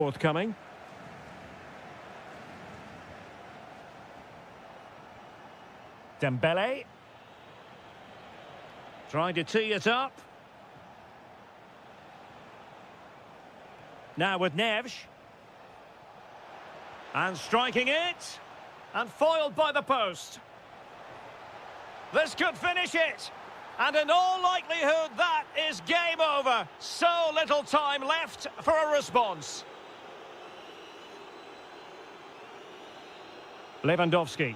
Forthcoming. Dembele. Trying to tee it up. Now with Neves. And striking it. And foiled by the post. This could finish it. And in all likelihood, that is game over. So little time left for a response. Lewandowski.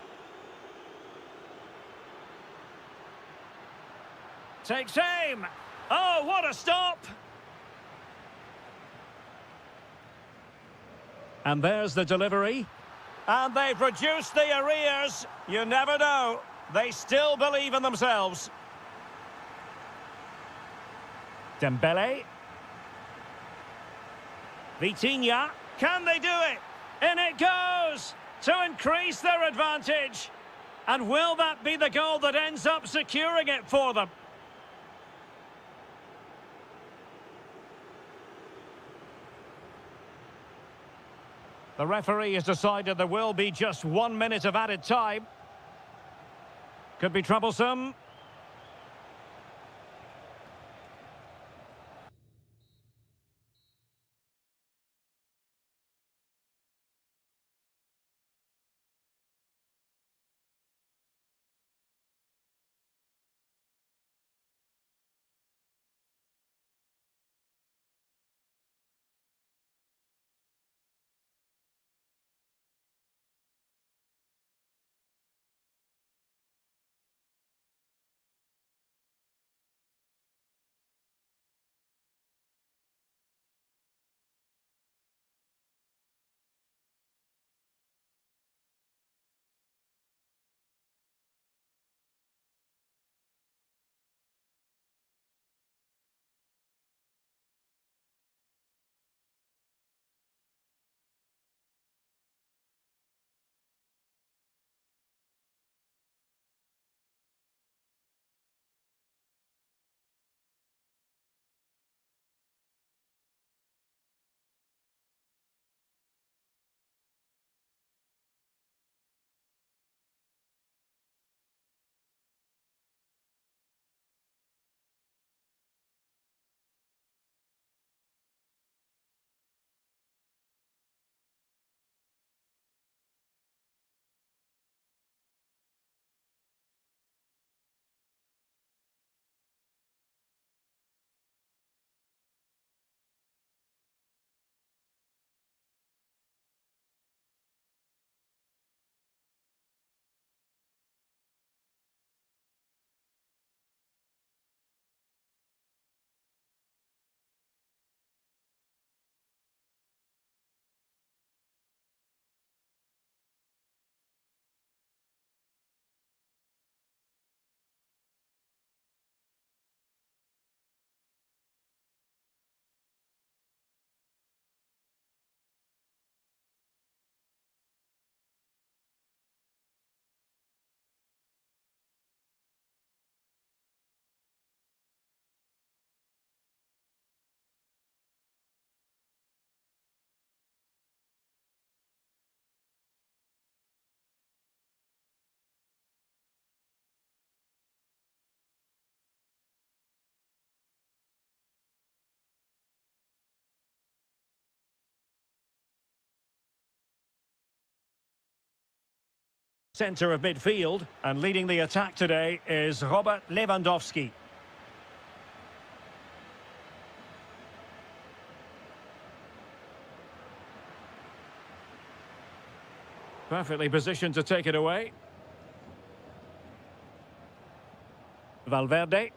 Takes aim. Oh, what a stop. And there's the delivery. And they've reduced the arrears. You never know. They still believe in themselves. Dembele. Vitinha. Can they do it? In it goes to increase their advantage. And will that be the goal that ends up securing it for them? The referee has decided there will be just 1 minute of added time. Could be troublesome. Centre of midfield, and leading the attack today is Robert Lewandowski. Perfectly positioned to take it away. Valverde.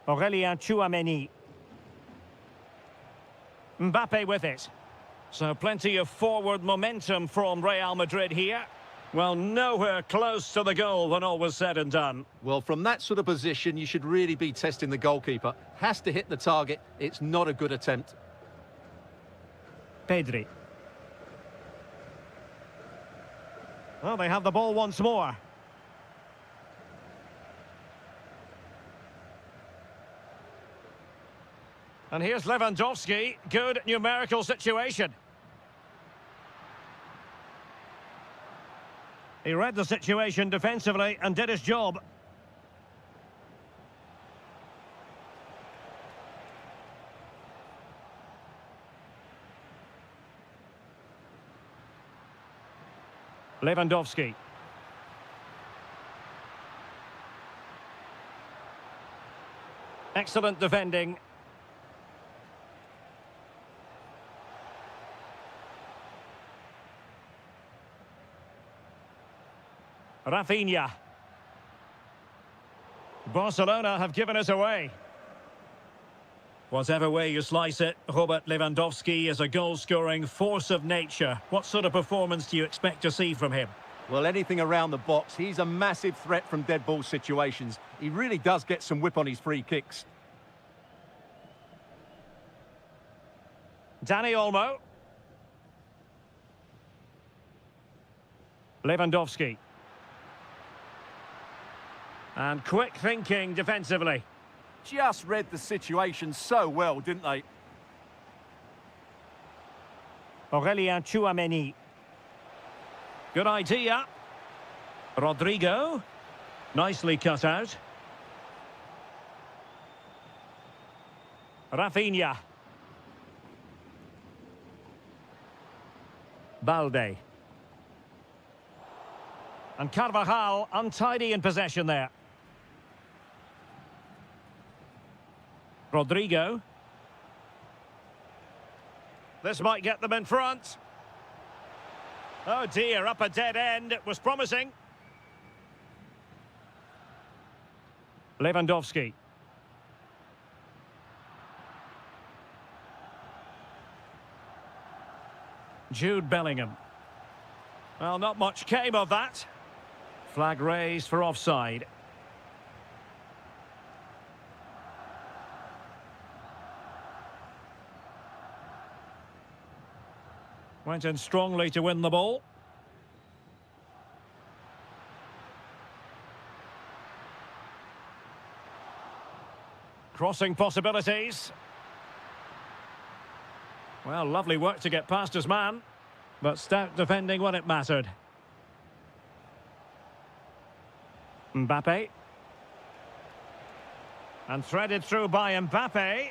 Aurélien Tchouameni. Mbappe with it. So plenty of forward momentum from Real Madrid here. Well, nowhere close to the goal when all was said and done. Well, from that sort of position, you should really be testing the goalkeeper. Has to hit the target. It's not a good attempt. Pedri. Well, they have the ball once more. And here's Lewandowski. Good numerical situation. He read the situation defensively and did his job. Lewandowski. Excellent defending. Rafinha. Barcelona have given us away. Whatever way you slice it, Robert Lewandowski is a goal-scoring force of nature. What sort of performance do you expect to see from him? Well, anything around the box. He's a massive threat from dead ball situations. He really does get some whip on his free kicks. Dani Olmo. Lewandowski. And quick thinking defensively. Just read the situation so well, didn't they? Aurélien Tchouameni. Good idea. Rodrigo. Nicely cut out. Rafinha. Balde. And Carvajal untidy in possession there. Rodrigo. This might get them in front. Oh dear, up a dead end. It was promising. Lewandowski. Jude Bellingham. Well, not much came of that. Flag raised for offside. Went in strongly to win the ball. Crossing possibilities. Well, lovely work to get past his man, but stout defending when it mattered. Mbappe. And threaded through by Mbappe.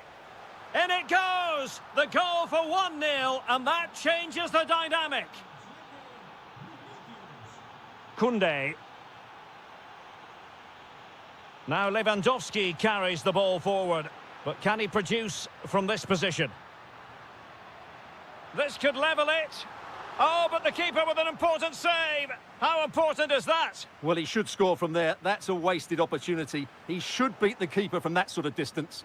In it goes! The goal for 1-0, and that changes the dynamic. Koundé. Now Lewandowski carries the ball forward, but can he produce from this position? This could level it. Oh, but the keeper with an important save. How important is that? Well, he should score from there. That's a wasted opportunity. He should beat the keeper from that sort of distance.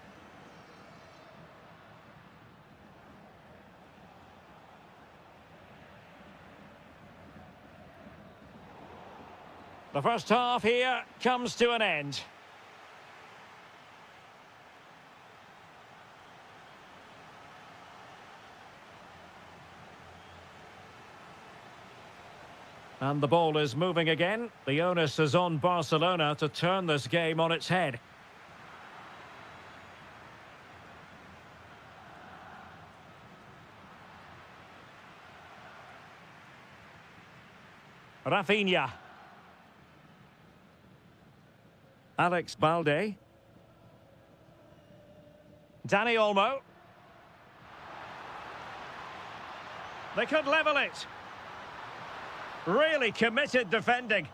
The first half here comes to an end. And the ball is moving again. The onus is on Barcelona to turn this game on its head. Rafinha. Alex Balde. Dani Olmo. They could level it. Really committed defending.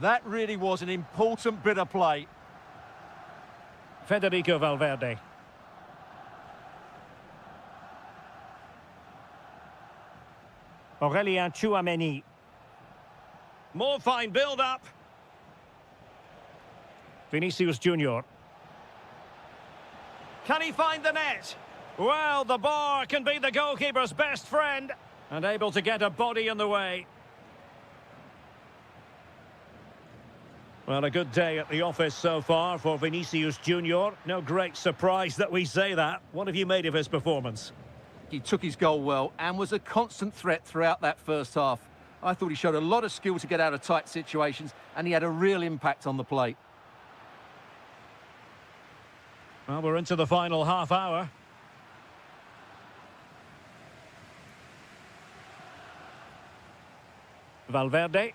That really was an important bit of play. Federico Valverde. Aurélien Tchouameni. More fine build-up. Vinicius Junior. Can he find the net? Well, the bar can be the goalkeeper's best friend, and able to get a body in the way. Well, a good day at the office so far for Vinicius Junior. No great surprise that we say that. What have you made of his performance? He took his goal well and was a constant threat throughout that first half. I thought he showed a lot of skill to get out of tight situations, and he had a real impact on the play. Well, we're into the final half hour. Valverde.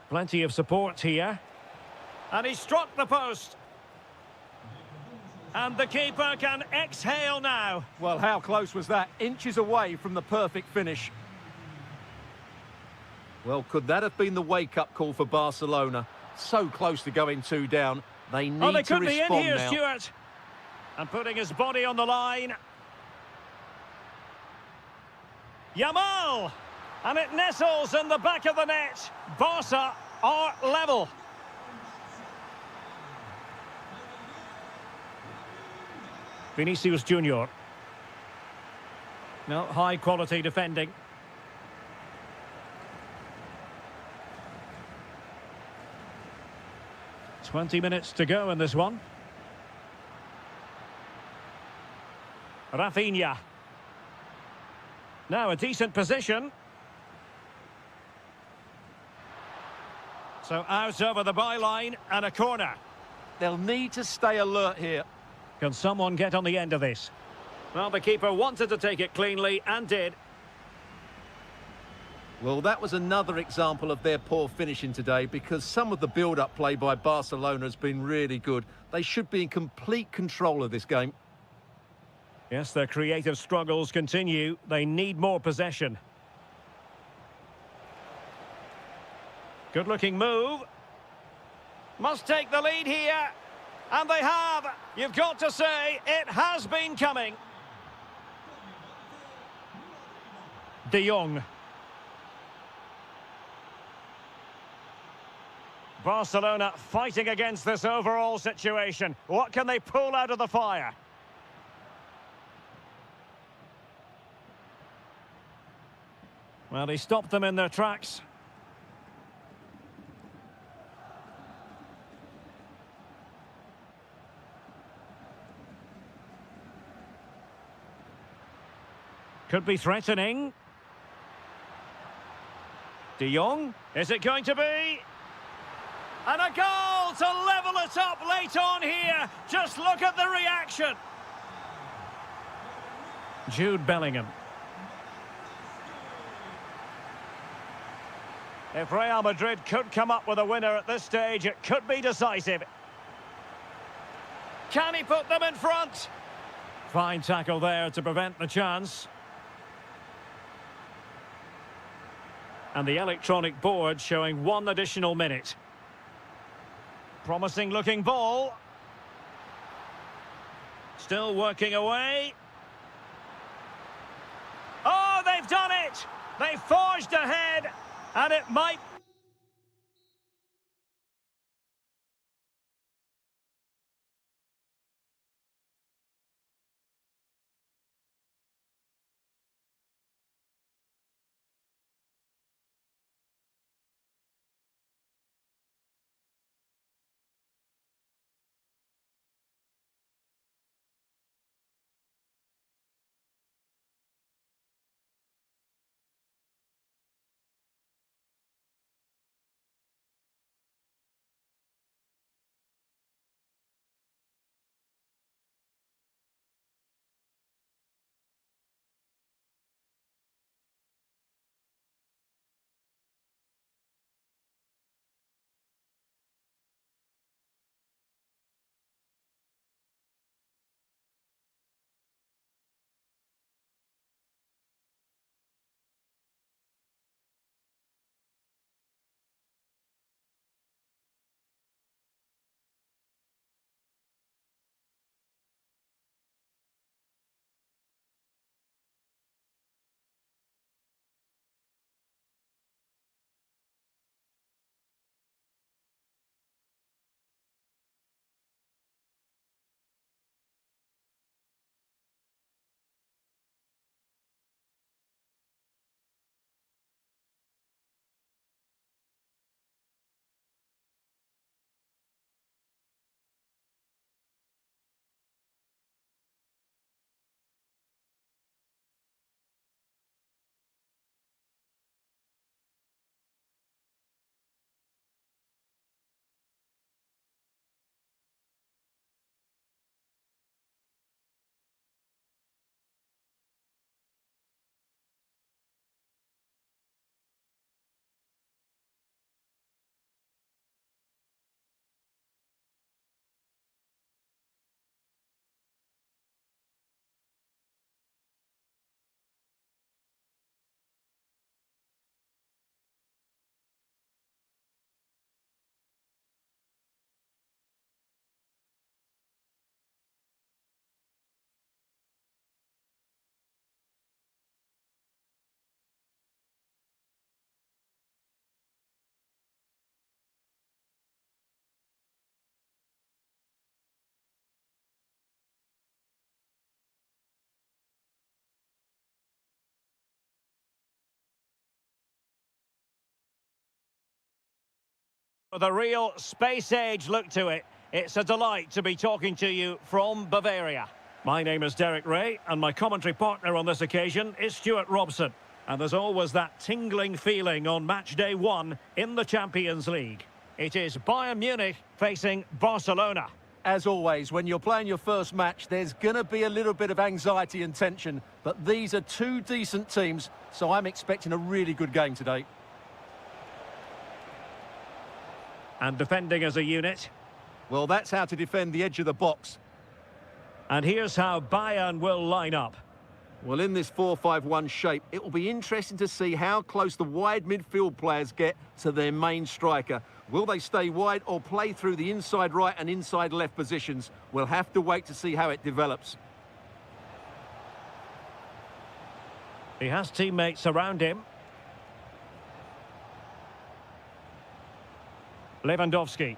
Plenty of support here. And he struck the post. And the keeper can exhale now. Well, how close was that? Inches away from the perfect finish. Well, could that have been the wake-up call for Barcelona? So close to going 2 down. They need They to could be in respond here, now. Stuart. And putting his body on the line. Yamal! And it nestles in the back of the net. Barca are level. Vinicius Junior. No, high quality defending. "20 minutes to go in this one. Rafinha. Now a decent position. So out over the byline and a corner. They'll need to stay alert here. Can someone get on the end of this? Well, the keeper wanted to take it cleanly and did. Well, that was another example of their poor finishing today, because some of the build-up play by Barcelona has been really good. They should be in complete control of this game. Yes, their creative struggles continue. They need more possession. Good-looking move. Must take the lead here. And they have. You've got to say, it has been coming. De Jong. Barcelona fighting against this overall situation. What can they pull out of the fire? Well, he stopped them in their tracks. Could be threatening. De Jong, is it going to be? And a goal to level it up late on here. Just look at the reaction. Jude Bellingham. If Real Madrid could come up with a winner at this stage, it could be decisive. Can he put them in front? Fine tackle there to prevent the chance. And the electronic board showing 1 additional minute. Promising looking ball. Still working away. Oh, they've done it! They forged ahead, and it might The real space-age look to it. It's a delight to be talking to you from Bavaria. My name is Derek Ray, and my commentary partner on this occasion is Stuart Robson. And there's always that tingling feeling on match day 1 in the Champions League. It is Bayern Munich facing Barcelona. As always, when you're playing your first match, there's going to be a little bit of anxiety and tension. But these are two decent teams, so I'm expecting a really good game today. And defending as a unit. Well, that's how to defend the edge of the box. And here's how Bayern will line up. Well, in this 4-5-1 shape, it will be interesting to see how close the wide midfield players get to their main striker. Will they stay wide or play through the inside right and inside left positions? We'll have to wait to see how it develops. He has teammates around him. Lewandowski.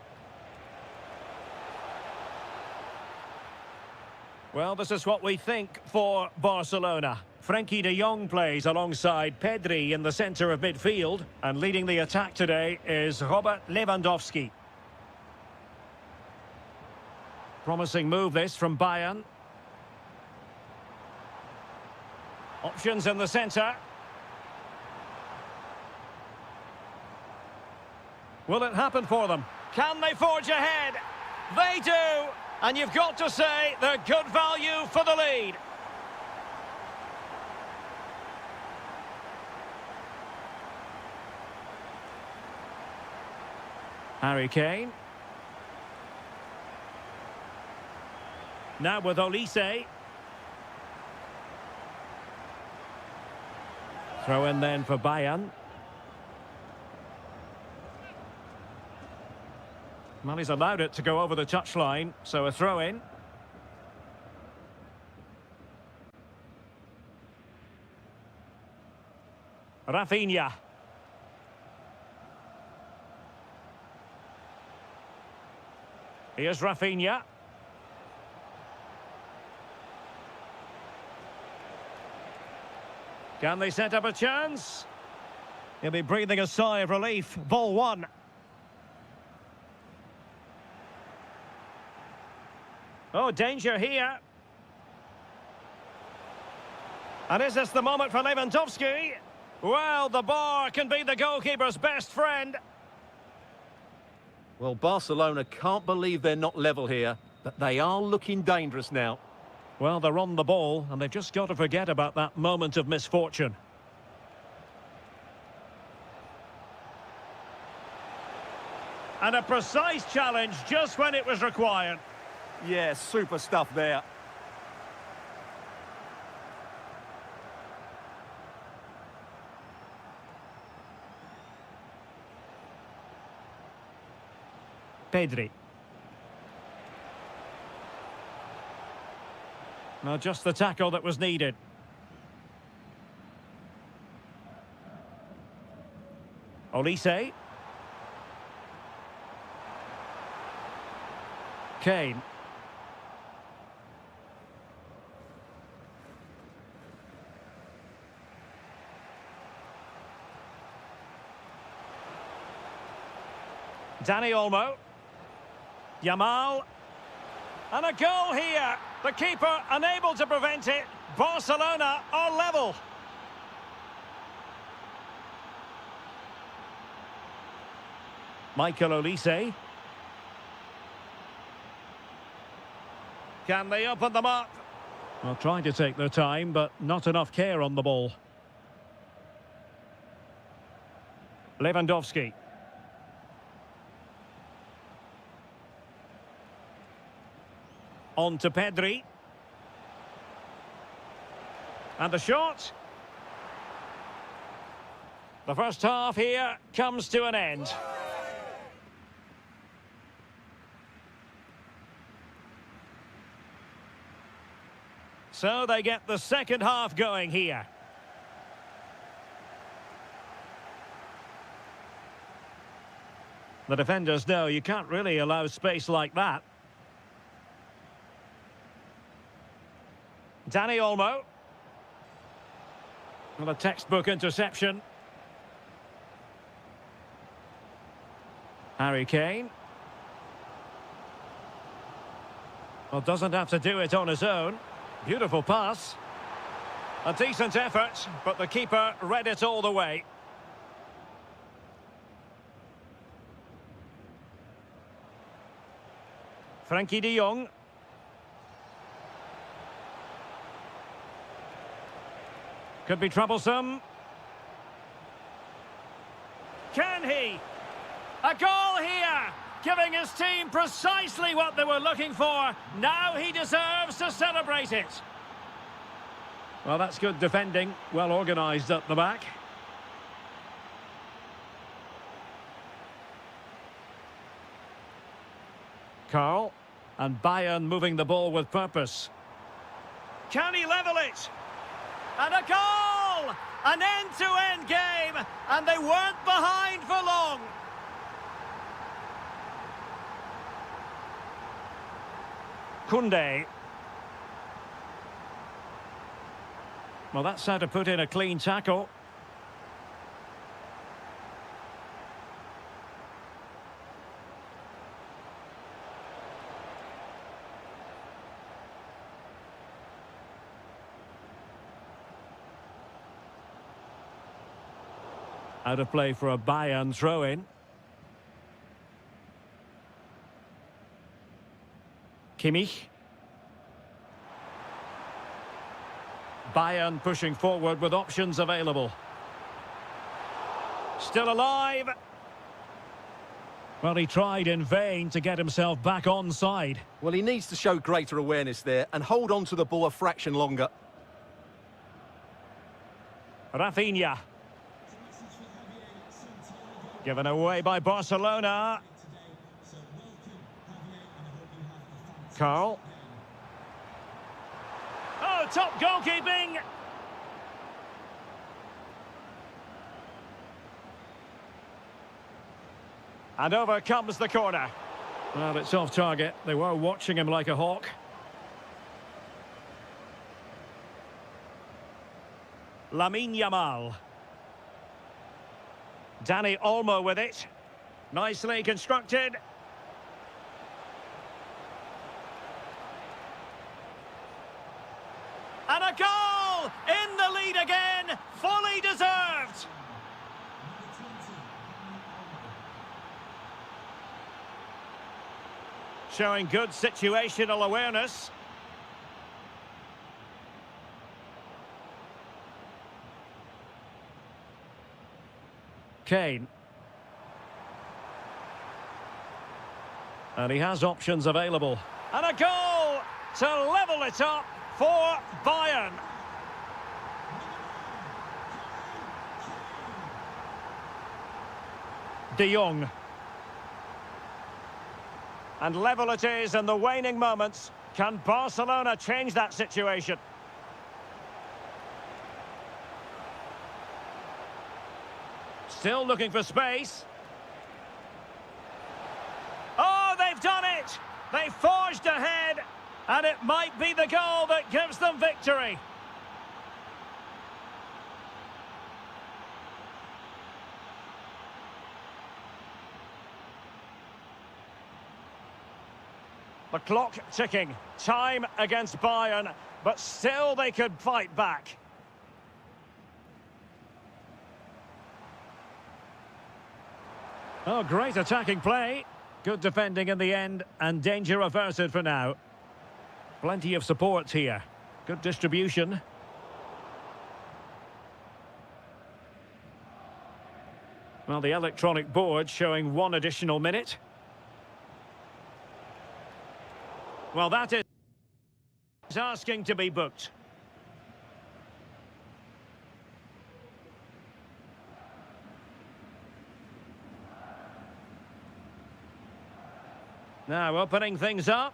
Well, this is what we think for Barcelona. Frenkie de Jong plays alongside Pedri in the centre of midfield. And leading the attack today is Robert Lewandowski. Promising move this from Bayern. Options in the centre. Will it happen for them? Can they forge ahead? They do! And you've got to say they're good value for the lead. Harry Kane. Now with Olise. Throw in then for Bayern. Well, he's allowed it to go over the touchline, so a throw-in. Rafinha. Here's Rafinha. Can they set up a chance? He'll be breathing a sigh of relief. Ball one. Oh, danger here. And is this the moment for Lewandowski? Well, the bar can be the goalkeeper's best friend. Well, Barcelona can't believe they're not level here, but they are looking dangerous now. Well, they're on the ball, and they've just got to forget about that moment of misfortune. And a precise challenge just when it was required. Yeah, super stuff there. Pedri. Now just the tackle that was needed. Olise. Kane. Dani Olmo. Yamal. And a goal here. The keeper unable to prevent it. Barcelona are level. Michael Olise. Can they open them up? Well, trying to take their time, but not enough care on the ball. Lewandowski. On to Pedri. And the shot. The first half here comes to an end. So they get the second half going here. The defenders know you can't really allow space like that. Dani Olmo. Well, a textbook interception. Harry Kane. Well, doesn't have to do it on his own. Beautiful pass. A decent effort, but the keeper read it all the way. Frankie de Jong. Could be troublesome. Can he? A goal here! Giving his team precisely what they were looking for. Now he deserves to celebrate it. Well, that's good defending. Well organised at the back. Carl. And Bayern moving the ball with purpose. Can he level it? And a goal! An end-to-end game, and they weren't behind for long. Koundé. Well, that's how to put in a clean tackle. Out of play for a Bayern throw-in. Kimmich. Bayern pushing forward with options available. Still alive. Well, he tried in vain to get himself back on side. Well, he needs to show greater awareness there and hold on to the ball a fraction longer. Rafinha. Given away by Barcelona. Carl. Oh, top goalkeeping. And over comes the corner. Well, it's off target. They were watching him like a hawk. Lamine Yamal. Dani Olmo with it. Nicely constructed. And a goal! In the lead again! Fully deserved! Showing good situational awareness. Kane. And he has options available. And a goal to level it up for Bayern. De Jong. And level it is in the waning moments. Can Barcelona change that situation? Still looking for space. Oh, they've done it! They forged ahead, and it might be the goal that gives them victory. The clock ticking, time against Bayern, but still they could fight back. Oh, great attacking play. Good defending in the end, and danger averted for now. Plenty of support here. Good distribution. Well, the electronic board showing 1 additional minute. Well, that is asking to be booked. Now opening things up.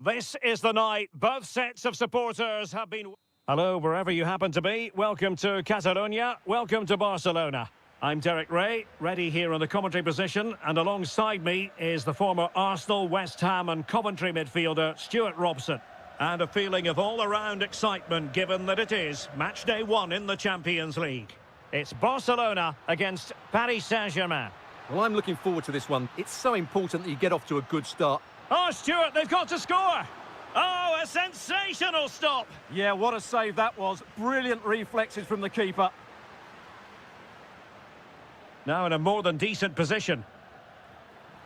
This is the night both sets of supporters have been... Hello, wherever you happen to be. Welcome to Catalonia. Welcome to Barcelona. I'm Derek Ray, ready here in the commentary position, and alongside me is the former Arsenal, West Ham and Coventry midfielder, Stuart Robson. And a feeling of all-around excitement, given that it is match day 1 in the Champions League. It's Barcelona against Paris Saint-Germain. Well, I'm looking forward to this one. It's so important that you get off to a good start. Oh, Stuart, they've got to score! Oh, a sensational stop! Yeah, what a save that was. Brilliant reflexes from the keeper. Now in a more than decent position.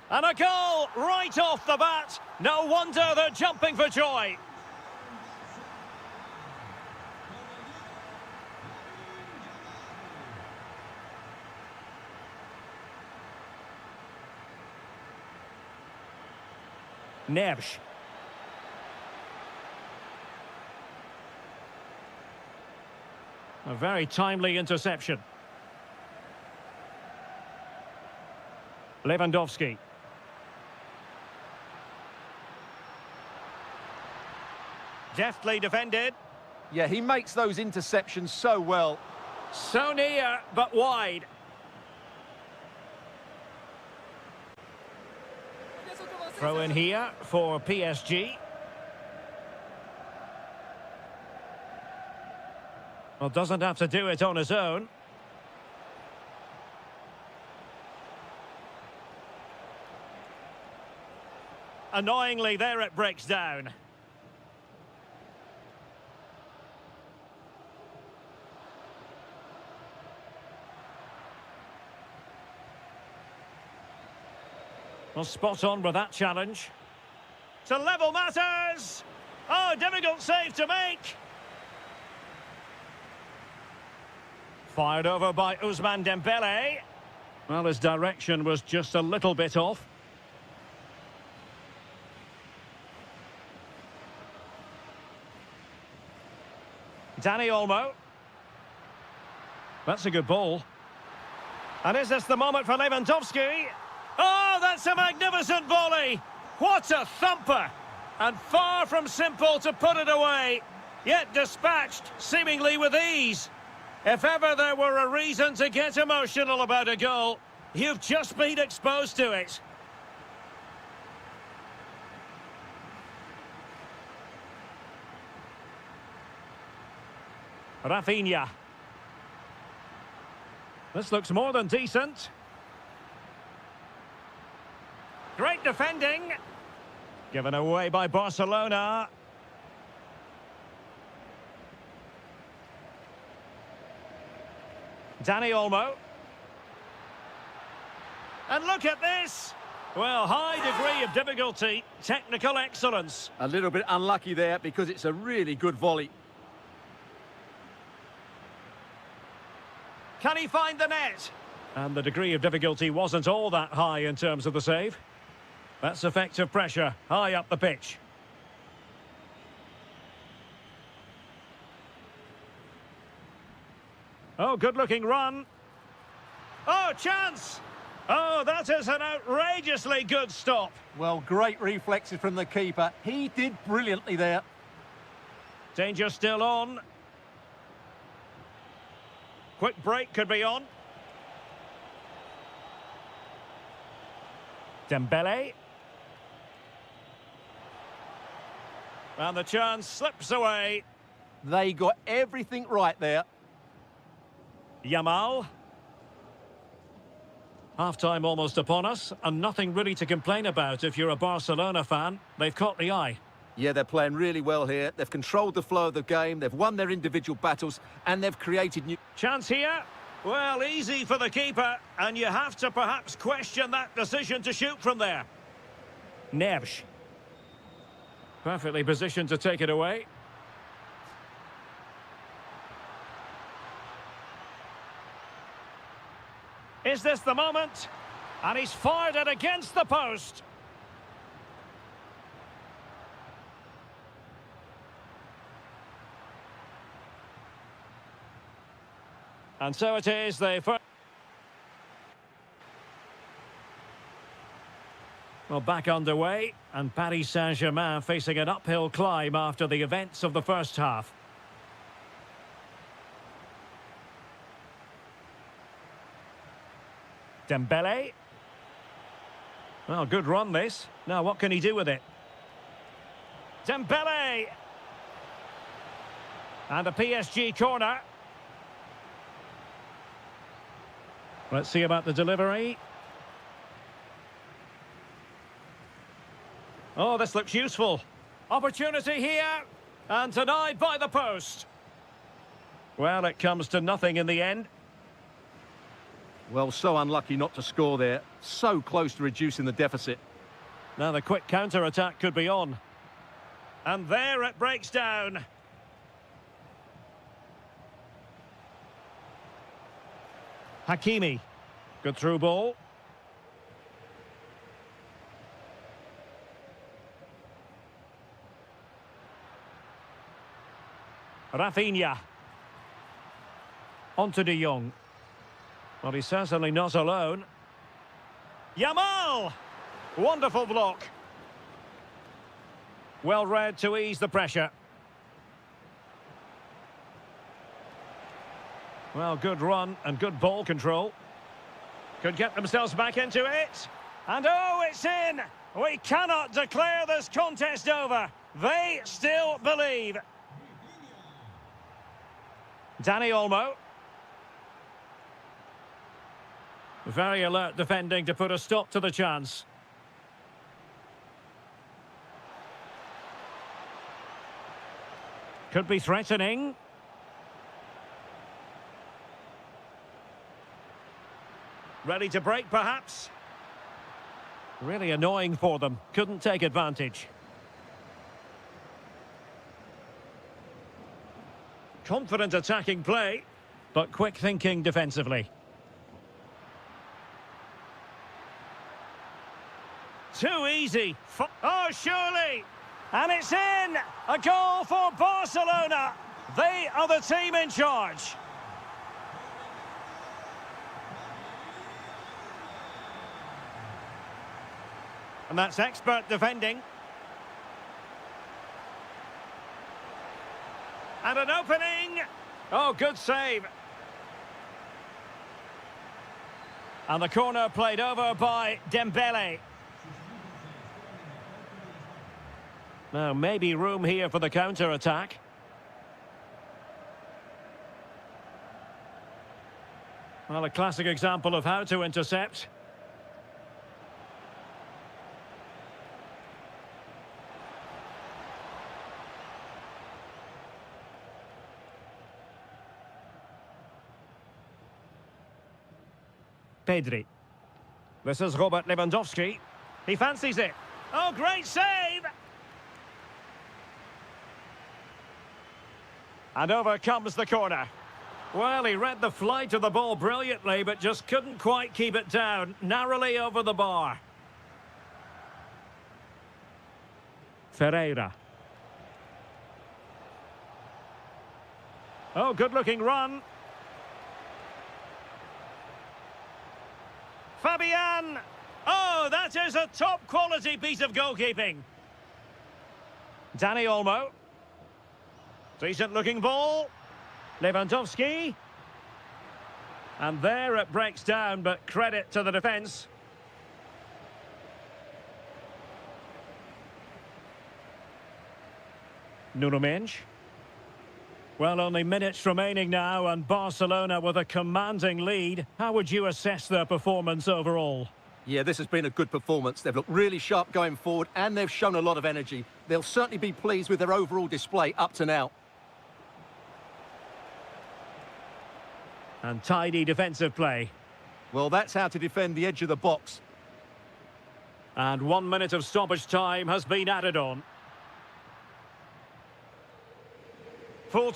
And a goal right off the bat. No wonder they're jumping for joy. Neves. A very timely interception. Lewandowski. Deftly defended. Yeah, he makes those interceptions so well. So near, but wide. Throw in here for PSG. Well, doesn't have to do it on his own. Annoyingly, there it breaks down. Well, spot on with that challenge. To level matters! Oh, difficult save to make! Fired over by Ousmane Dembele. Well, his direction was just a little bit off. Dani Olmo. That's a good ball. And is this the moment for Lewandowski? Oh, that's a magnificent volley! What a thumper! And far from simple to put it away, yet dispatched seemingly with ease. If ever there were a reason to get emotional about a goal, you've just been exposed to it. Rafinha. This looks more than decent. Great defending. Given away by Barcelona. Dani Olmo. And look at this. Well, high degree of difficulty, technical excellence. A little bit unlucky there because it's a really good volley. Can he find the net? And the degree of difficulty wasn't all that high in terms of the save. That's effective pressure, high up the pitch. Oh, good-looking run. Oh, chance! Oh, that is an outrageously good stop. Well, great reflexes from the keeper. He did brilliantly there. Danger still on. Quick break could be on. Dembele. And the chance slips away. They got everything right there. Yamal. Half-time almost upon us, and nothing really to complain about if you're a Barcelona fan. They've caught the eye. Yeah, they're playing really well here. They've controlled the flow of the game, they've won their individual battles, and they've created new... Chance here. Well, easy for the keeper, and you have to perhaps question that decision to shoot from there. Neves. Perfectly positioned to take it away. Is this the moment? And he's fired it against the post. And so it is, the first... Well, back underway, and Paris Saint-Germain facing an uphill climb after the events of the first half. Dembele. Well, good run this. Now, what can he do with it? Dembele! And a PSG corner. Let's see about the delivery. Oh, this looks useful. Opportunity here, and denied by the post. Well, it comes to nothing in the end. Well, so unlucky not to score there. So close to reducing the deficit. Now the quick counter-attack could be on. And there it breaks down. Hakimi. Good through ball. Rafinha. On to De Jong. Well, he's certainly not alone. Yamal! Wonderful block. Well read to ease the pressure. Well, good run and good ball control. Could get themselves back into it. And oh, it's in! We cannot declare this contest over. They still believe. Dani Olmo. Very alert defending to put a stop to the chance. Could be threatening. Ready to break, perhaps. Really annoying for them. Couldn't take advantage. Confident attacking play, but quick thinking defensively. Too easy. Oh, surely. And it's in. A goal for Barcelona. They are the team in charge. And that's expert defending. And an opening. Oh, good save. And the corner played over by Dembele. Now, maybe room here for the counter-attack. Well, a classic example of how to intercept. Pedri. This is Robert Lewandowski. He fancies it. Oh, great save! And over comes the corner. Well, he read the flight of the ball brilliantly, but just couldn't quite keep it down. Narrowly over the bar. Ferreira. Oh, good-looking run. Fabian! Oh, that is a top-quality piece of goalkeeping. Dani Olmo. Decent-looking ball. Lewandowski. And there it breaks down, but credit to the defence. Nuno Mendes. Well, only minutes remaining now, and Barcelona with a commanding lead. How would you assess their performance overall? Yeah, this has been a good performance. They've looked really sharp going forward, and they've shown a lot of energy. They'll certainly be pleased with their overall display up to now. And tidy defensive play. Well, that's how to defend the edge of the box. And 1 minute of stoppage time has been added on. Full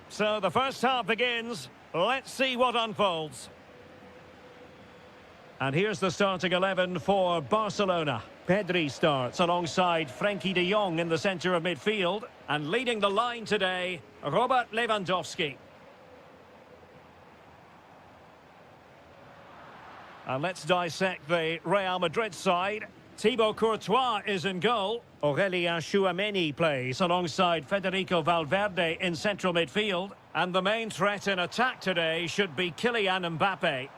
So the first half begins. Let's see what unfolds. And here's the starting 11 for Barcelona. Pedri starts alongside Frenkie de Jong in the centre of midfield. And leading the line today, Robert Lewandowski. And let's dissect the Real Madrid side. Thibaut Courtois is in goal. Aurélien Tchouameni plays alongside Federico Valverde in central midfield. And the main threat in attack today should be Kylian Mbappe.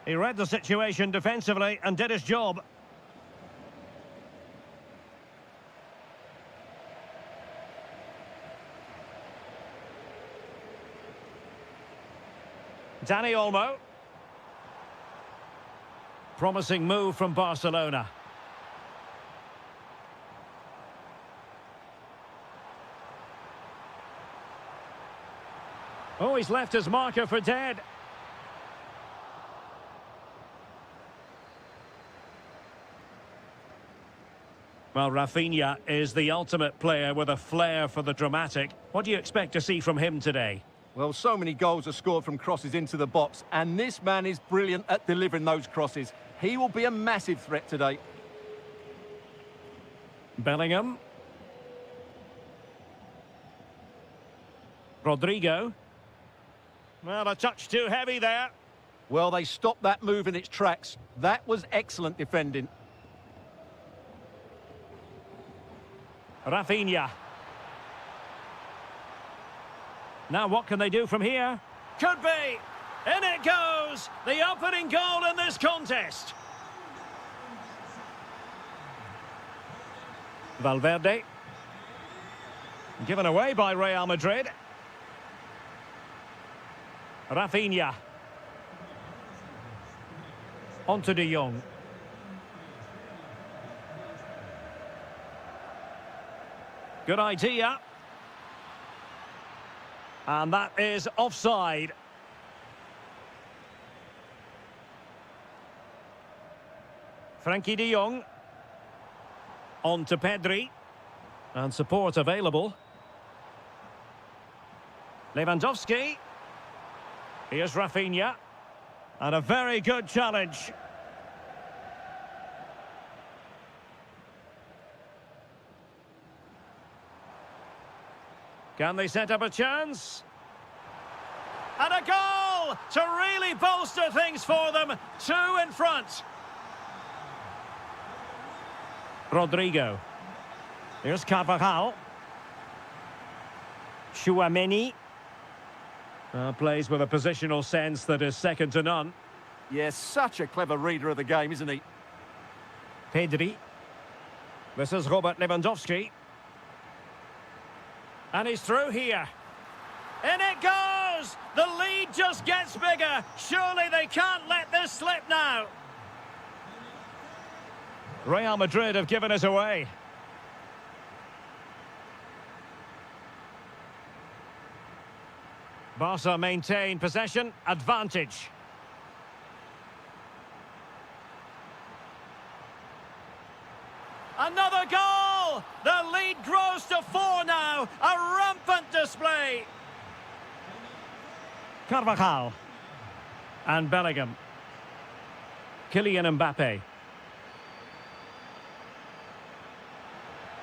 He read the situation defensively and did his job. Dani Olmo. Promising move from Barcelona. Oh, he's left his marker for dead. Well, Rafinha is the ultimate player with a flair for the dramatic. What do you expect to see from him today? Well, so many goals are scored from crosses into the box, and this man is brilliant at delivering those crosses. He will be a massive threat today. Bellingham. Rodrigo. Well, a touch too heavy there. Well, they stopped that move in its tracks. That was excellent defending. Rafinha. Now what can they do from here? Could be! In it goes! The opening goal in this contest! Valverde. Given away by Real Madrid. Rafinha. On to de Jong. Good idea. And that is offside. Frenkie de Jong. On to Pedri. And support available. Lewandowski. Here's Rafinha. And a very good challenge. Can they set up a chance? And a goal to really bolster things for them. 2 in front. Rodrigo. Here's Carvajal. Tchouameni. Plays with a positional sense that is second to none. Yes, such a clever reader of the game, isn't he? Pedri. This is Robert Lewandowski. And he's through here. In it goes! The lead just gets bigger. Surely they can't let this slip now. Real Madrid have given us away. Barca maintain possession, advantage. Another goal! The lead grows to 4 now. A rampant display. Carvajal. And Bellingham. Kylian Mbappe.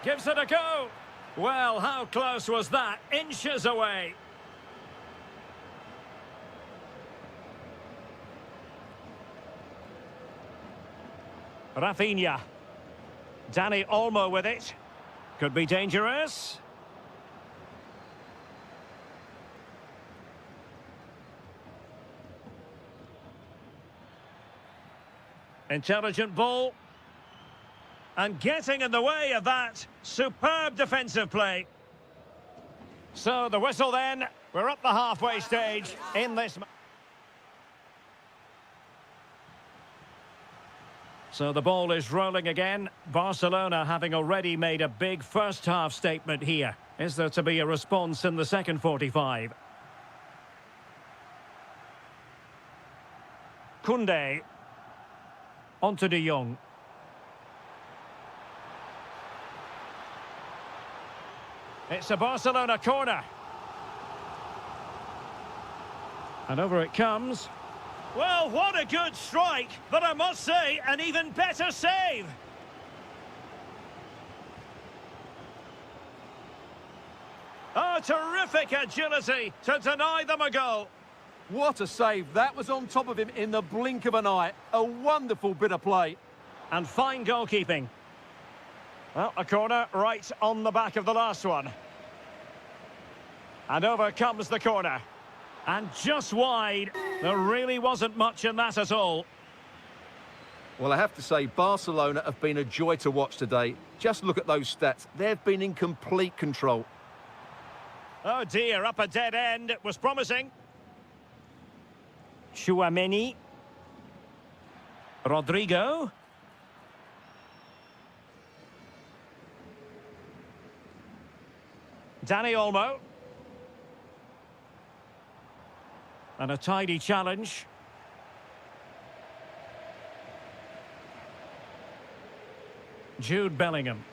Gives it a go. Well, how close was that? Inches away. Rafinha. Dani Olmo with it. Could be dangerous. Intelligent ball. And getting in the way of that. Superb defensive play. So the whistle then. We're up the halfway stage in this. So the ball is rolling again. Barcelona having already made a big first-half statement here. Is there to be a response in the second 45? Koundé. On to de Jong. It's a Barcelona corner. And over it comes. Well, what a good strike, but I must say, an even better save. Oh, terrific agility to deny them a goal. What a save. That was on top of him in the blink of an eye. A wonderful bit of play. And fine goalkeeping. Well, a corner right on the back of the last one. And over comes the corner. And just wide. There really wasn't much in that at all. Well, I have to say, Barcelona have been a joy to watch today. Just look at those stats. They've been in complete control. Oh dear, up a dead end. It was promising. Tchouaméni. Rodrigo. Dani Olmo. And a tidy challenge. Jude Bellingham.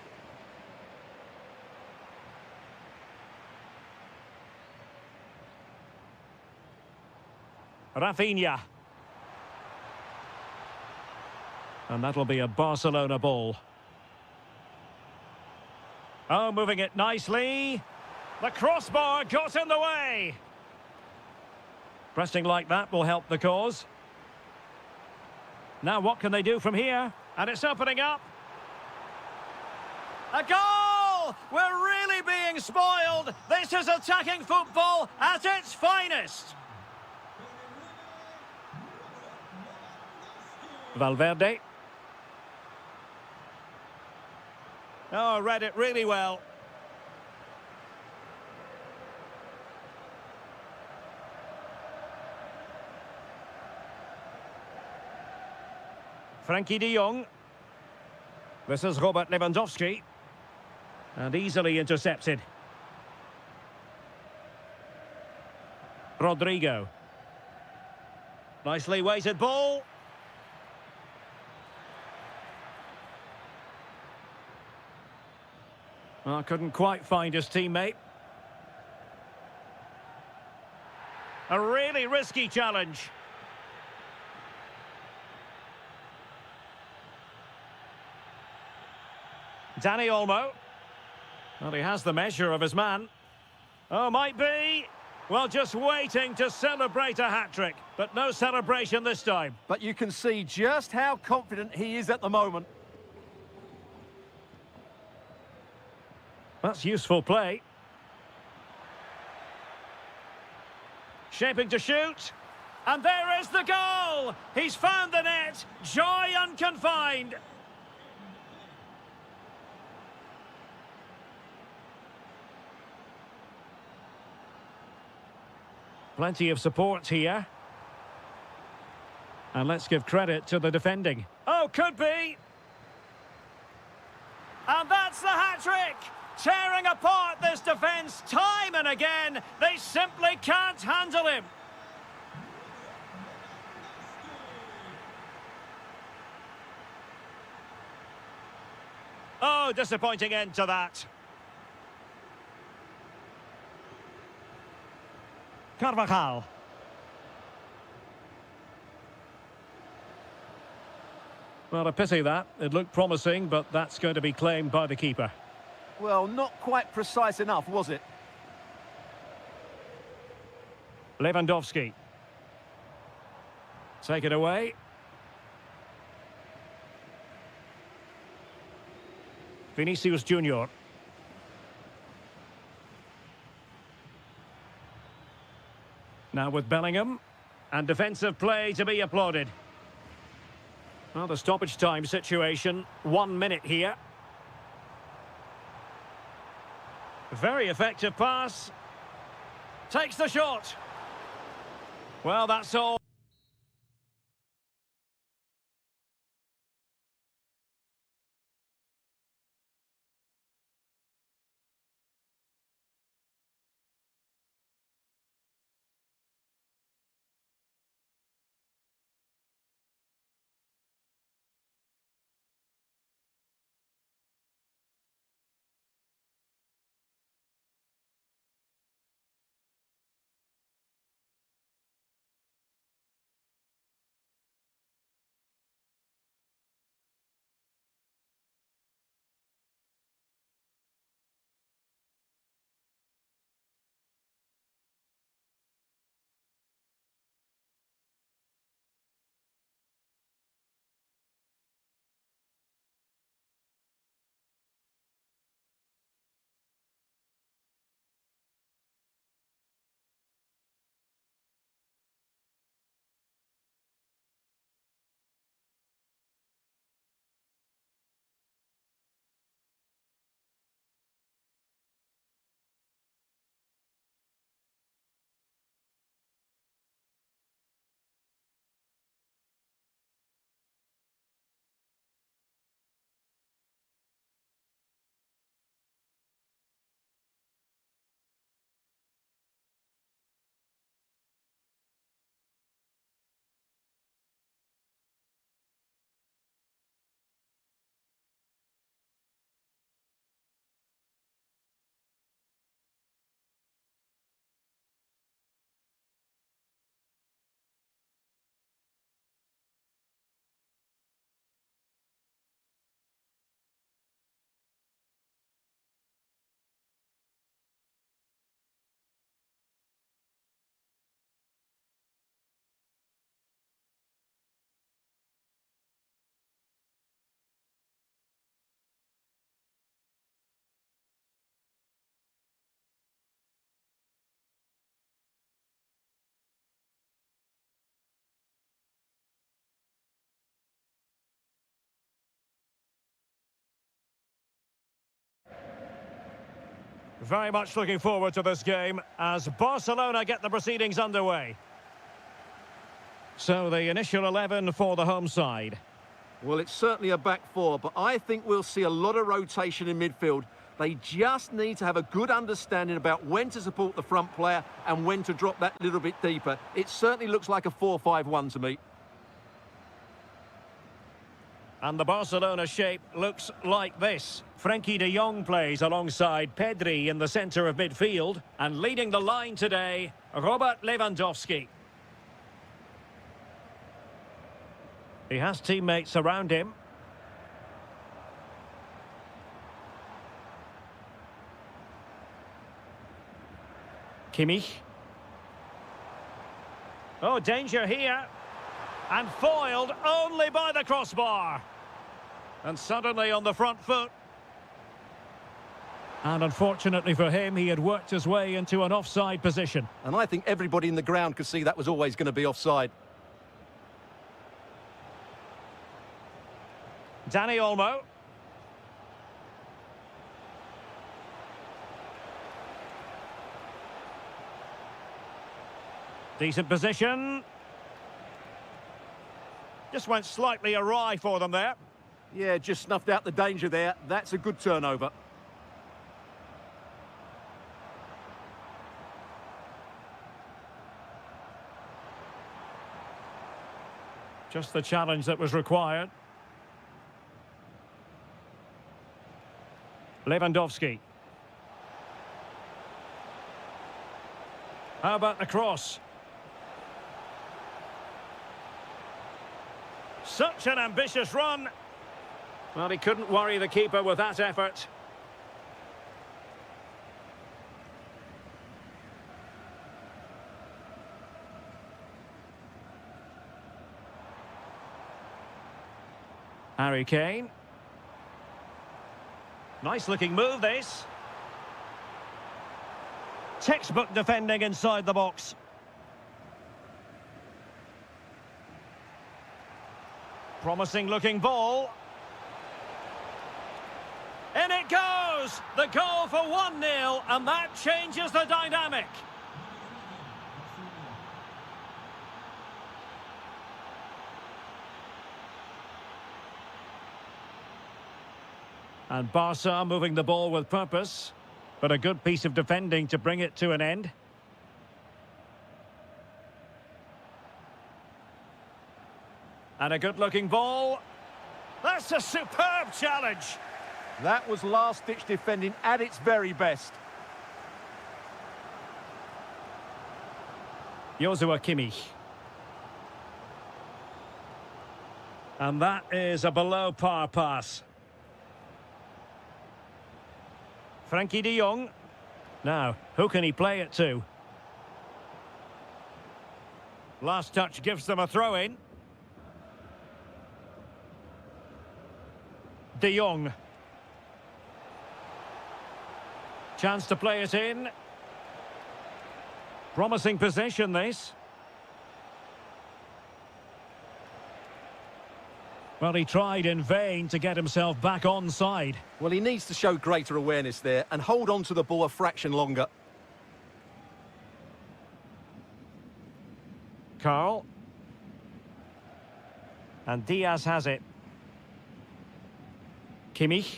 Rafinha. And that'll be a Barcelona ball. Oh, moving it nicely. The crossbar got in the way. Pressing like that will help the cause. Now what can they do from here? And it's opening up. A goal! We're really being spoiled. This is attacking football at its finest. Valverde. Oh, read it really well. Frankie de Jong. This is Robert Lewandowski. And easily intercepted. Rodrigo. Nicely weighted ball. Well, couldn't quite find his teammate. A really risky challenge. Dani Olmo. Well, he has the measure of his man. Oh, might be. Well, just waiting to celebrate a hat-trick. But no celebration this time. But you can see just how confident he is at the moment. That's useful play. Shaping to shoot. And there is the goal! He's found the net. Joy unconfined. Plenty of support here. And let's give credit to the defending. Oh, could be. And that's the hat-trick! Tearing apart this defence time and again. They simply can't handle him. Oh, disappointing end to that. Carvajal. Well, a pity that. It looked promising, but that's going to be claimed by the keeper. Well, not quite precise enough, was it? Lewandowski. Take it away. Vinicius Junior. Now with Bellingham. And defensive play to be applauded. Well, the stoppage time situation. 1 minute here. Very effective pass. Takes the shot. Well, that's all. Very much looking forward to this game as Barcelona get the proceedings underway. So the initial 11 for the home side. Well, it's certainly a back four, but I think we'll see a lot of rotation in midfield. They just need to have a good understanding about when to support the front player and when to drop that little bit deeper. It certainly looks like a 4-5-1 to me. And the Barcelona shape looks like this. Frenkie de Jong plays alongside Pedri in the centre of midfield. And leading the line today, Robert Lewandowski. He has teammates around him. Kimmich. Oh, danger here. And foiled only by the crossbar. And suddenly on the front foot. And unfortunately for him, he had worked his way into an offside position. And I think everybody in the ground could see that was always going to be offside. Dani Olmo. Decent position. Just went slightly awry for them there. Yeah, just snuffed out the danger there. That's a good turnover. Just the challenge that was required. Lewandowski. How about the cross? Such an ambitious run. Well, he couldn't worry the keeper with that effort. Harry Kane. Nice looking move, this. Textbook defending inside the box. Promising looking ball. In it goes! The goal for 1-0, and that changes the dynamic. And Barca moving the ball with purpose, but a good piece of defending to bring it to an end. And a good-looking ball. That's a superb challenge. That was last-ditch defending at its very best. Joshua Kimmich. And that is a below-par pass. Frenkie de Jong. Now, who can he play it to? Last touch gives them a throw-in. De Jong. Chance to play it in. Promising possession, this. Well, he tried in vain to get himself back on side. Well, he needs to show greater awareness there and hold on to the ball a fraction longer. Carl. And Diaz has it. Kimmich.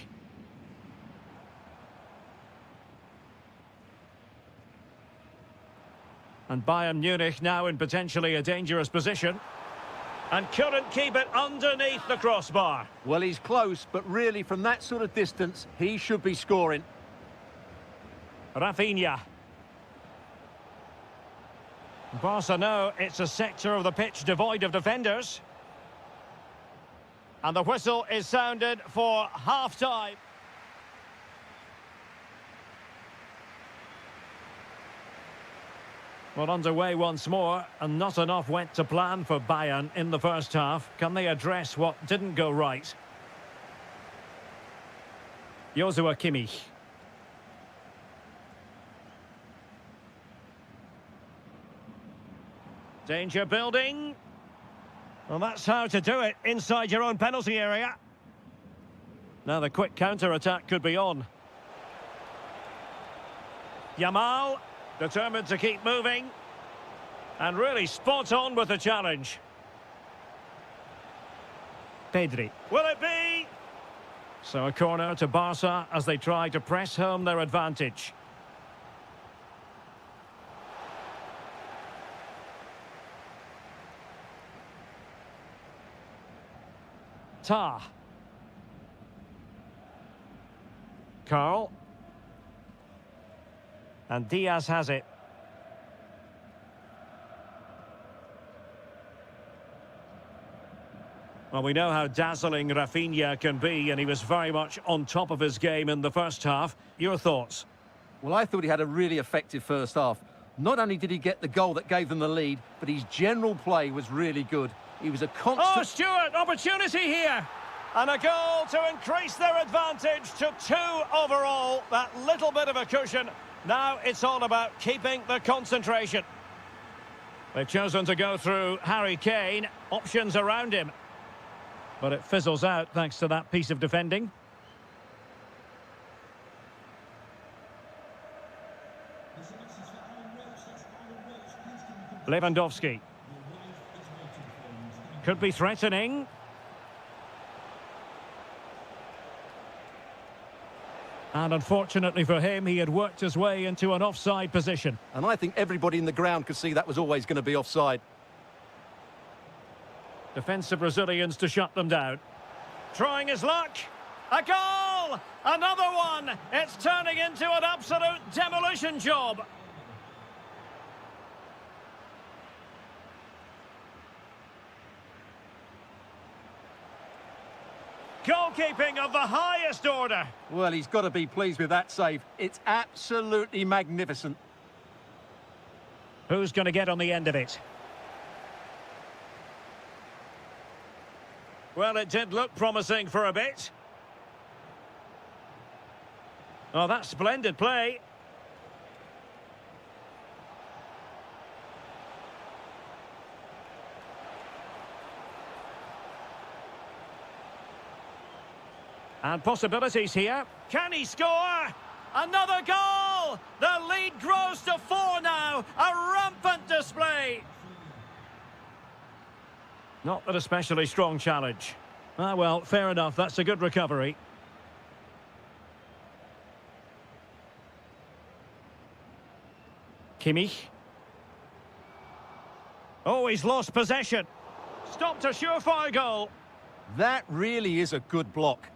And Bayern Munich now in potentially a dangerous position. And couldn't keep it underneath the crossbar. Well, he's close, but really from that sort of distance, he should be scoring. Rafinha. Barca know it's a sector of the pitch devoid of defenders. And the whistle is sounded for half-time. Well, underway once more, and not enough went to plan for Bayern in the first half. Can they address what didn't go right? Joshua Kimmich. Danger building. Well, that's how to do it inside your own penalty area. Now the quick counter-attack could be on. Yamal, determined to keep moving. And really spot on with the challenge. Pedri. Will it be? So a corner to Barca as they try to press home their advantage. Ta. Carl. And Diaz has it. Well, we know how dazzling Rafinha can be, and he was very much on top of his game in the first half. Your thoughts? Well, I thought he had a really effective first half. Not only did he get the goal that gave them the lead, but his general play was really good. He was a constant... Oh, Stuart, opportunity here! And a goal to increase their advantage to 2 overall. That little bit of a cushion. Now it's all about keeping the concentration. They've chosen to go through Harry Kane. Options around him. But it fizzles out thanks to that piece of defending. Lewandowski. Could be threatening. And unfortunately for him, he had worked his way into an offside position. And I think everybody in the ground could see that was always going to be offside. Defensive Brazilians to shut them down. Trying his luck. A goal! Another one! It's turning into an absolute demolition job. Goalkeeping of the highest order. Well, he's got to be pleased with that save. It's absolutely magnificent. Who's going to get on the end of it? Well, it did look promising for a bit. Oh, that's splendid play. And possibilities here. Can he score? Another goal! The lead grows to 4 now. A rampant display. Not an especially strong challenge. Ah, well, fair enough. That's a good recovery. Kimmich. Oh, he's lost possession. Stopped a surefire goal. That really is a good block.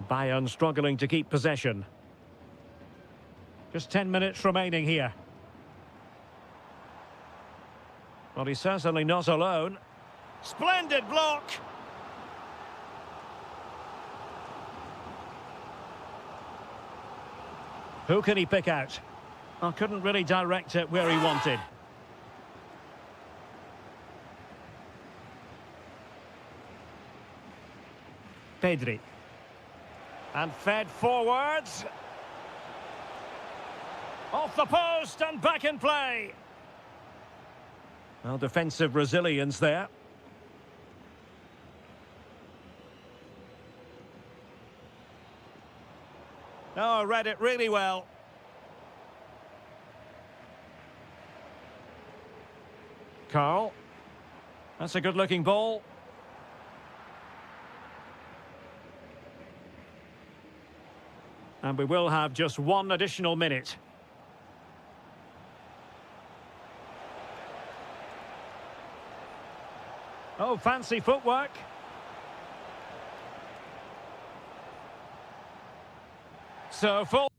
Bayern struggling to keep possession. Just 10 minutes remaining here. Well, he's certainly not alone. Splendid block! Who can he pick out? I couldn't really direct it where he wanted. Pedri. And fed forwards. Off the post and back in play. Well, defensive resilience there. Oh, read it really well. Carl. That's a good-looking ball. And we will have just 1 additional minute. Oh, fancy footwork. So full.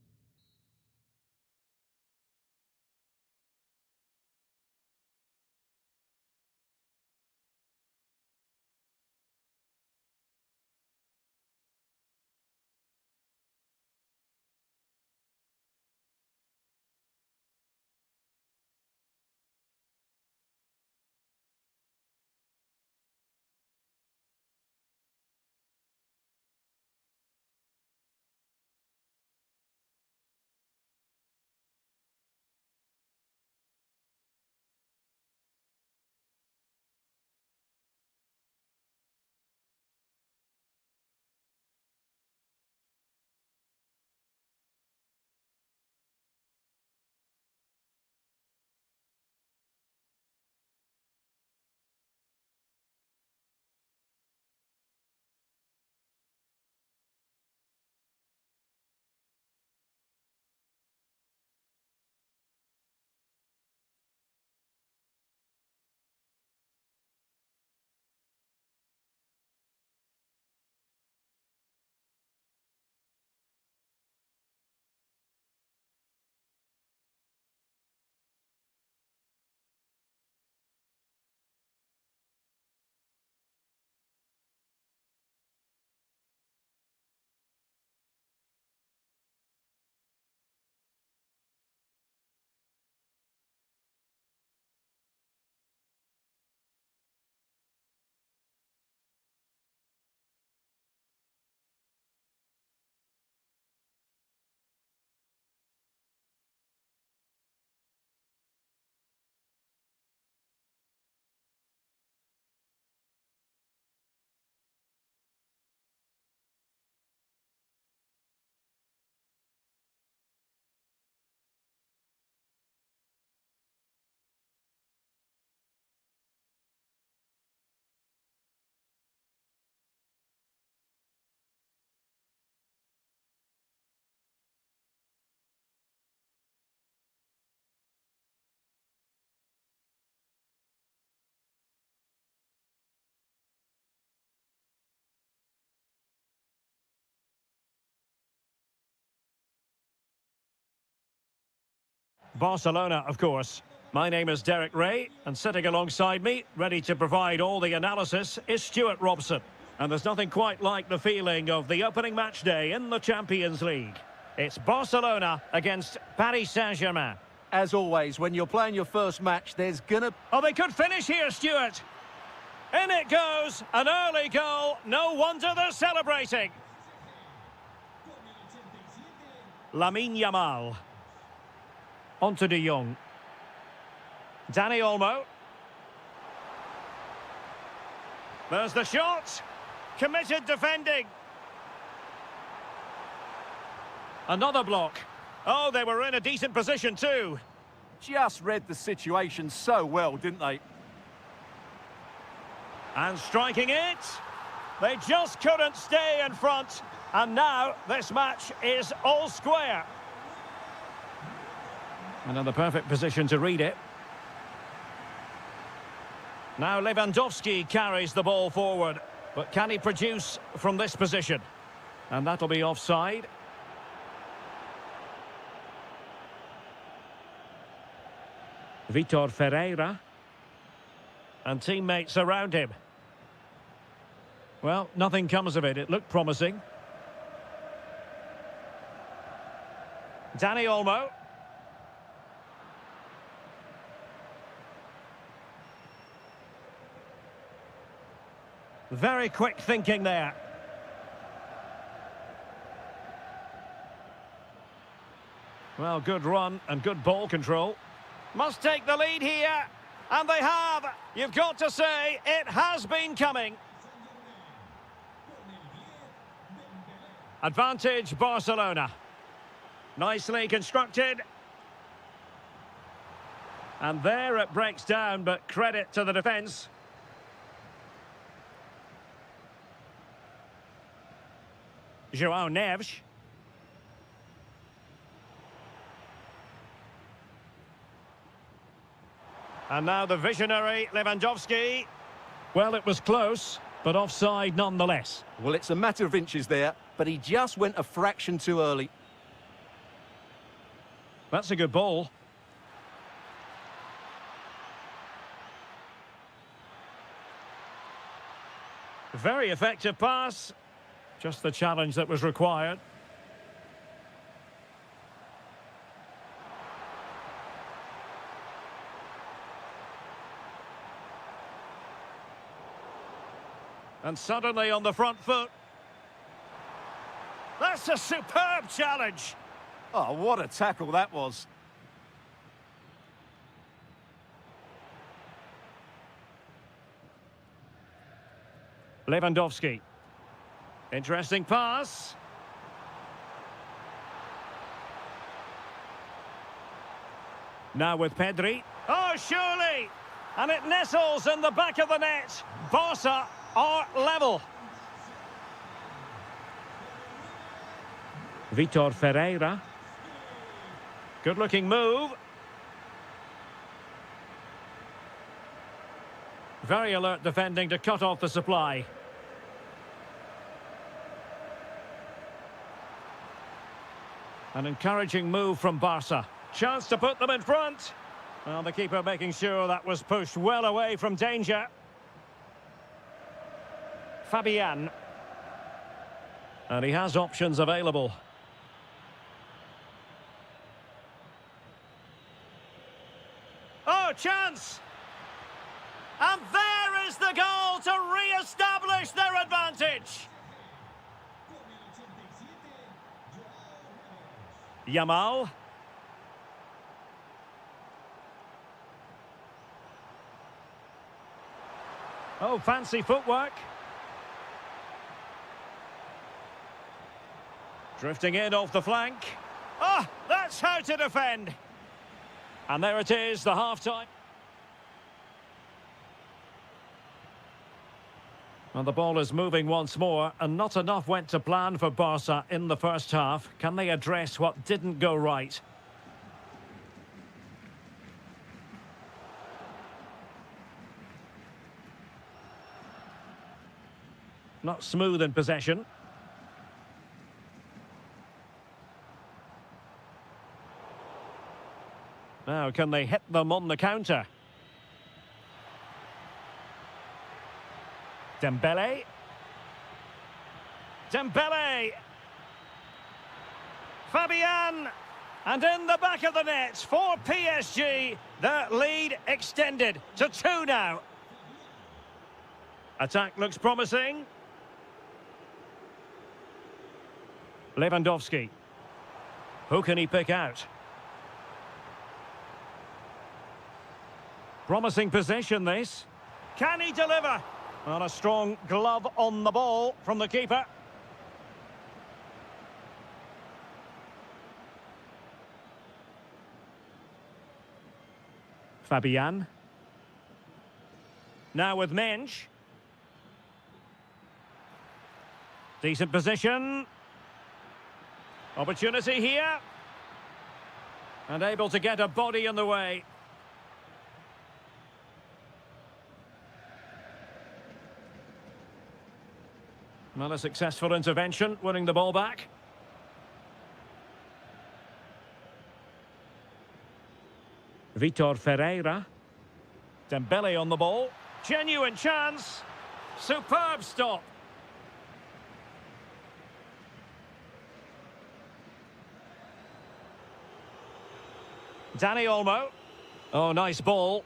Barcelona, of course. My name is Derek Ray, and sitting alongside me, ready to provide all the analysis, is Stuart Robson. And there's nothing quite like the feeling of the opening match day in the Champions League. It's Barcelona against Paris Saint-Germain. As always, when you're playing your first match, there's gonna... Oh, they could finish here, Stuart. In it goes, an early goal. No wonder they're celebrating. Lamine Yamal. On to De Jong. Dani Olmo. There's the shot. Committed defending. Another block. Oh, they were in a decent position too. Just read the situation so well, didn't they? And striking it. They just couldn't stay in front. And now this match is all square. Another perfect position to read it. Now Lewandowski carries the ball forward. But can he produce from this position? And that'll be offside. Vitor Ferreira. And teammates around him. Well, nothing comes of it. It looked promising. Dani Olmo. Very quick thinking there. Well, good run and good ball control. Must take the lead here. And they have. You've got to say, it has been coming. Advantage Barcelona. Nicely constructed. And there it breaks down, but credit to the defence. João Neves. And now the visionary Lewandowski. Well, it was close, but offside nonetheless. Well, it's a matter of inches there, but he just went a fraction too early. That's a good ball. Very effective pass. Just the challenge that was required. And suddenly on the front foot. That's a superb challenge. Oh, what a tackle that was. Lewandowski. Interesting pass. Now with Pedri. Oh, surely! And it nestles in the back of the net. Barca are level. Vitor Ferreira. Good-looking move. Very alert defending to cut off the supply. An encouraging move from Barca. Chance to put them in front. Well, the keeper making sure that was pushed well away from danger. Fabian. And he has options available. Oh, chance! And there is the goal to re-establish their advantage. Yamal. Oh, fancy footwork. Drifting in off the flank. Oh, that's how to defend. And there it is, the half-time. And the ball is moving once more, and not enough went to plan for Barca in the first half. Can they address what didn't go right? Not smooth in possession. Now, can they hit them on the counter? Dembele. Dembele. Fabian. And in the back of the net for PSG, their lead extended to 2 now. Attack looks promising. Lewandowski. Who can he pick out? Promising possession, this. Can he deliver? Well, a strong glove on the ball from the keeper. Fabian. Now with Mensch. Decent position. Opportunity here. And able to get a body in the way. Well, a successful intervention, winning the ball back. Vitor Ferreira. Dembele on the ball. Genuine chance. Superb stop. Dani Olmo. Oh, nice ball.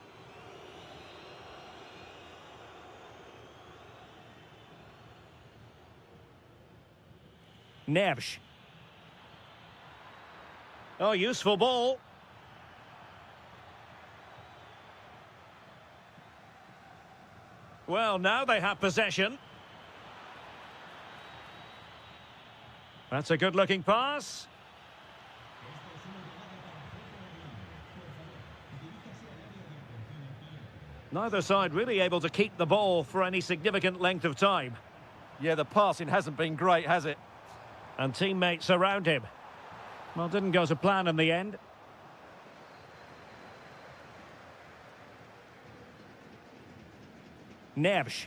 Neves. Oh, useful ball. Well, now they have possession. That's a good-looking pass. Neither side really able to keep the ball for any significant length of time. Yeah, the passing hasn't been great, has it? And teammates around him. Well, didn't go to plan in the end. Neves.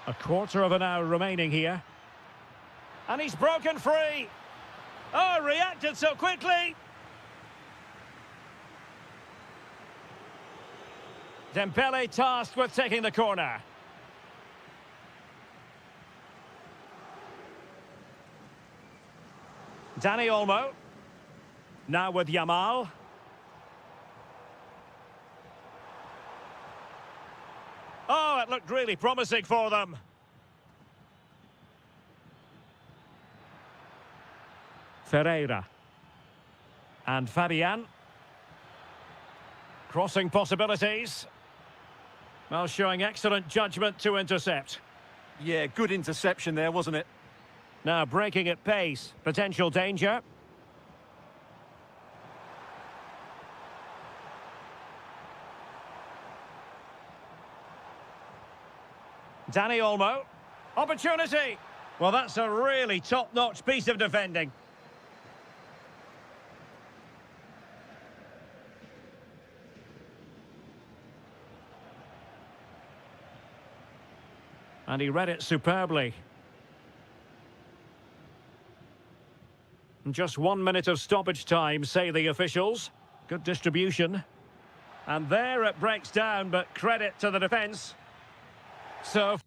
A quarter of an hour remaining here. And he's broken free. Oh, reacted so quickly. Dembele tasked with taking the corner. Dani Olmo. Now with Yamal. Oh, it looked really promising for them. Ferreira. And Fabian. Crossing possibilities. Well, showing excellent judgment to intercept. Yeah, good interception there, wasn't it? Now breaking at pace. Potential danger. Dani Olmo. Opportunity. Well, that's a really top-notch piece of defending. And he read it superbly. Just 1 minute of stoppage time, say the officials. Good distribution. And there it breaks down, but credit to the defence. So...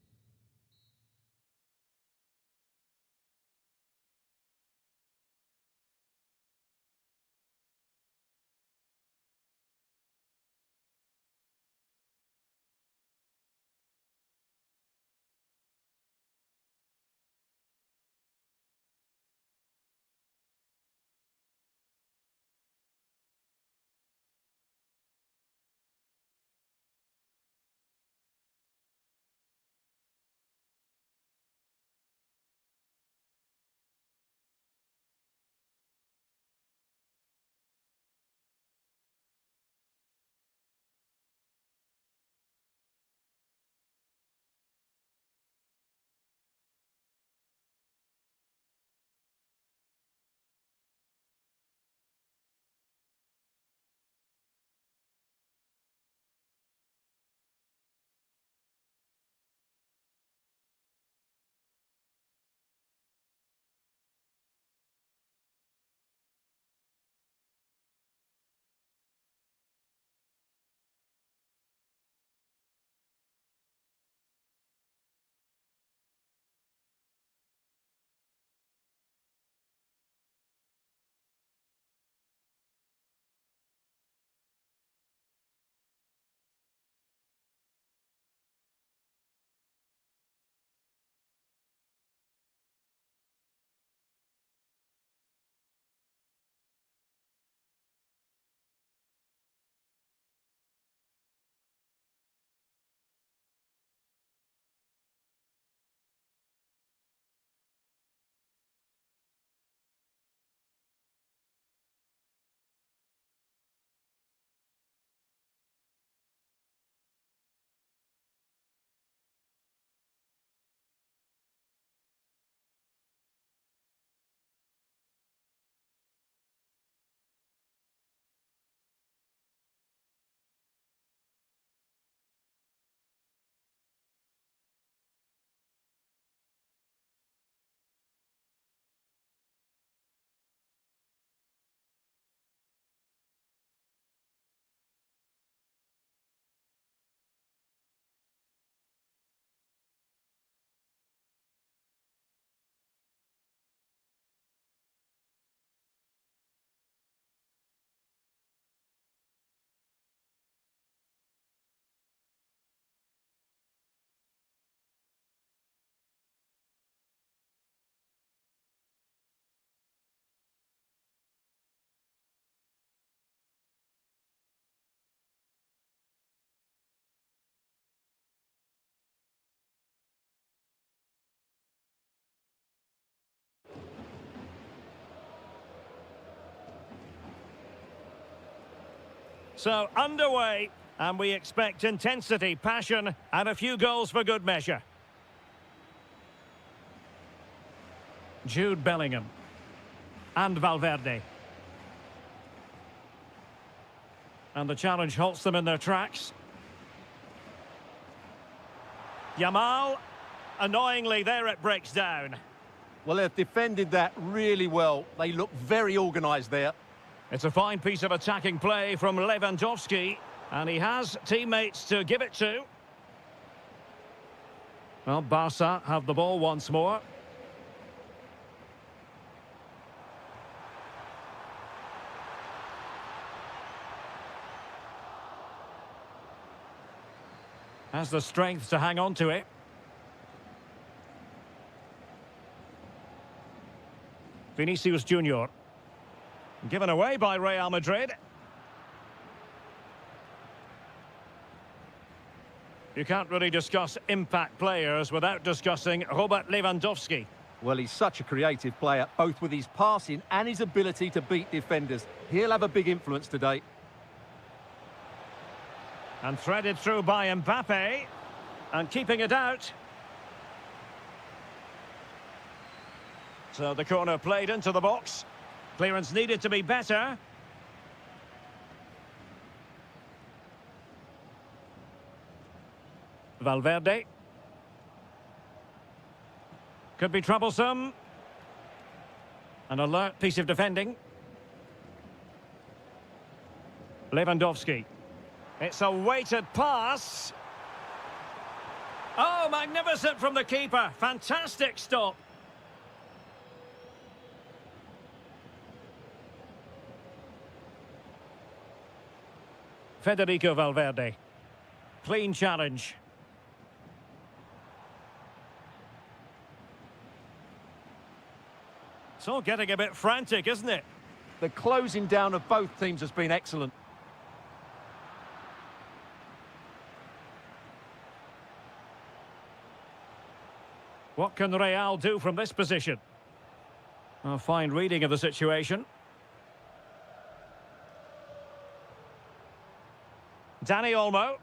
So, underway, and we expect intensity, passion, and a few goals for good measure. Jude Bellingham. And Valverde. And the challenge halts them in their tracks. Yamal. Annoyingly, there it breaks down. Well, they've defended that really well. They look very organised there. It's a fine piece of attacking play from Lewandowski, and he has teammates to give it to. Well, Barca have the ball once more. Has the strength to hang on to it. Vinicius Junior. Given away by Real Madrid. You can't really discuss impact players without discussing Robert Lewandowski. Well, he's such a creative player, both with his passing and his ability to beat defenders. He'll have a big influence today. And threaded through by Mbappe. And keeping it out. So the corner played into the box. Clearance needed to be better. Valverde. Could be troublesome. An alert piece of defending. Lewandowski. It's a weighted pass. Oh, magnificent from the keeper. Fantastic stop. Federico Valverde. Clean challenge. It's all getting a bit frantic, isn't it? The closing down of both teams has been excellent. What can Real do from this position? A fine reading of the situation. Dani Olmo.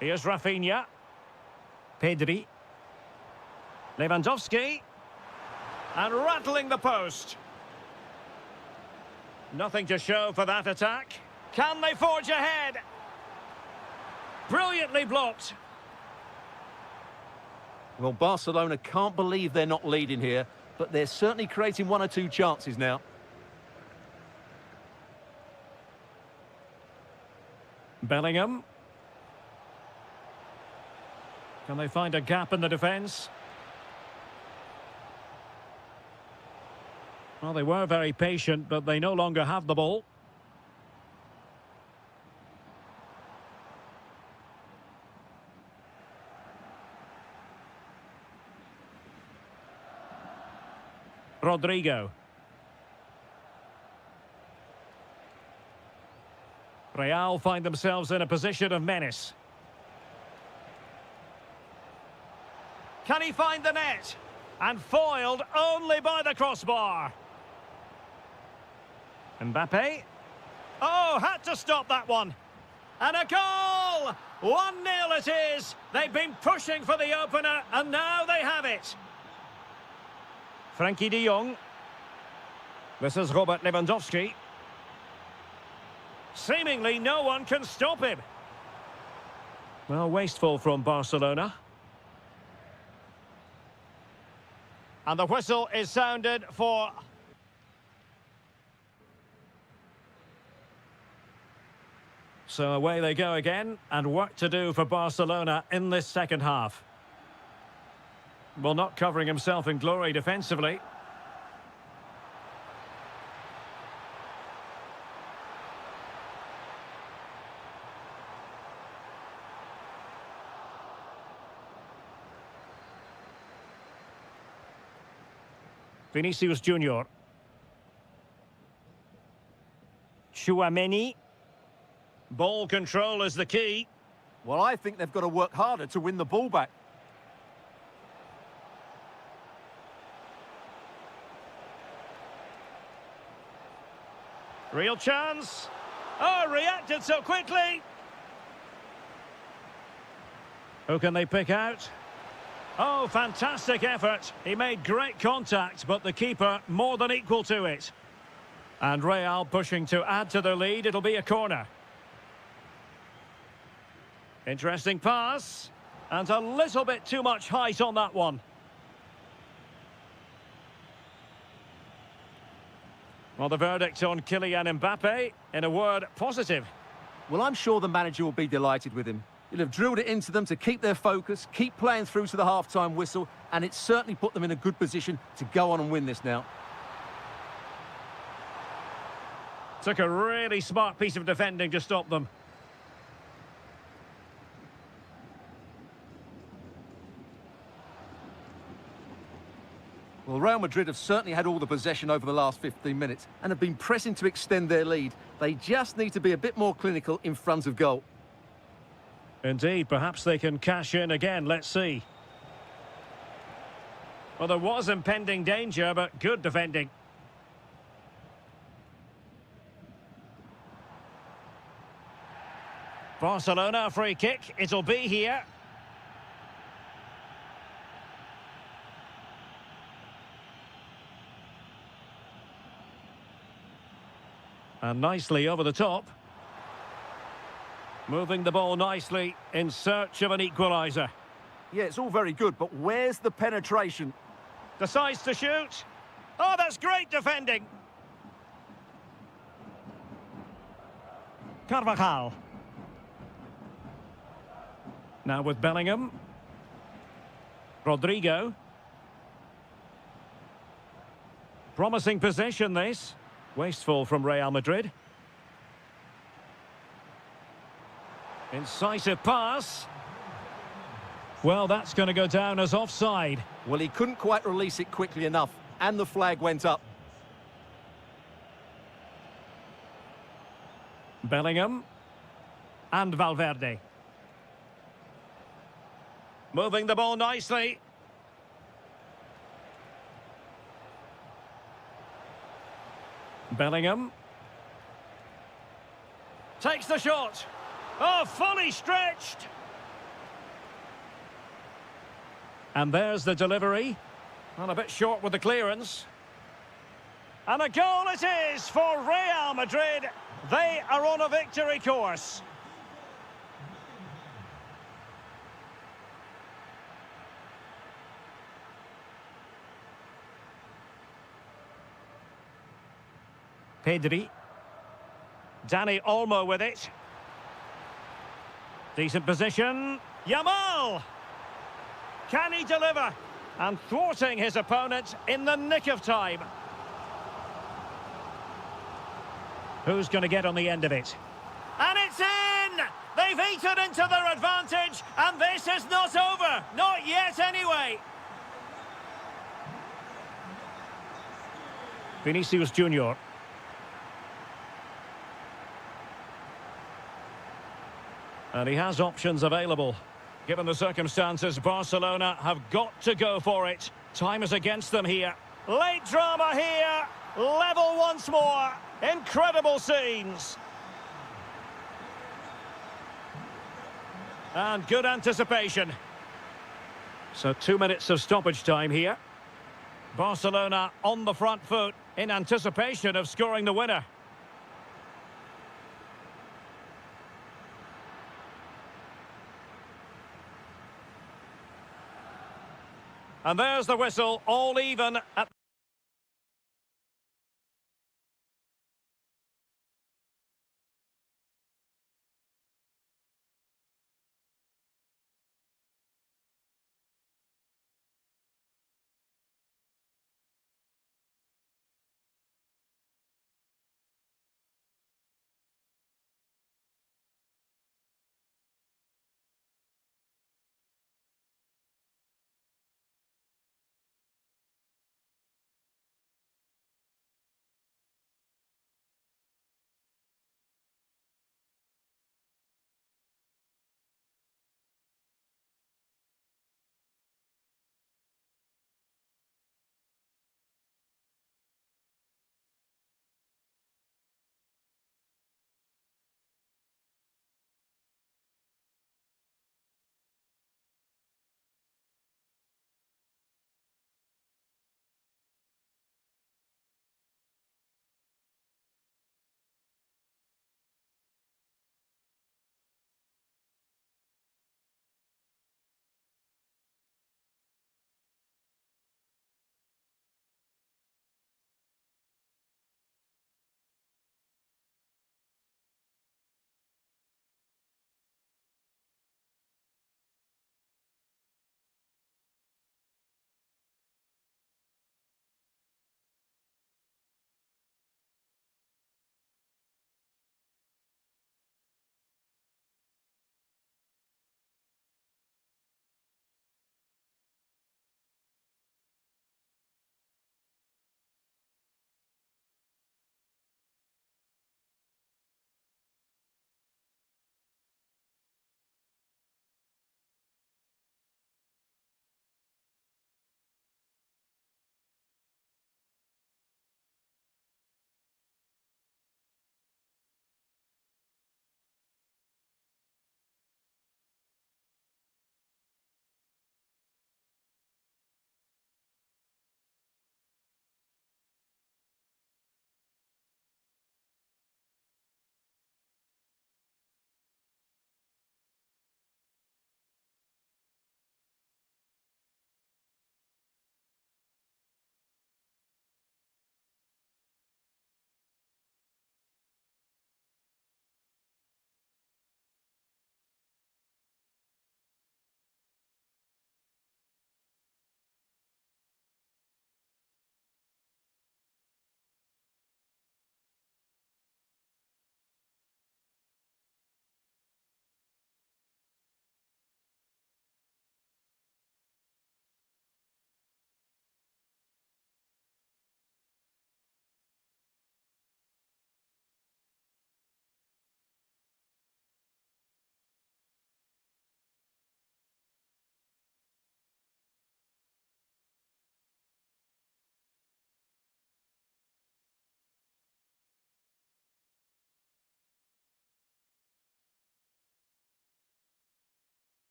Here's Rafinha. Pedri. Lewandowski. And rattling the post. Nothing to show for that attack. Can they forge ahead? Brilliantly blocked. Well, Barcelona can't believe they're not leading here, but they're certainly creating one or two chances now. Bellingham. Can they find a gap in the defence? Well, they were very patient, but they no longer have the ball. Rodrigo. Real find themselves in a position of menace. Can he find the net? And foiled only by the crossbar. Mbappe. Oh, had to stop that one. And a goal! 1-0 it is. They've been pushing for the opener, and now they have it. Frankie de Jong. This is Robert Lewandowski. Seemingly no one can stop him. Well, wasteful from Barcelona. And the whistle is sounded for... So away they go again, and work to do for Barcelona in this second half. Well, not covering himself in glory defensively. Vinicius Junior. Tchouaméni. Ball control is the key. Well, I think they've got to work harder to win the ball back. Real chance. Oh, reacted so quickly. Who can they pick out? Oh, fantastic effort. He made great contact, but the keeper more than equal to it. And Real pushing to add to their lead. It'll be a corner. Interesting pass. And a little bit too much height on that one. Well, the verdict on Kylian Mbappe, in a word, positive. Well, I'm sure the manager will be delighted with him. He'll have drilled it into them to keep their focus, keep playing through to the half-time whistle, and it's certainly put them in a good position to go on and win this now. Took a really smart piece of defending to stop them. Well, Real Madrid have certainly had all the possession over the last 15 minutes and have been pressing to extend their lead. They just need to be a bit more clinical in front of goal. Indeed, perhaps they can cash in again. Let's see. Well, there was impending danger, but good defending. Barcelona free kick. It'll be here. And nicely over the top. Moving the ball nicely in search of an equaliser. Yeah, it's all very good, but where's the penetration? Decides to shoot. Oh, that's great defending. Carvajal. Now with Bellingham. Rodrigo. Promising possession this. Wasteful from Real Madrid. Incisive pass. Well, that's going to go down as offside. Well, he couldn't quite release it quickly enough, and the flag went up. Bellingham. And Valverde. Moving the ball nicely. Bellingham. Takes the shot. Oh, fully stretched. And there's the delivery. Well, a bit short with the clearance. And a goal it is for Real Madrid. They are on a victory course. Pedri. Dani Olmo with it. Decent position. Yamal! Can he deliver? And thwarting his opponent in the nick of time. Who's going to get on the end of it? And it's in! They've eaten into their advantage, and this is not over. Not yet, anyway. Vinicius Junior. And he has options available. Given the circumstances, Barcelona have got to go for it. Time is against them here. Late drama here. Level once more. Incredible scenes. And good anticipation. So 2 minutes of stoppage time here. Barcelona on the front foot in anticipation of scoring the winner. And there's the whistle, all even at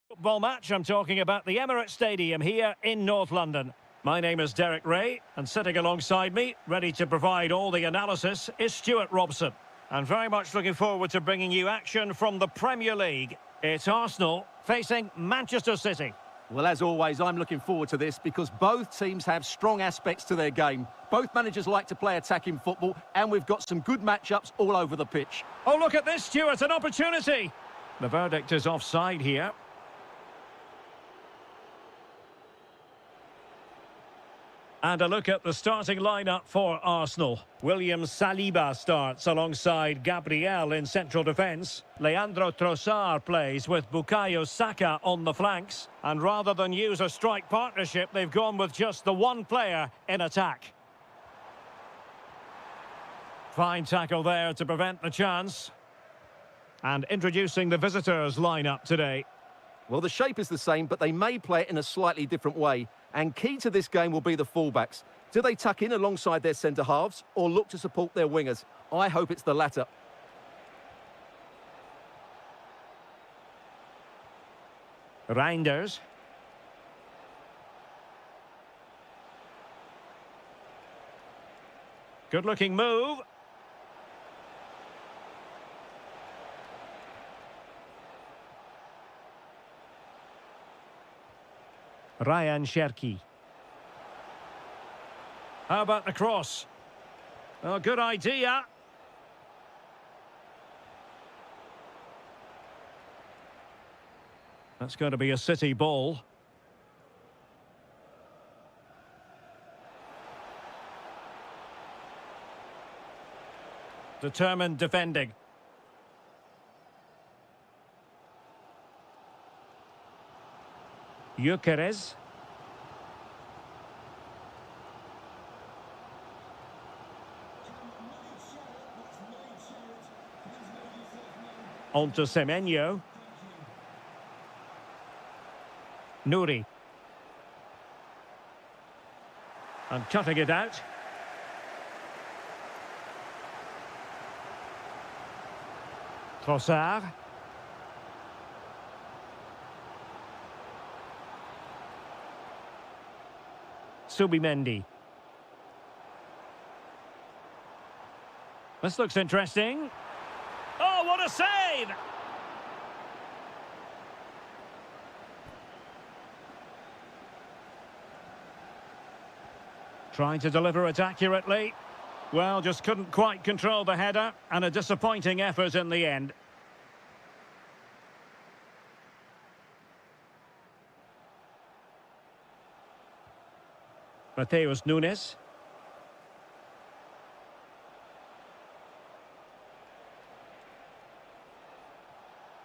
Football match, I'm talking about the Emirates Stadium here in North London. My name is Derek Ray, and sitting alongside me, ready to provide all the analysis, is Stuart Robson. And very much looking forward to bringing you action from the Premier League. It's Arsenal facing Manchester City. Well, as always, I'm looking forward to this because both teams have strong aspects to their game. Both managers like to play attacking football, and we've got some good matchups all over the pitch. Oh, look at this, Stuart, an opportunity. The verdict is offside here. And a look at the starting lineup for Arsenal. William Saliba starts alongside Gabriel in central defence. Leandro Trossard plays with Bukayo Saka on the flanks. And rather than use a strike partnership, they've gone with just the one player in attack. Fine tackle there to prevent the chance. And introducing the visitors' lineup today. Well, the shape is the same, but they may play it in a slightly different way. And key to this game will be the fullbacks. Do they tuck in alongside their centre-halves or look to support their wingers? I hope it's the latter. Reinders. Good-looking move. Ryan Cherki. How about the cross? Oh, good idea. That's going to be a City ball. Determined defending. Gyökeres. On to Semenyo. Nouri. And cutting it out. Trossard. Subimendi. This looks interesting. Oh, what a save! Trying to deliver it accurately. Well, just couldn't quite control the header, and a disappointing effort in the end. Mateus Nunes.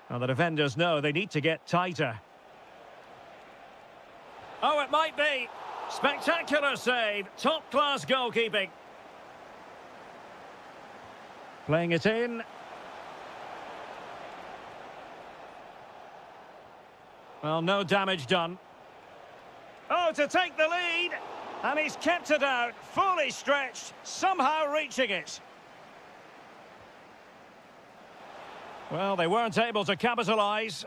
Well, the defenders know they need to get tighter. Oh, it might be. Spectacular save. Top-class goalkeeping. Playing it in. Well, no damage done. Oh, to take the lead. And he's kept it out, fully stretched, somehow reaching it. Well, they weren't able to capitalise.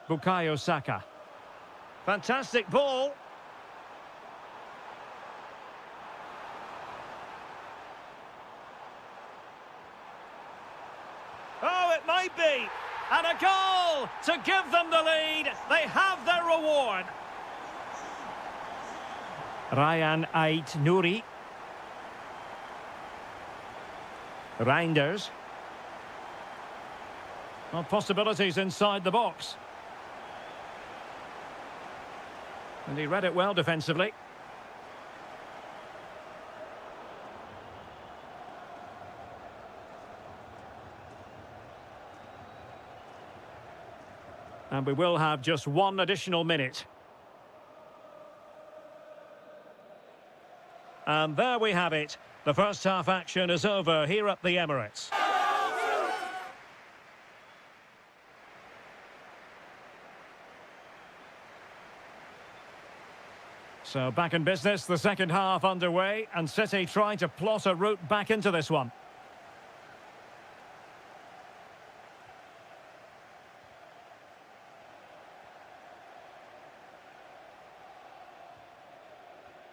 Bukayo Saka. Fantastic ball. Oh, it might be. And a goal to give them the lead. They have their reward. Ryan Ait Nouri. Reinders. Well, possibilities inside the box. And he read it well defensively. And we will have just one additional minute. And there we have it. The first half action is over here at the Emirates. So back in business, the second half underway, and City trying to plot a route back into this one.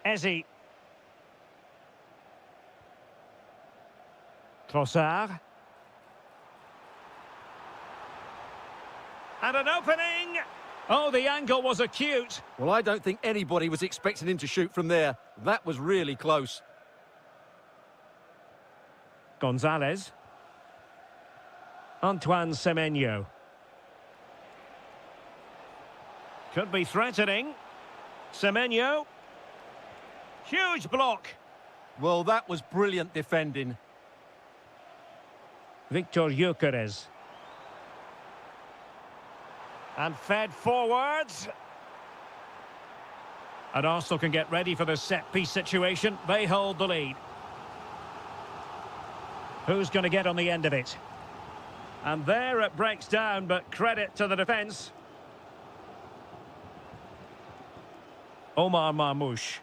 Ezzy. Trossard. And an opening. Oh, the angle was acute. Well, I don't think anybody was expecting him to shoot from there. That was really close. Gonzalez. Antoine Semenyo. Could be threatening. Semenyo. Huge block. Well, that was brilliant defending. Victor Gyökeres. And fed forwards. And Arsenal can get ready for the set-piece situation. They hold the lead. Who's going to get on the end of it? And there it breaks down, but credit to the defence. Omar Marmoush.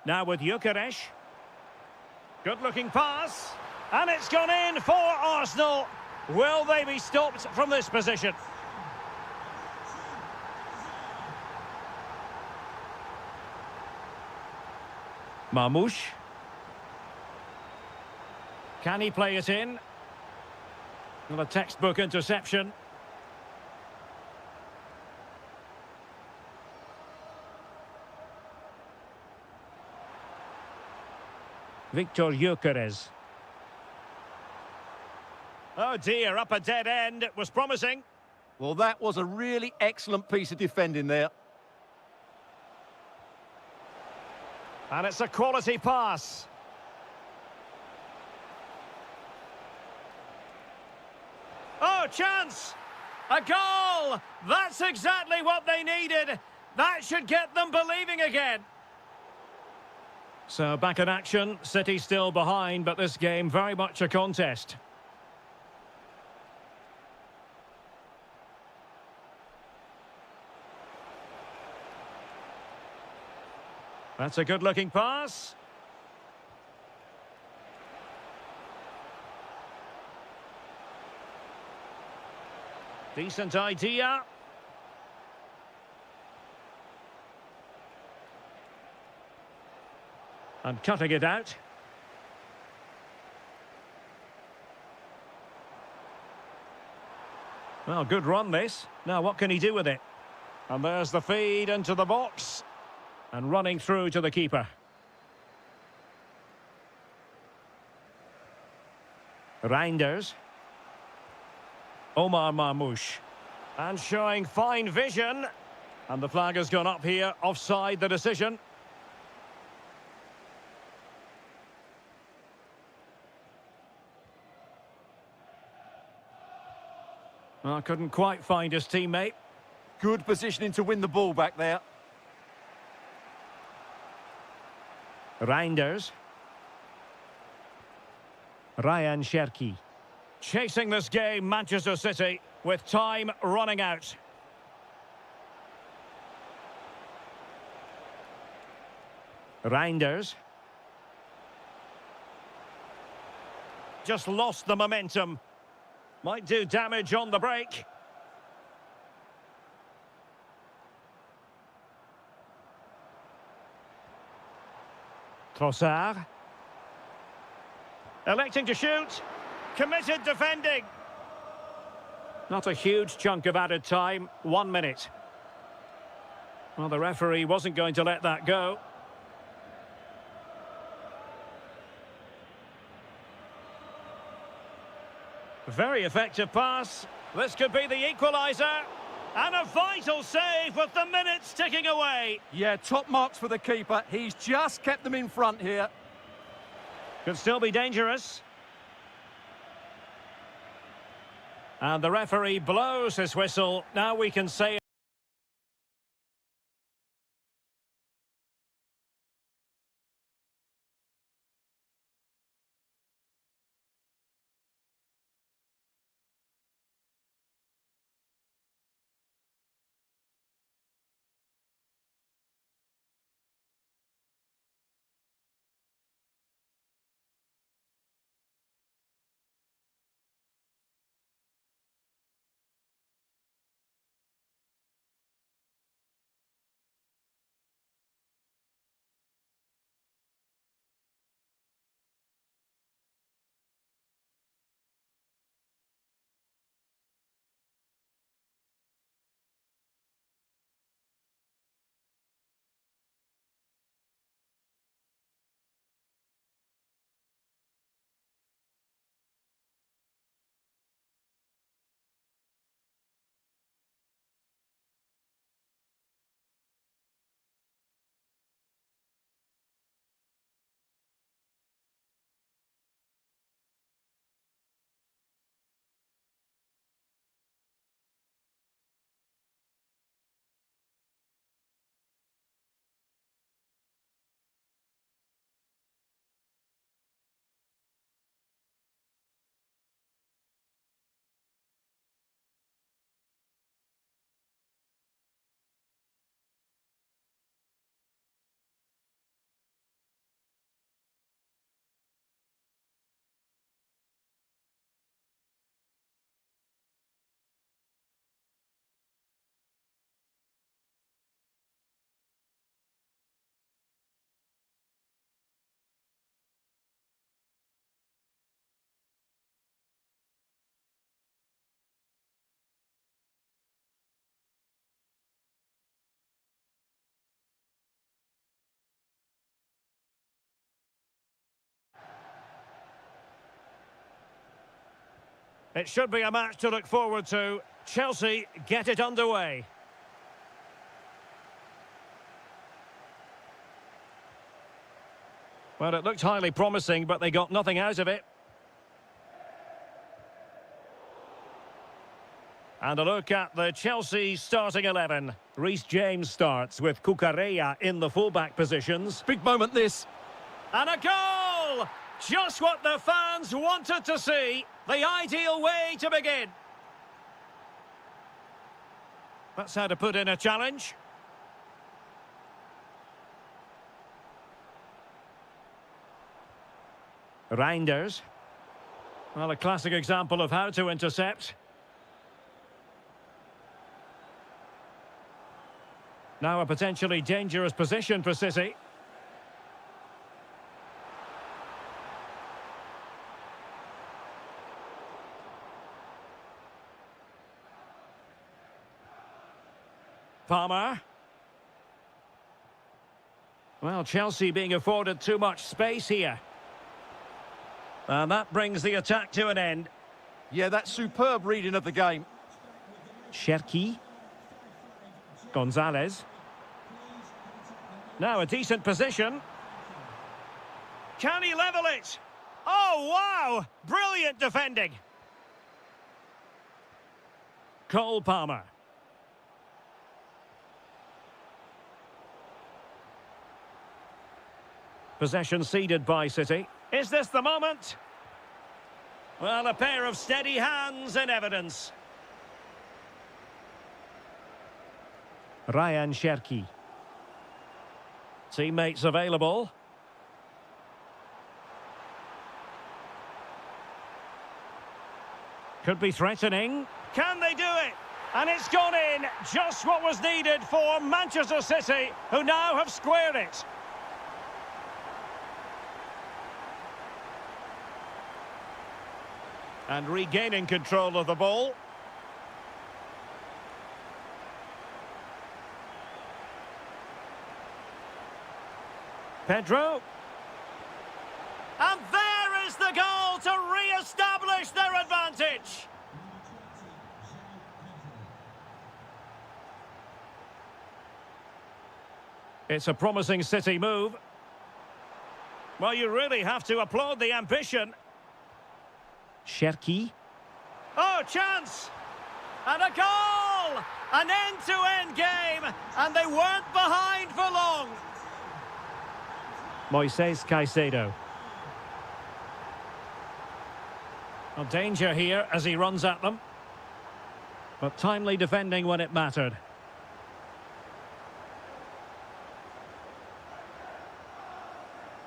Now with Gyökeres. Good-looking pass. And it's gone in for Arsenal. Will they be stopped from this position? Marmoush. Can he play it in? Well, a textbook interception. Victor Gyökeres. Oh dear, up a dead end. It was promising. Well, that was a really excellent piece of defending there. And it's a quality pass. Oh, chance! A goal! That's exactly what they needed. That should get them believing again. So back in action, City still behind, but this game very much a contest. That's a good-looking pass. Decent idea. And cutting it out. Well, good run this. Now what can he do with it? And there's the feed into the box. And running through to the keeper. Reinders. Omar Marmoush. And showing fine vision. And the flag has gone up here. Offside the decision. Well, couldn't quite find his teammate. Good positioning to win the ball back there. Reinders. Ryan Cherki. Chasing this game, Manchester City, with time running out. Reinders. Just lost the momentum. Might do damage on the break. Trossard. Electing to shoot. Committed defending. Not a huge chunk of added time. 1 minute. Well, the referee wasn't going to let that go. Very effective pass. This could be the equaliser. And a vital save with the minutes ticking away. Yeah, top marks for the keeper. He's just kept them in front here. Could still be dangerous. And the referee blows his whistle. Now we can say It should be a match to look forward to. Chelsea get it underway. Well, it looked highly promising, but they got nothing out of it. And a look at the Chelsea starting 11. Reece James starts with Cucurella in the fullback positions. Big moment, this. And a goal! Just what the fans wanted to see. The ideal way to begin. That's how to put in a challenge. Reinders. Well, a classic example of how to intercept. Now a potentially dangerous position for City. Palmer. Well, Chelsea being afforded too much space here. And that brings the attack to an end. Yeah, that's superb reading of the game. Cherki. Gonzalez. Now a decent position. Can he level it? Oh, wow! Brilliant defending. Cole Palmer. Possession ceded by City. Is this the moment? Well, a pair of steady hands in evidence. Ryan Cherki. Teammates available. Could be threatening. Can they do it? And it's gone in. Just what was needed for Manchester City, who now have squared it. And regaining control of the ball. Pedro. And there is the goal to re-establish their advantage. It's a promising City move. Well, you really have to applaud the ambition. Cherki. Oh, chance! And a goal! An end-to-end game, and they weren't behind for long. Moises Caicedo. Well, danger here as he runs at them. But timely defending when it mattered.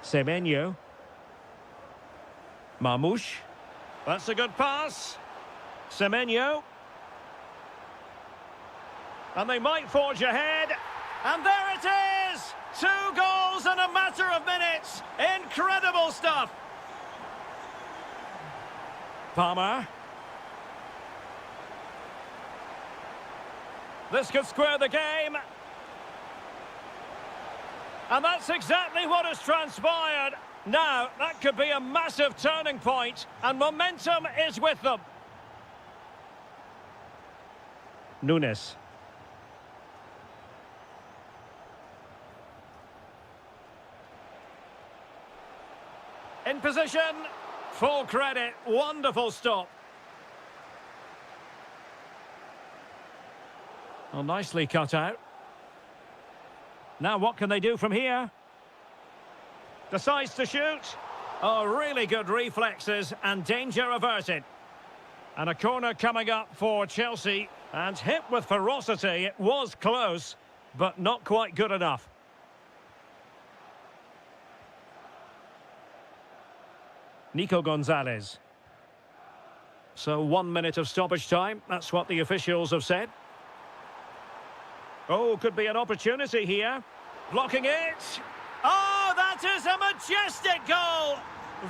Semenyo. Marmoush. That's a good pass. Semenyo. And they might forge ahead. And there it is! 2 goals in a matter of minutes. Incredible stuff. Palmer. This could square the game. And that's exactly what has transpired. Now, that could be a massive turning point, and momentum is with them. Nunes. In position, full credit, wonderful stop. Well, nicely cut out. Now what can they do from here? Decides to shoot. Oh, really good reflexes and danger averted. And a corner coming up for Chelsea. And hit with ferocity, it was close, but not quite good enough. Nico Gonzalez. So 1 minute of stoppage time, that's what the officials have said. Oh, could be an opportunity here. Blocking it. Oh, that is a majestic goal.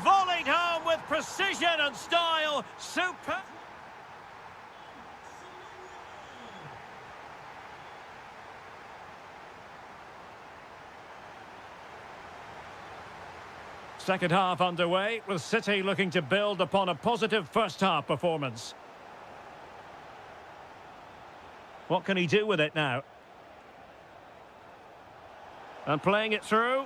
Volleyed home with precision and style. Super. Second half underway, with City looking to build upon a positive first half performance. What can he do with it now? And playing it through.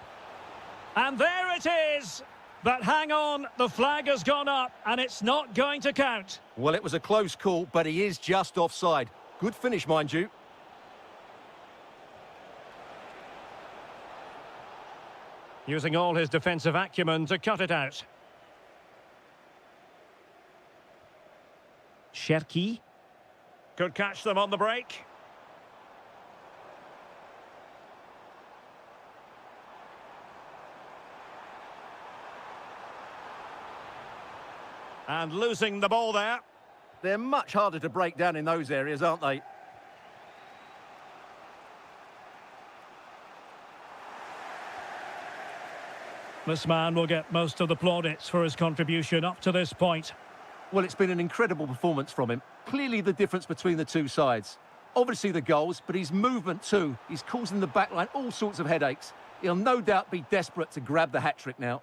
And there it is! But hang on, the flag has gone up and it's not going to count. Well, it was a close call, but he is just offside. Good finish, mind you. Using all his defensive acumen to cut it out. Cherki. Could catch them on the break. And losing the ball there. They're much harder to break down in those areas, aren't they? This man will get most of the plaudits for his contribution up to this point. Well, it's been an incredible performance from him. Clearly the difference between the two sides. Obviously the goals, but his movement too. He's causing the backline all sorts of headaches. He'll no doubt be desperate to grab the hat-trick now.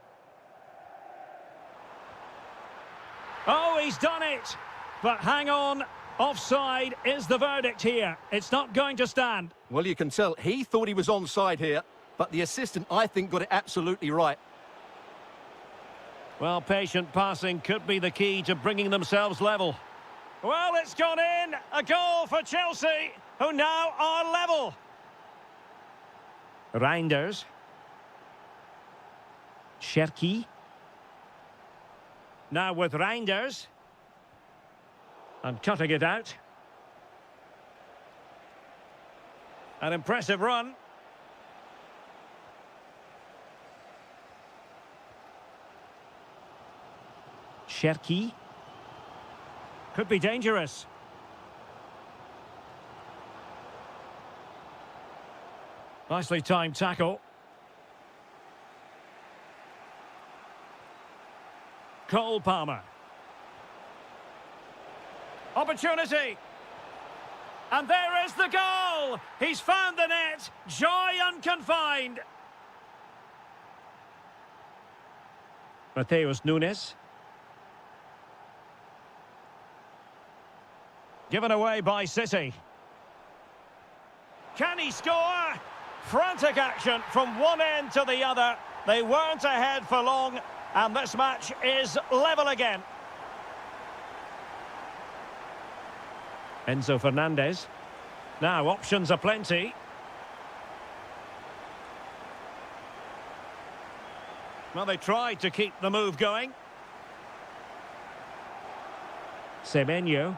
Oh, he's done it! But hang on, offside is the verdict here. It's not going to stand. Well, you can tell he thought he was onside here, but the assistant, I think, got it absolutely right. Well, patient passing could be the key to bringing themselves level. Well, it's gone in. A goal for Chelsea, who now are level. Reinders. Cherki. Now with Reinders. And cutting it out. An impressive run. Cherki. Could be dangerous. Nicely timed tackle. Cole Palmer. Opportunity. And there is the goal. He's found the net. Joy unconfined. Mateus Nunes. Given away by City. Can he score? Frantic action from one end to the other. They weren't ahead for long, and this match is level again. Enzo Fernandez. Now, options are plenty. Well, they tried to keep the move going. Semenyo.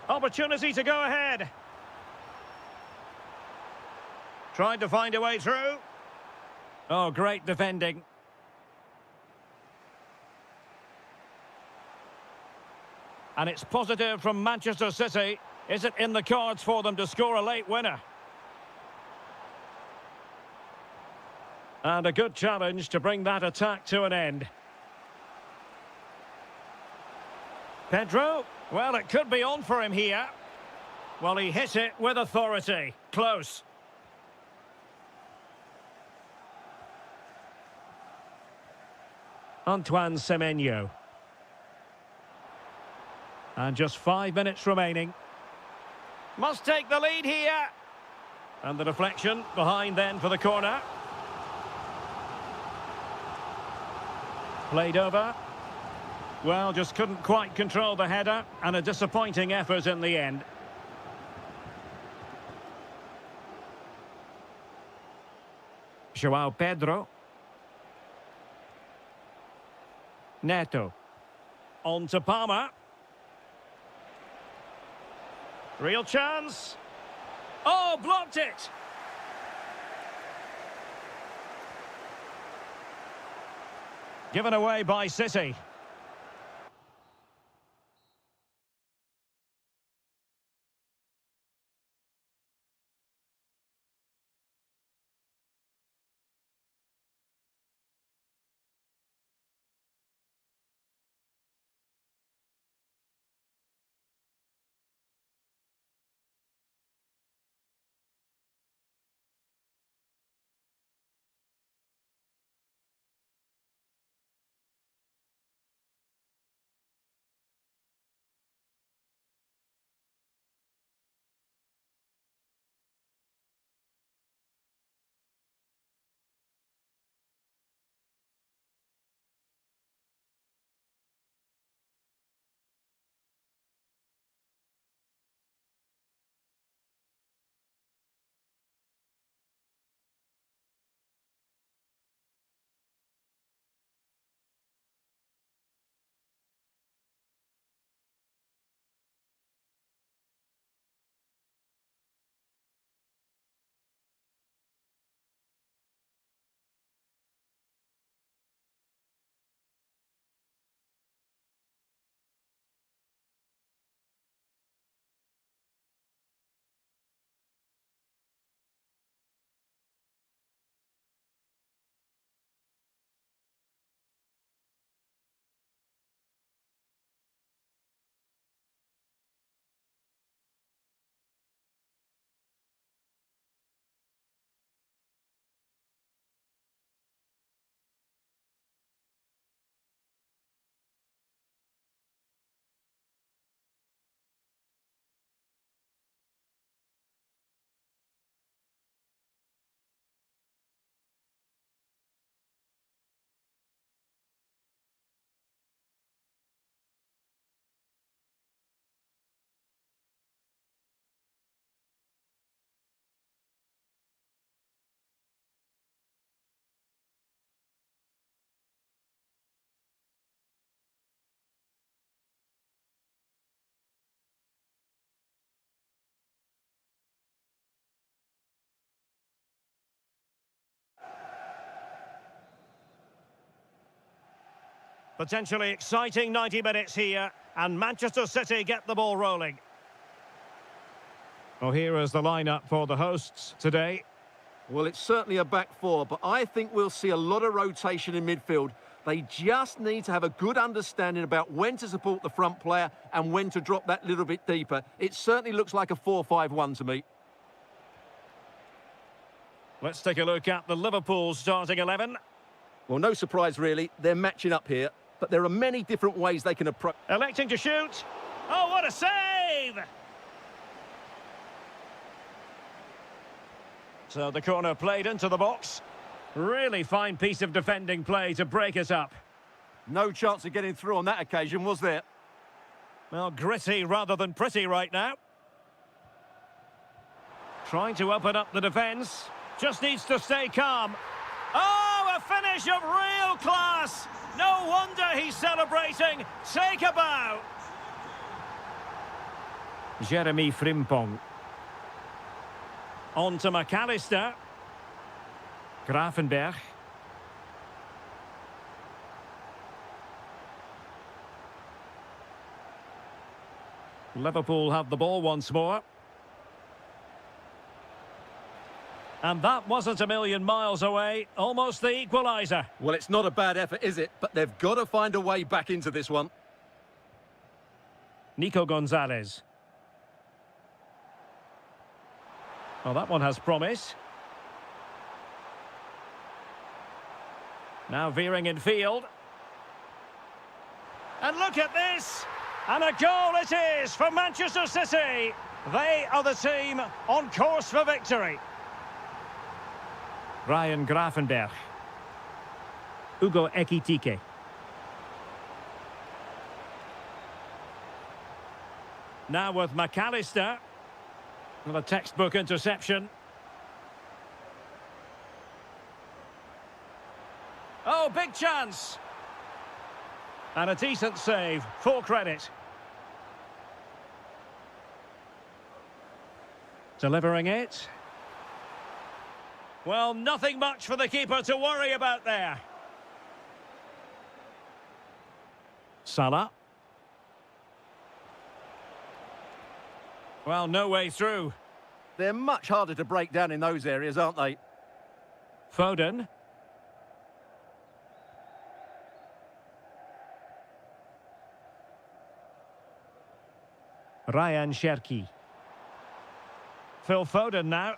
Opportunity to go ahead. Tried to find a way through. Oh, great defending. And it's positive from Manchester City. Is it in the cards for them to score a late winner? And a good challenge to bring that attack to an end. Pedro. Well, it could be on for him here. Well, he hit it with authority. Close. Antoine Semenyo. And just 5 minutes remaining. Must take the lead here. And the deflection behind then for the corner. Played over. Well, just couldn't quite control the header, and a disappointing effort in the end. João Pedro. Neto. On to Palmer. Real chance. Oh, blocked it. Given away by City. Potentially exciting 90 minutes here, and Manchester City get the ball rolling. Well, here is the lineup for the hosts today. Well, it's certainly a back four, but I think we'll see a lot of rotation in midfield. They just need to have a good understanding about when to support the front player and when to drop that little bit deeper. It certainly looks like a 4-5-1 to me. Let's take a look at the Liverpool starting 11. Well, no surprise, really. They're matching up here, but there are many different ways they can approach. Electing to shoot. Oh, what a save! So the corner played into the box. Really fine piece of defending play to break us up. No chance of getting through on that occasion, was there? Well, gritty rather than pretty right now. Trying to open up the defence. Just needs to stay calm. Oh, a finish of real class! No wonder he's celebrating. Take a bow. Jeremy Frimpong. On to McAllister. Gravenberg. Liverpool have the ball once more. And that wasn't a million miles away. Almost the equaliser. Well, it's not a bad effort, is it? But they've got to find a way back into this one. Nico Gonzalez. Well, that one has promise. Now veering in field. And look at this! And a goal it is for Manchester City! They are the team on course for victory. Ryan Gravenberg. Ugo Ekitike. Now with McAllister. With a textbook interception. Oh, big chance! And a decent save, full credit. Delivering it. Well, nothing much for the keeper to worry about there. Salah. Well, no way through. They're much harder to break down in those areas, aren't they? Foden. Ryan Cherki. Phil Foden now.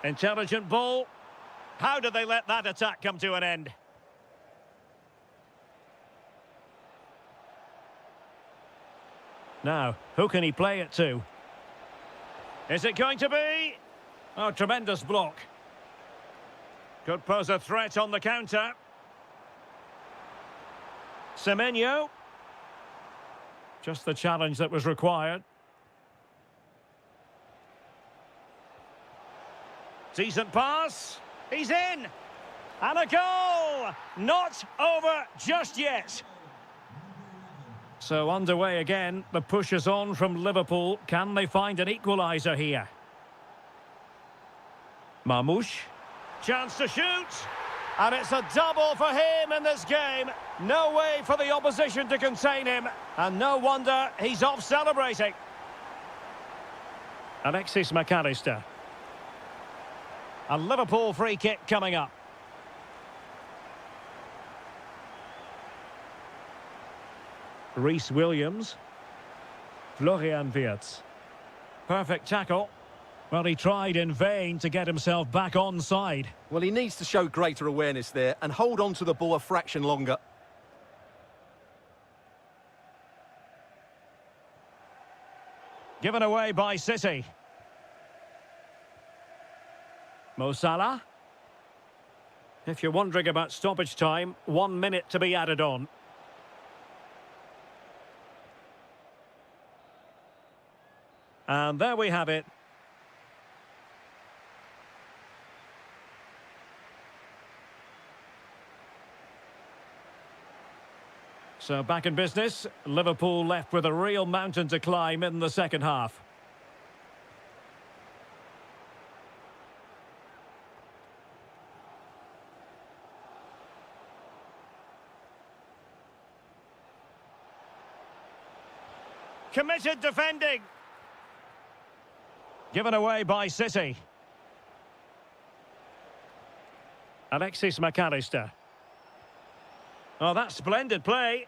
Intelligent ball. How did they let that attack come to an end? Now, who can he play it to? Is it going to be? Oh, tremendous block. Could pose a threat on the counter. Semenyo. Just the challenge that was required. Decent pass. He's in. And a goal! Not over just yet. So underway again. The push is on from Liverpool. Can they find an equaliser here? Marmoush. Chance to shoot. And it's a double for him in this game. No way for the opposition to contain him. And no wonder he's off celebrating. Alexis McAllister. A Liverpool free kick coming up. Reece Williams. Florian Wirtz. Perfect tackle. Well, he tried in vain to get himself back on side. Well, he needs to show greater awareness there and hold on to the ball a fraction longer. Given away by City. Mo Salah. If you're wondering about stoppage time, 1 minute to be added on. And there we have it. So back in business, Liverpool left with a real mountain to climb in the second half. Committed defending. Given away by City. Alexis McAllister. Oh, that's splendid play.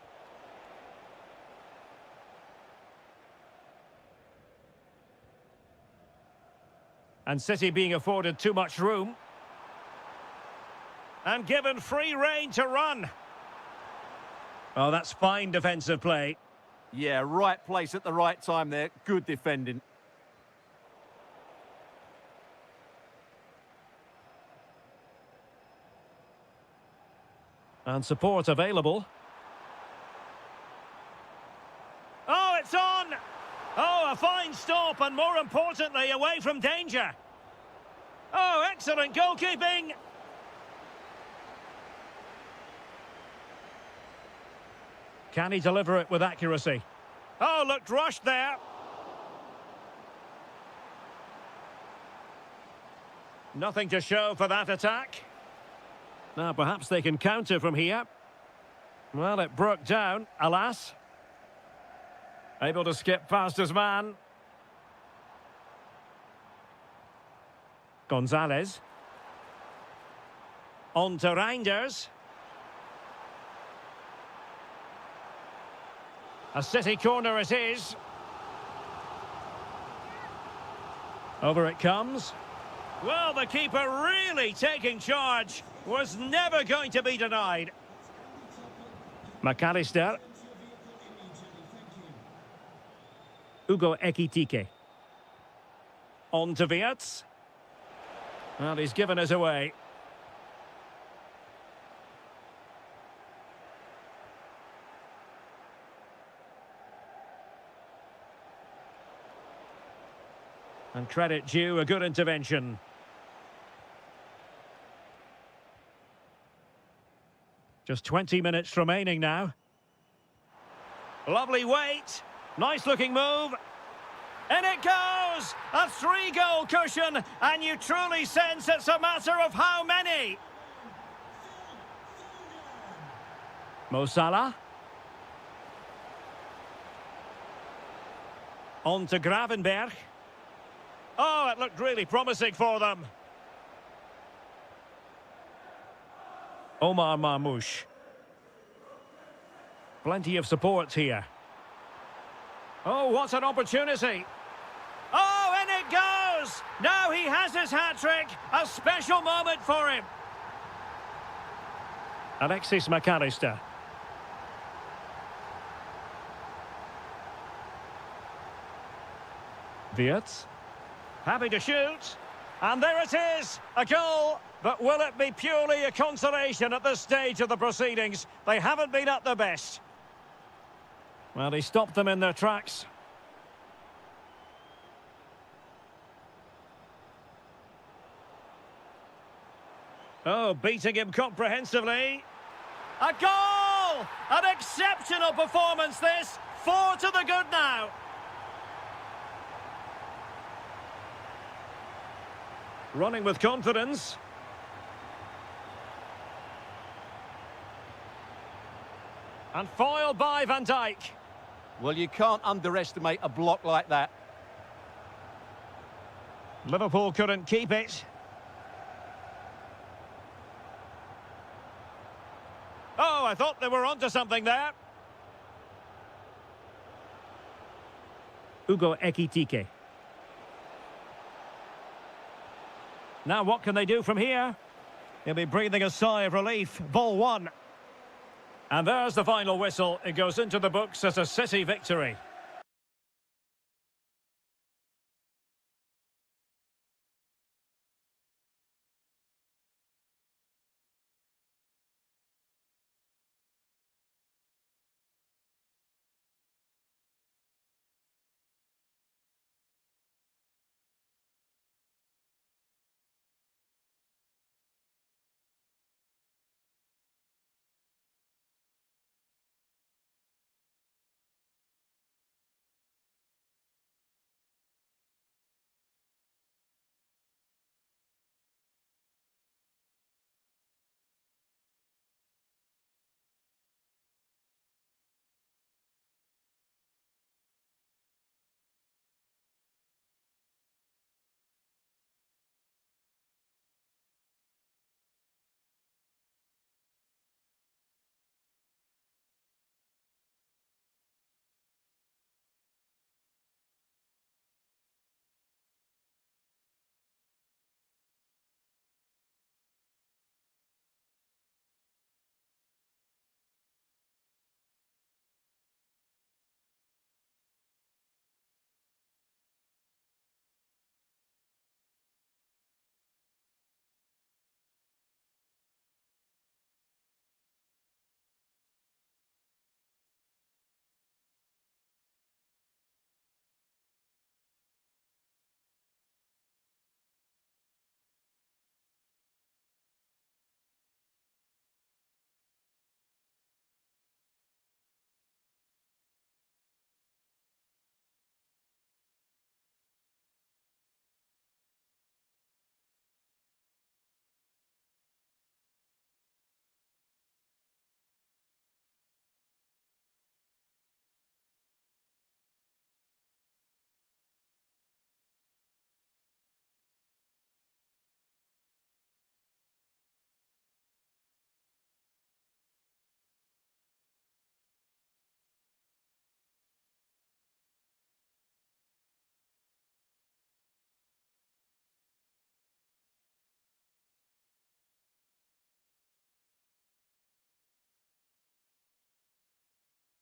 And City being afforded too much room. And given free rein to run. Oh, that's fine defensive play. Yeah, right place at the right time there. Good defending. And support available. Oh, it's on! Oh, a fine stop, and more importantly, away from danger. Oh, excellent goalkeeping! Can he deliver it with accuracy? Oh, looked rushed there. Nothing to show for that attack. Now, perhaps they can counter from here. Well, it broke down, alas. Able to skip past his man. Gonzalez. On to Reinders. A City corner it is. Over it comes. Well, the keeper really taking charge. Was never going to be denied. McAllister. Ugo Ekitike. On to Wirtz. Well, he's given us away. And credit due, a good intervention. Just 20 minutes remaining now. Lovely weight. Nice looking move. And it goes! A 3-goal cushion, and you truly sense it's a matter of how many. Mo Salah. On to Gravenberg. Oh, it looked really promising for them. Omar Marmoush. Plenty of support here. Oh, what an opportunity. Oh, and it goes! Now he has his hat-trick. A special moment for him. Alexis McAllister. Wirtz. Happy to shoot. And there it is, a goal. But will it be purely a consolation at this stage of the proceedings? They haven't been at their best. Well, he stopped them in their tracks. Oh, beating him comprehensively. A goal! An exceptional performance, this. 4 to the good now. Running with confidence. And foiled by Van Dijk. Well, you can't underestimate a block like that. Liverpool couldn't keep it. Oh, I thought they were onto something there. Ugo Ekitike. Now what can they do from here? He'll be breathing a sigh of relief. Ball 1. And there's the final whistle. It goes into the books as a City victory.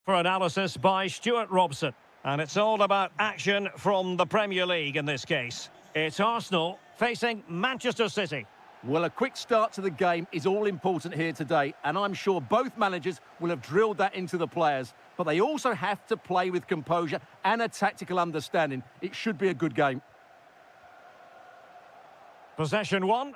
For analysis by Stuart Robson. And it's all about action from the Premier League in this case. It's Arsenal facing Manchester City. Well, a quick start to the game is all important here today, and I'm sure both managers will have drilled that into the players. But they also have to play with composure and a tactical understanding. It should be a good game. Possession one.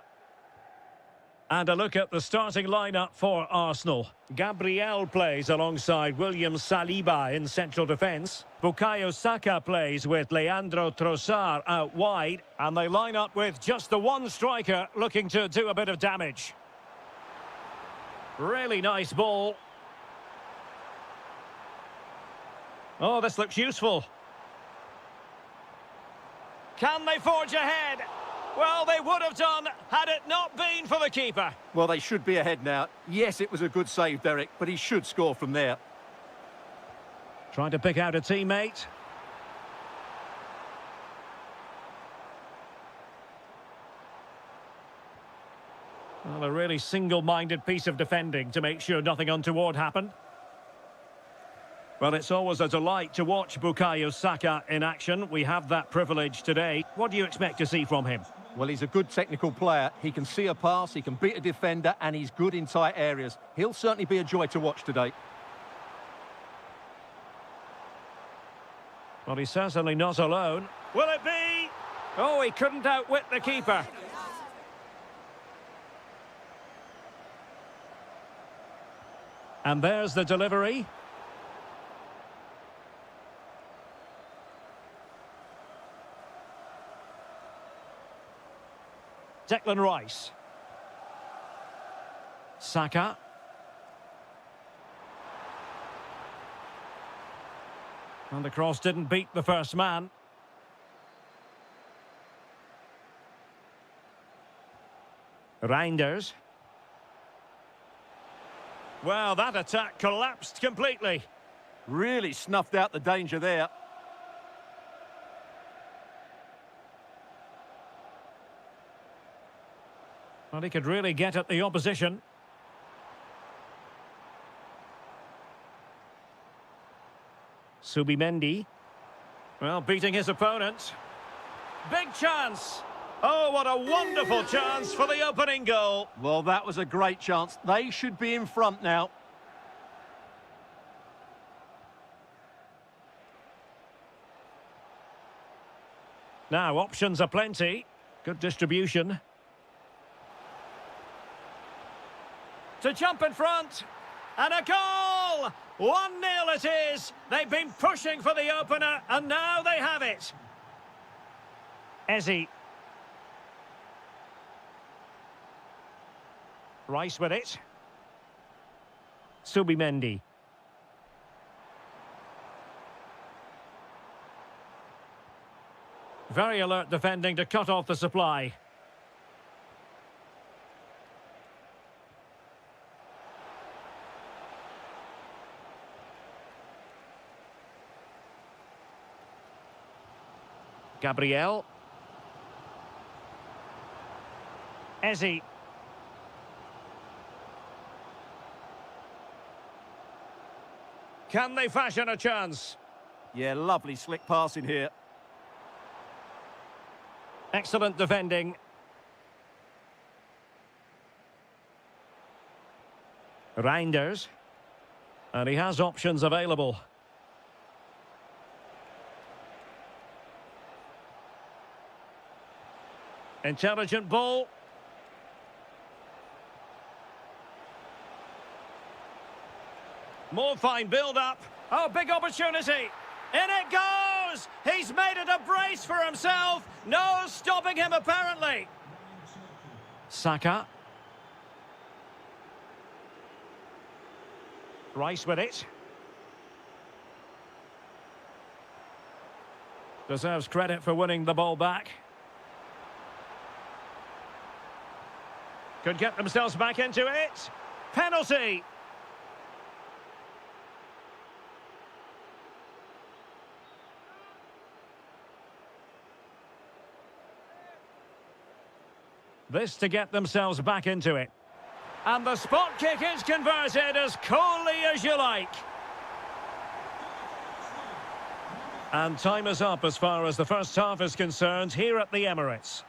And a look at the starting lineup for Arsenal. Gabriel plays alongside William Saliba in central defence. Bukayo Saka plays with Leandro Trossard out wide. And they line up with just the one striker looking to do a bit of damage. Really nice ball. Oh, this looks useful. Can they forge ahead? Well, they would have done had it not been for the keeper. Well, they should be ahead now. Yes, it was a good save, Derek, but he should score from there. Trying to pick out a teammate. Well, a really single-minded piece of defending to make sure nothing untoward happened. Well, it's always a delight to watch Bukayo Saka in action. We have that privilege today. What do you expect to see from him? Well, he's a good technical player. He can see a pass, he can beat a defender, and he's good in tight areas. He'll certainly be a joy to watch today. Well, he's certainly not alone. Will it be? Oh, he couldn't outwit the keeper. And there's the delivery. Declan Rice. Saka. And the cross didn't beat the first man. Reinders. Well, that attack collapsed completely. Really snuffed out the danger there. Well, he could really get at the opposition. Subimendi. Well, beating his opponent. Big chance. Oh, what a wonderful chance for the opening goal. Well, that was a great chance. They should be in front now. Now, options are plenty. Good distribution. To jump in front. And a goal! 1-0 it is. They've been pushing for the opener, and now they have it. Eze. Rice with it. Subimendi. Very alert defending to cut off the supply. Gabriel. Eze. Can they fashion a chance? Yeah, lovely slick passing here. Excellent defending. Reinders. And he has options available. Intelligent ball. More fine build-up. Oh, big opportunity. In it goes! He's made it a brace for himself. No stopping him, apparently. Saka. Rice with it. Deserves credit for winning the ball back. Could get themselves back into it. Penalty. This to get themselves back into it. And the spot kick is converted as coolly as you like. And time is up as far as the first half is concerned here at the Emirates.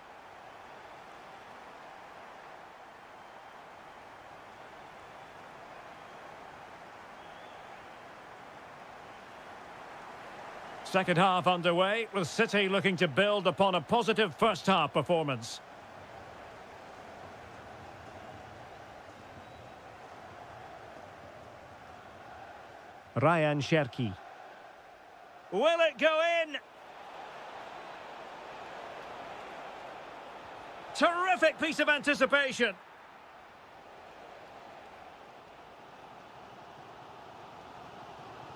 Second half underway, with City looking to build upon a positive first half performance. Ryan Cherki. Will it go in? Terrific piece of anticipation.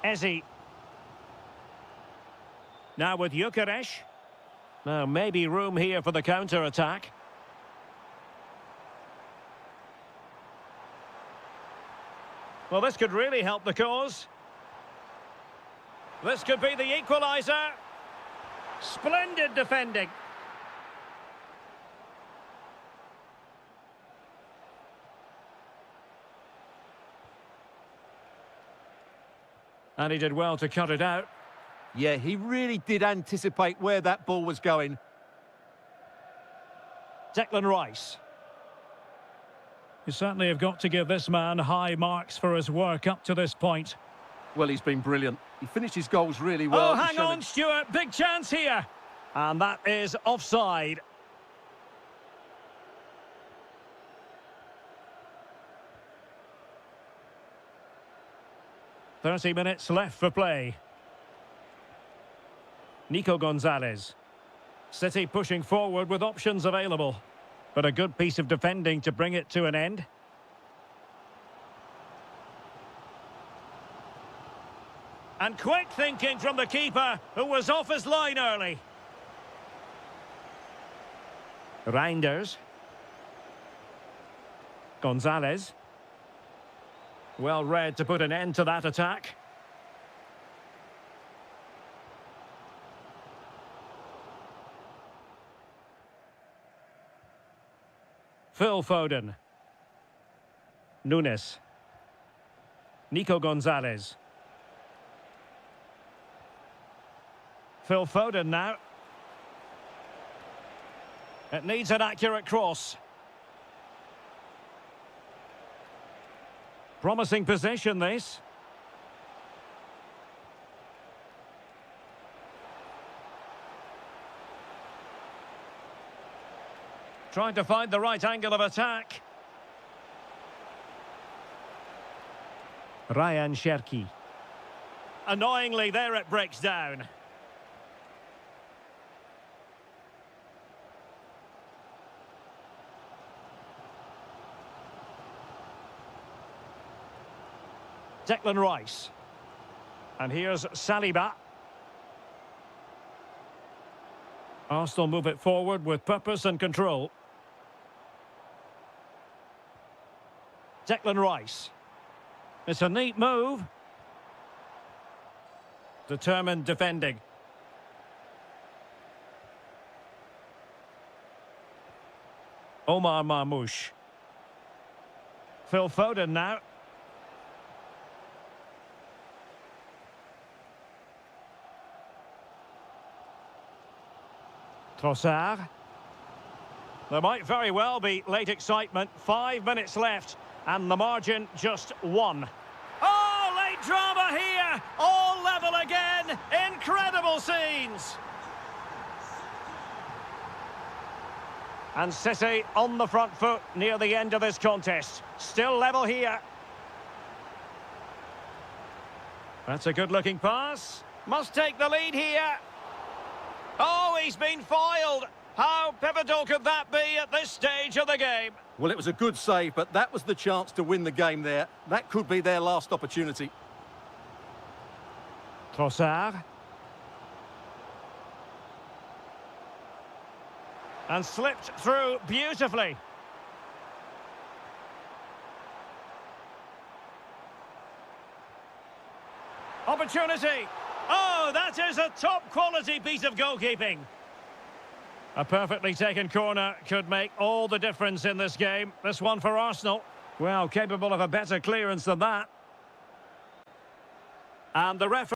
Ezi. Now with Gyökeres. Now maybe room here for the counter-attack. Well, this could really help the cause. This could be the equaliser. Splendid defending. And he did well to cut it out. Yeah, he really did anticipate where that ball was going. Declan Rice. You certainly have got to give this man high marks for his work up to this point. Well, he's been brilliant. He finished his goals really well. Oh, hang on, Stuart. Big chance here. And that is offside. "30 minutes left for play. Nico Gonzalez. City pushing forward with options available. But a good piece of defending to bring it to an end. And quick thinking from the keeper, who was off his line early. Reinders. Gonzalez. Well read to put an end to that attack. Phil Foden. Nunes. Nico Gonzalez. Phil Foden now. It needs an accurate cross. Promising position, this. Trying to find the right angle of attack. Ryan Cherki. Annoyingly, there it breaks down. Declan Rice. And here's Saliba. Arsenal move it forward with purpose and control. Declan Rice. It's a neat move. Determined defending. Omar Marmoush. Phil Foden now. Trossard. There might very well be late excitement. 5 minutes left, and the margin just 1. Oh, late drama here! All level again! Incredible scenes! And City on the front foot near the end of this contest. Still level here. That's a good-looking pass. Must take the lead here. Oh, he's been foiled. How pivotal could that be at this stage of the game? Well, it was a good save, but that was the chance to win the game there. That could be their last opportunity. Trossard. And slipped through beautifully. Opportunity. Oh, that is a top-quality piece of goalkeeping. A perfectly taken corner could make all the difference in this game. This one for Arsenal. Well, capable of a better clearance than that. And the referee...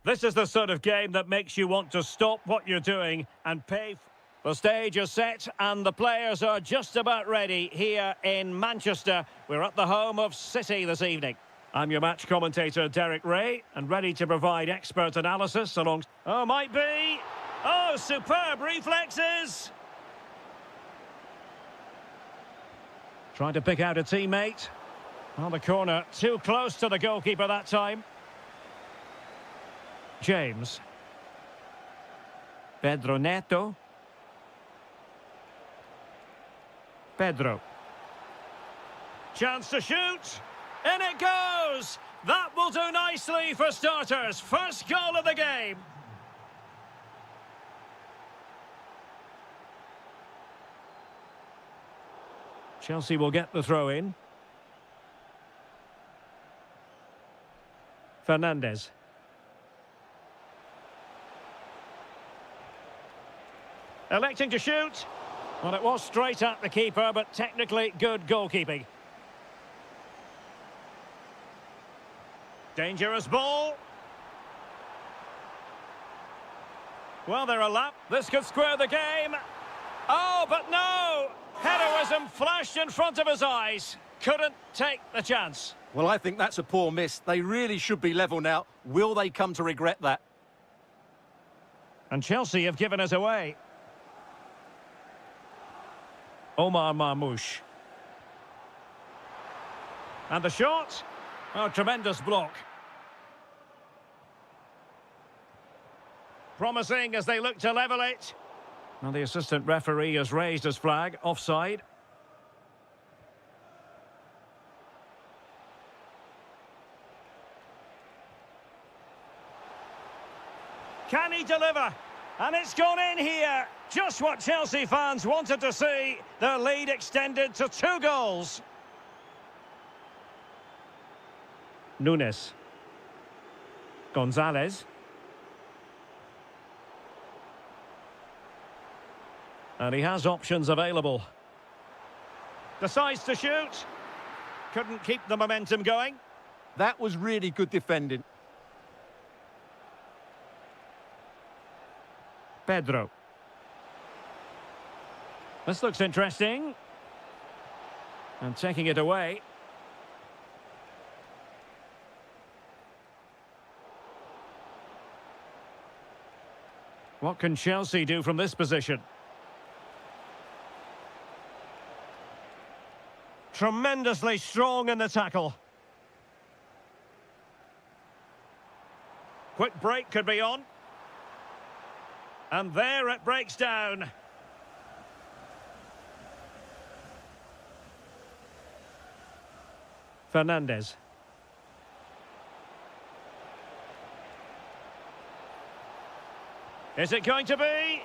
This is the sort of game that makes you want to stop what you're doing and pay. The stage is set and the players are just about ready here in Manchester. We're at the home of City this evening. I'm your match commentator, Derek Ray, and ready to provide expert analysis along... Oh, might be... Oh, superb reflexes! Trying to pick out a teammate. On the corner, too close to the goalkeeper that time. James. Pedro Neto. Pedro. Chance to shoot. In it goes! That will do nicely for starters. First goal of the game. Chelsea will get the throw in. Fernandes. Electing to shoot. Well, it was straight at the keeper, but technically good goalkeeping. Dangerous ball. Well, they're a lap. This could square the game. Oh, but no! Heroism flashed in front of his eyes. Couldn't take the chance. Well, I think that's a poor miss. They really should be level now. Will they come to regret that? And Chelsea have given us away. Omar Marmoush. And the shot. Oh, tremendous block. Promising as they look to level it. Now the assistant referee has raised his flag, offside. Can he deliver? And it's gone in here. Just what Chelsea fans wanted to see. Their lead extended to 2 goals. Nunes. Gonzalez. And he has options available. Decides to shoot. Couldn't keep the momentum going. That was really good defending. Pedro. This looks interesting. And taking it away. What can Chelsea do from this position? Tremendously strong in the tackle. Quick break could be on. And there it breaks down. Fernandes. Is it going to be?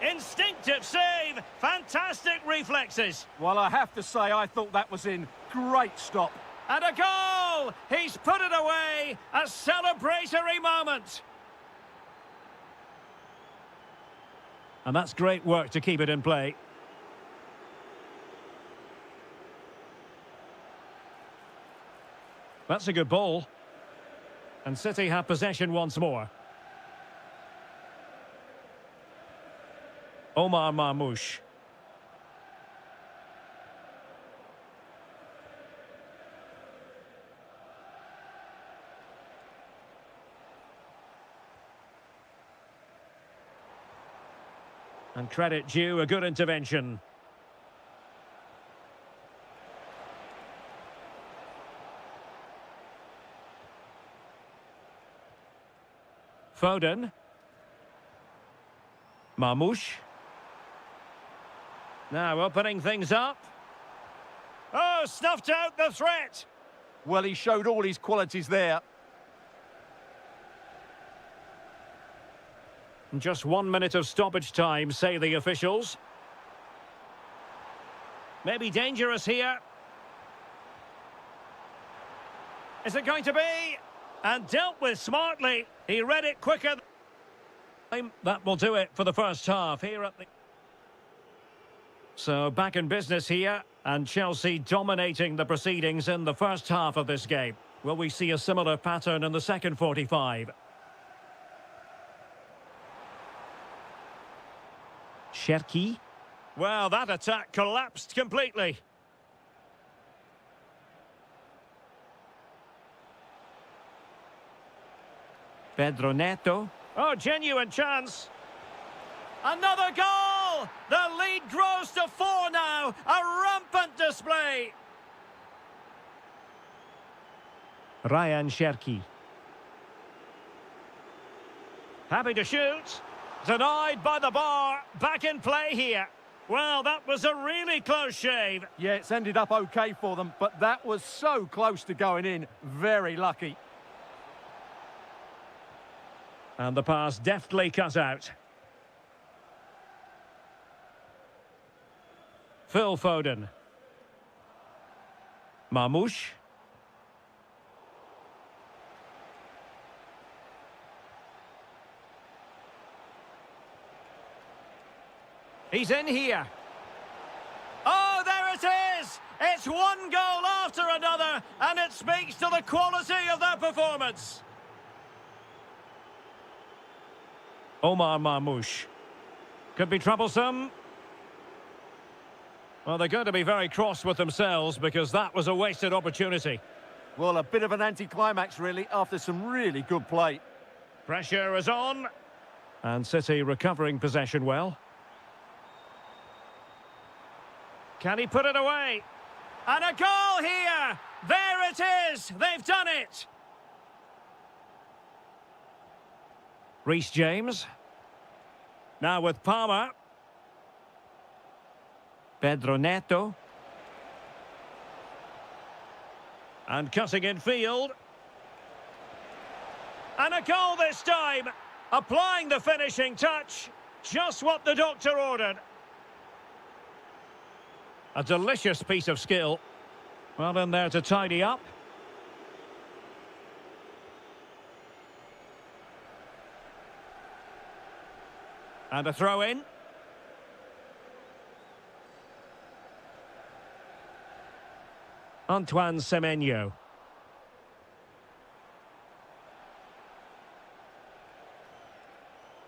Instinctive save. Fantastic reflexes. Well, I have to say, I thought that was in. Great stop. And a goal! He's put it away. A celebratory moment. And that's great work to keep it in play. That's a good ball. And City have possession once more. Omar Marmoush. And credit due, a good intervention. Foden. Marmoush. Now opening things up. Oh, snuffed out the threat. Well, he showed all his qualities there. Just 1 minute of stoppage time, say the officials. Maybe dangerous here. Is it going to be? And dealt with smartly. He read it quicker. That will do it for the first half here at the... So back in business here, and Chelsea dominating the proceedings in the first half of this game. Will we see a similar pattern in the second 45? Cherki. Well, that attack collapsed completely. Pedro Neto. Oh, genuine chance. Another goal! The lead grows to 4 now. A rampant display. Ryan Cherki. Happy to shoot. Denied by the bar. Back in play here. Well, that was a really close shave. Yeah, it's ended up okay for them, but that was so close to going in. Very lucky. And the pass deftly cut out. Phil Foden. Marmoush. He's in here. Oh, there it is! It's one goal after another, and it speaks to the quality of their performance. Omar Marmoush. Could be troublesome. Well, they're going to be very cross with themselves because that was a wasted opportunity. Well, a bit of an anticlimax, really, after some really good play. Pressure is on. And City recovering possession well. Can he put it away? And a goal here! There it is! They've done it! Reece James. Now with Palmer. Pedro Neto. And cutting in field. And a goal this time! Applying the finishing touch. Just what the doctor ordered. A delicious piece of skill. Well in there to tidy up. And a throw in. Antoine Semenyo.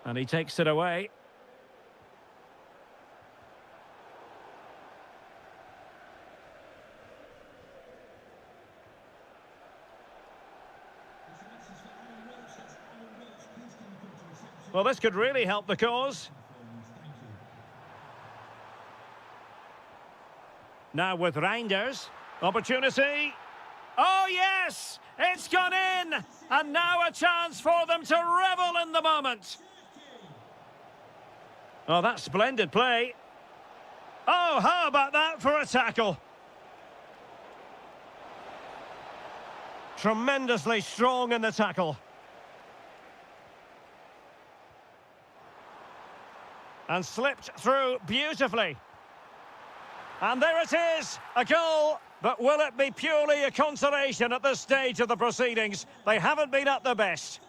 And he takes it away. Well, this could really help the cause. Now with Reinders. Opportunity. Oh, yes! It's gone in! And now a chance for them to revel in the moment. Oh, that's splendid play. Oh, how about that for a tackle? Tremendously strong in the tackle. And slipped through beautifully. And there it is, a goal. But will it be purely a consolation at this stage of the proceedings? They haven't been at their best.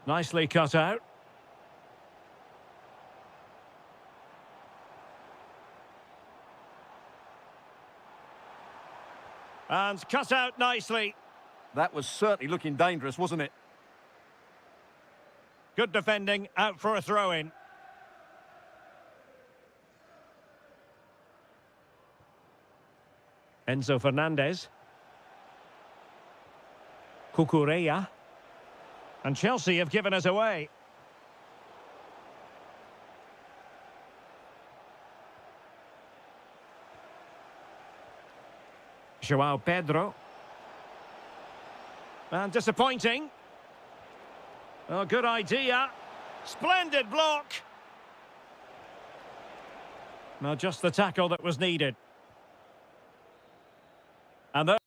Nicely cut out. And cut out nicely. That was certainly looking dangerous, wasn't it? Good defending, out for a throw-in. Enzo Fernandez. Cucurella. And Chelsea have given us away. João Pedro. And disappointing. Oh, good idea. Splendid block. Now just the tackle that was needed. And there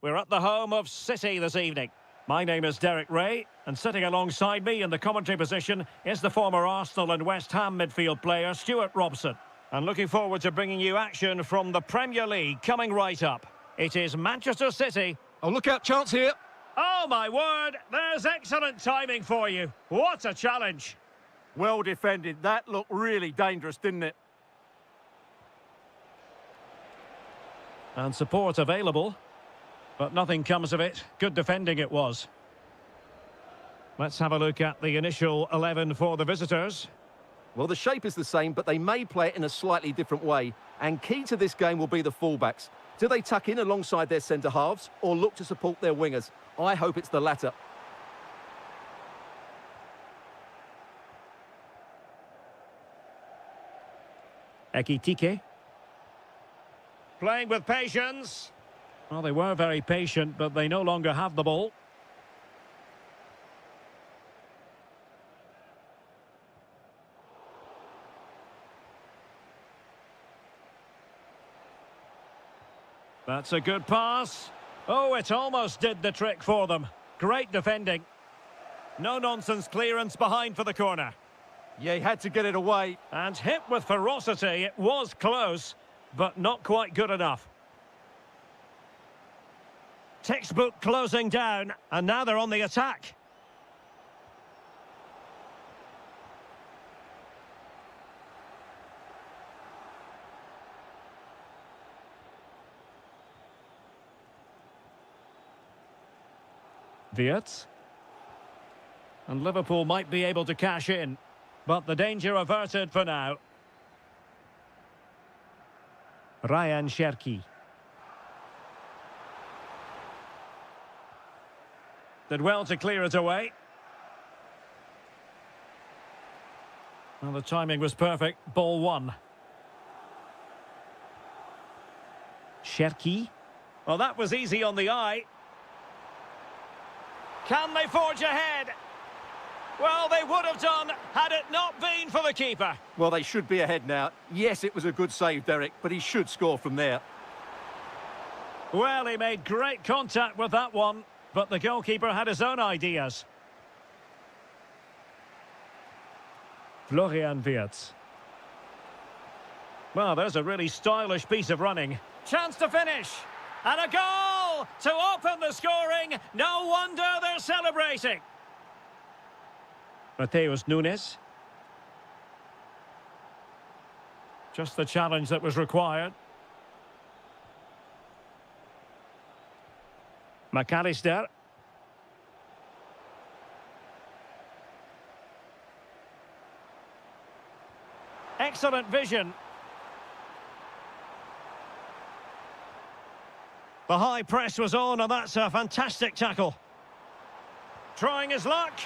We're at the home of City this evening. My name is Derek Ray, and sitting alongside me in the commentary position is the former Arsenal and West Ham midfield player Stuart Robson. And looking forward to bringing you action from the Premier League coming right up. It is Manchester City. Oh, look out, chance here. Oh, my word, there's excellent timing for you. What a challenge. Well defended. That looked really dangerous, didn't it? And support available, but nothing comes of it. Good defending it was. Let's have a look at the initial 11 for the visitors. Well, the shape is the same, but they may play it in a slightly different way. And key to this game will be the fullbacks. Do they tuck in alongside their centre-halves or look to support their wingers? I hope it's the latter. Ekitike. Playing with patience. Well, they were very patient, but they no longer have the ball. That's a good pass. Oh, it almost did the trick for them. Great defending. No-nonsense clearance behind for the corner. Yeah, he had to get it away. And hit with ferocity. It was close, but not quite good enough. Textbook closing down, and now they're on the attack. Wirtz. And Liverpool might be able to cash in, but the danger averted for now. Ryan Cherki. Did well to clear it away. Well, the timing was perfect. Ball one. Cherki. Well, that was easy on the eye. Can they forge ahead? Well, they would have done had it not been for the keeper. Well, they should be ahead now. Yes, it was a good save, Derek, but he should score from there. Well, he made great contact with that one, but the goalkeeper had his own ideas. Florian Wirtz. Well, there's a really stylish piece of running. Chance to finish. And a goal to open the scoring. No wonder they're celebrating. Mateus Nunes. Just the challenge that was required. McAllister. Excellent vision. The high press was on, and that's a fantastic tackle. Trying his luck.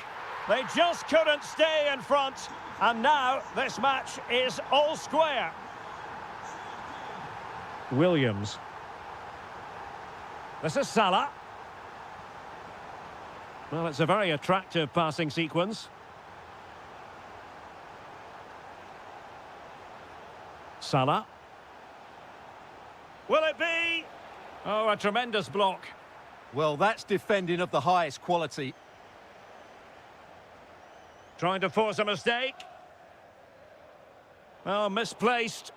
They just couldn't stay in front. And now this match is all square. Williams. This is Salah. Well, it's a very attractive passing sequence. Salah. Will it be? Oh, a tremendous block. Well, that's defending of the highest quality. Trying to force a mistake. Oh, misplaced.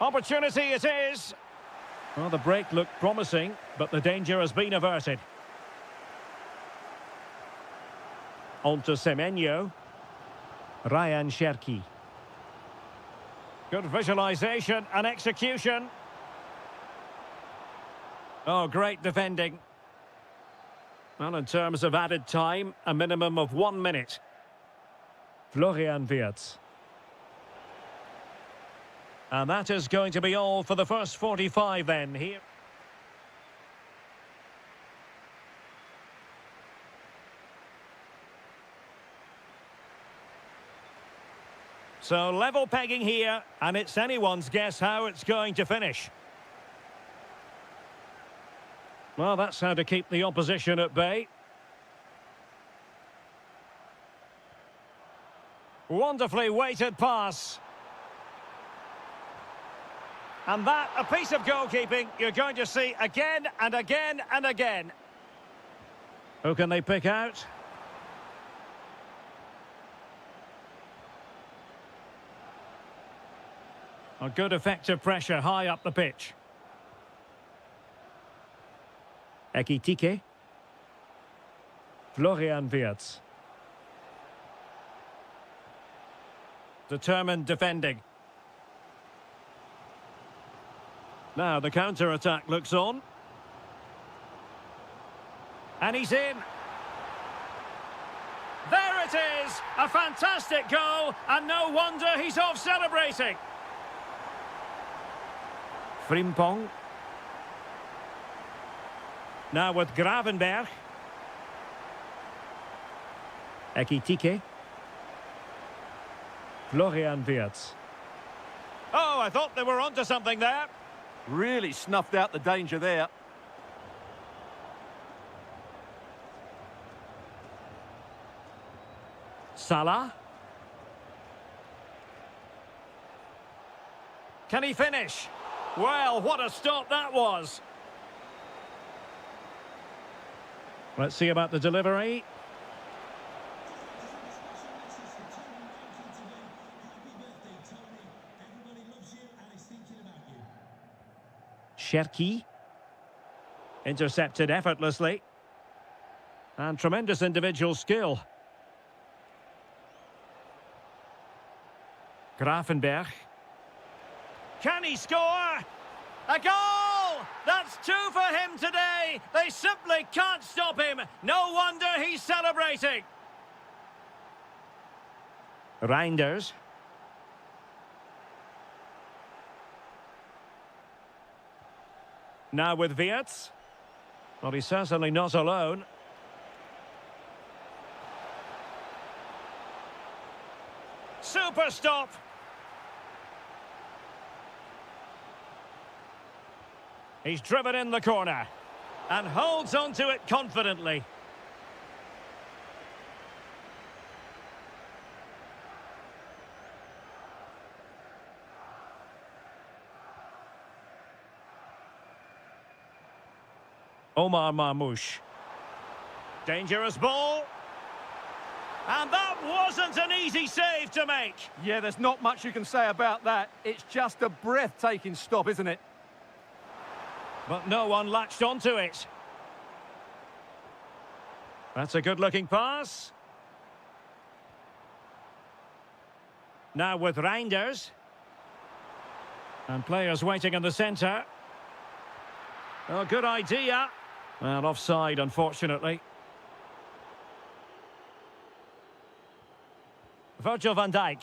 Opportunity it is. Well, the break looked promising, but the danger has been averted. On to Semenyo. Ryan Cherki. Good visualization and execution. Oh, great defending. Well, in terms of added time, a minimum of 1 minute. Florian Wirtz. And that is going to be all for the first 45 then here. So level pegging here, and it's anyone's guess how it's going to finish. Well, that's how to keep the opposition at bay. Wonderfully weighted pass. And that, a piece of goalkeeping you're going to see again and again and again. Who can they pick out? A good effective pressure high up the pitch. Ekitike. Florian Wirtz. Determined defending. Now the counter-attack looks on. And he's in. There it is! A fantastic goal, and no wonder he's off celebrating. Frimpong. Now with Gravenberg. Ekitike. Florian Wirtz. Oh, I thought they were onto something there. Really snuffed out the danger there. Salah. Can he finish? Well, what a stop that was. Let's see about the delivery. Cherki. Intercepted effortlessly. And tremendous individual skill. Gravenberg. Can he score? A goal! That's two for him today. They simply can't stop him. No wonder he's celebrating. Reinders. Now with Wirtz. Well, he's certainly not alone. Super stop. He's driven in the corner and holds on to it confidently. Omar Marmoush. Dangerous ball. And that wasn't an easy save to make. Yeah, there's not much you can say about that. It's just a breathtaking stop, isn't it? But no one latched onto it. That's a good-looking pass. Now with Reinders. And players waiting in the centre. Oh, good idea. And offside, unfortunately. Virgil van Dijk.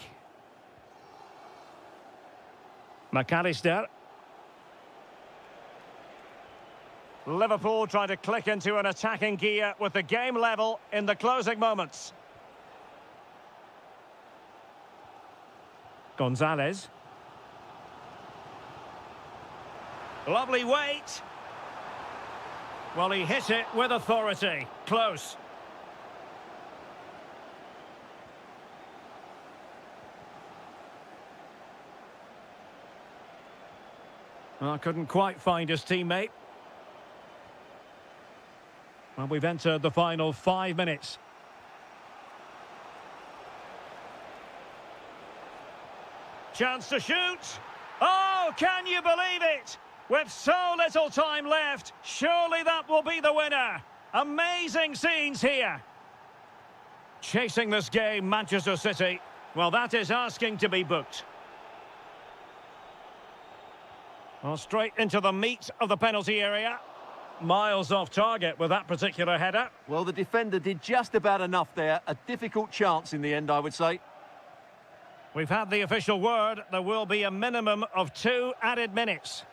McAllister. Liverpool trying to click into an attacking gear with the game level in the closing moments. Gonzalez. Lovely weight. Well, he hit it with authority. Close. Oh, couldn't quite find his teammate. Well, we've entered the final 5 minutes. Chance to shoot. Oh, can you believe it? With so little time left, surely that will be the winner. Amazing scenes here. Chasing this game, Manchester City. Well, that is asking to be booked. Well, straight into the meat of the penalty area. Miles off target with that particular header. Well, the defender did just about enough there. A difficult chance in the end, I would say. We've had the official word. There will be a minimum of 2 added minutes.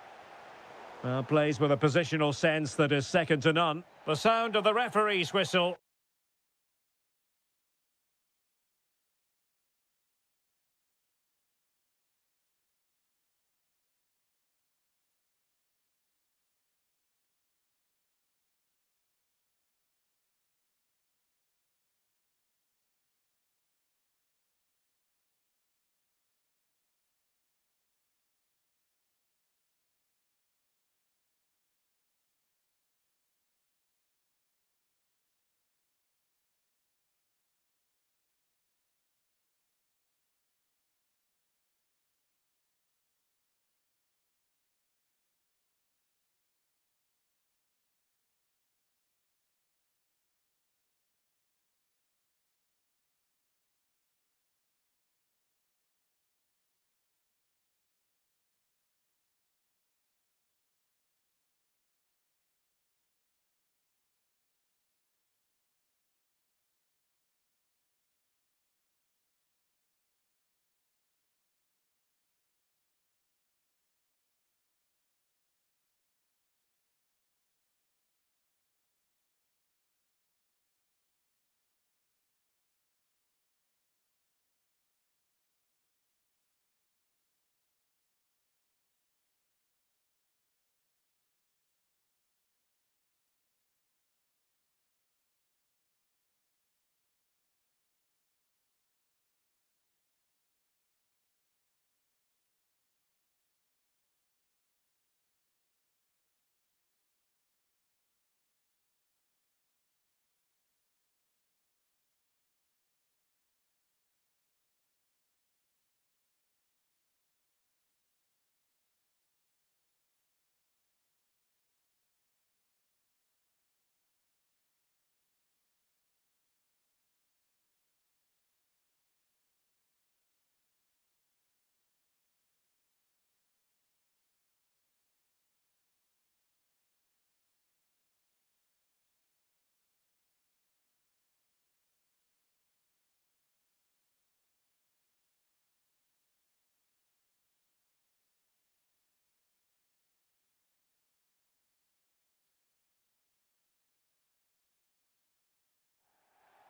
Well, plays with a positional sense that is second to none. The sound of the referee's whistle.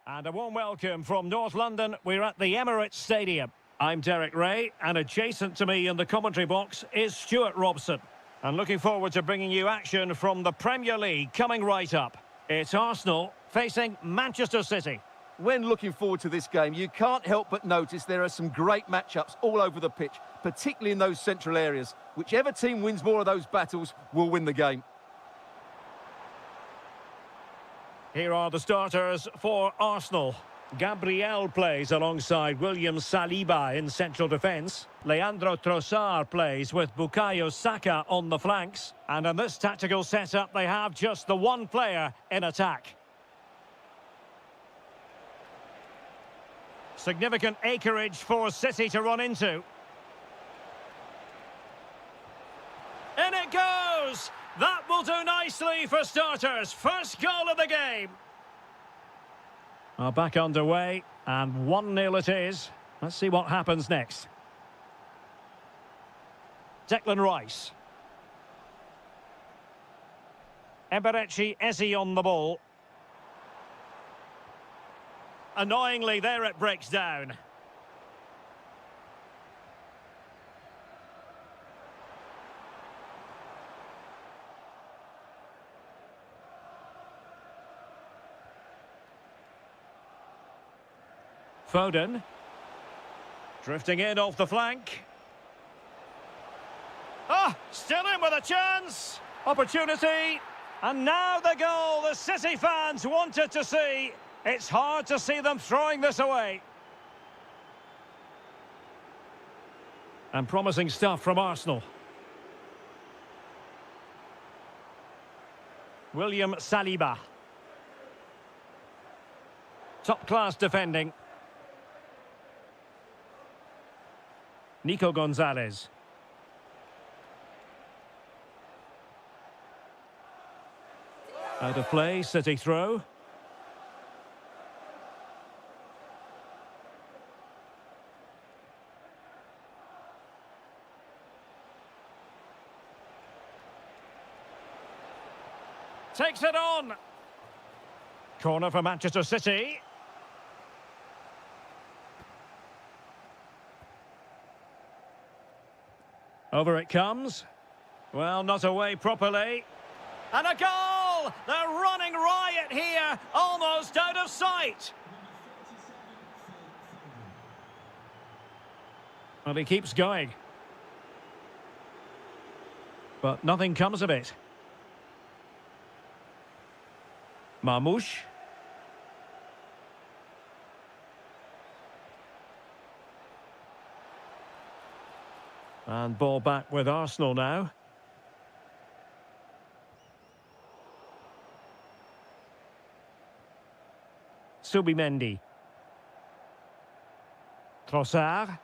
And a warm welcome from North London. We're at the Emirates Stadium. I'm Derek Ray, and adjacent to me in the commentary box is Stuart Robson. And looking forward to bringing you action from the Premier League coming right up. It's Arsenal facing Manchester City. When looking forward to this game, you can't help but notice there are some great matchups all over the pitch, particularly in those central areas. Whichever team wins more of those battles will win the game. Here are the starters for Arsenal. Gabriel plays alongside William Saliba in central defence. Leandro Trossard plays with Bukayo Saka on the flanks. And in this tactical setup, they have just the one player in attack. Significant acreage for City to run into. In it goes! That will do nicely for starters. First goal of the game. Are back underway, and 1-0 it is. Let's see what happens next. Declan Rice. Eberechi Eze on the ball. Annoyingly, there it breaks down. Foden. Drifting in off the flank. Ah, still in with a chance. Opportunity. And now the goal the City fans wanted to see. It's hard to see them throwing this away. And promising stuff from Arsenal. William Saliba. Top-class defending. Nico Gonzalez. Out of play, City throw. Takes it on. Corner for Manchester City. Over it comes. Well, not away properly. And a goal! They're running riot here, almost out of sight. Well, he keeps going. But nothing comes of it. Marmoush. And ball back with Arsenal now. Subimendi. Trossard.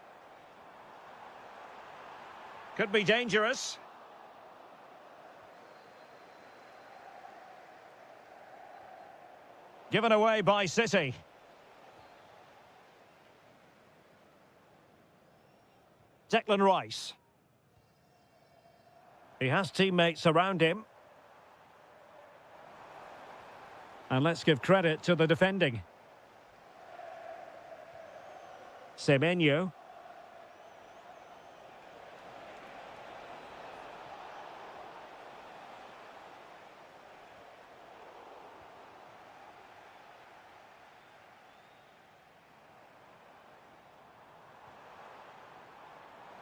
Could be dangerous. Given away by City. Declan Rice. He has teammates around him. And let's give credit to the defending. Semenyo.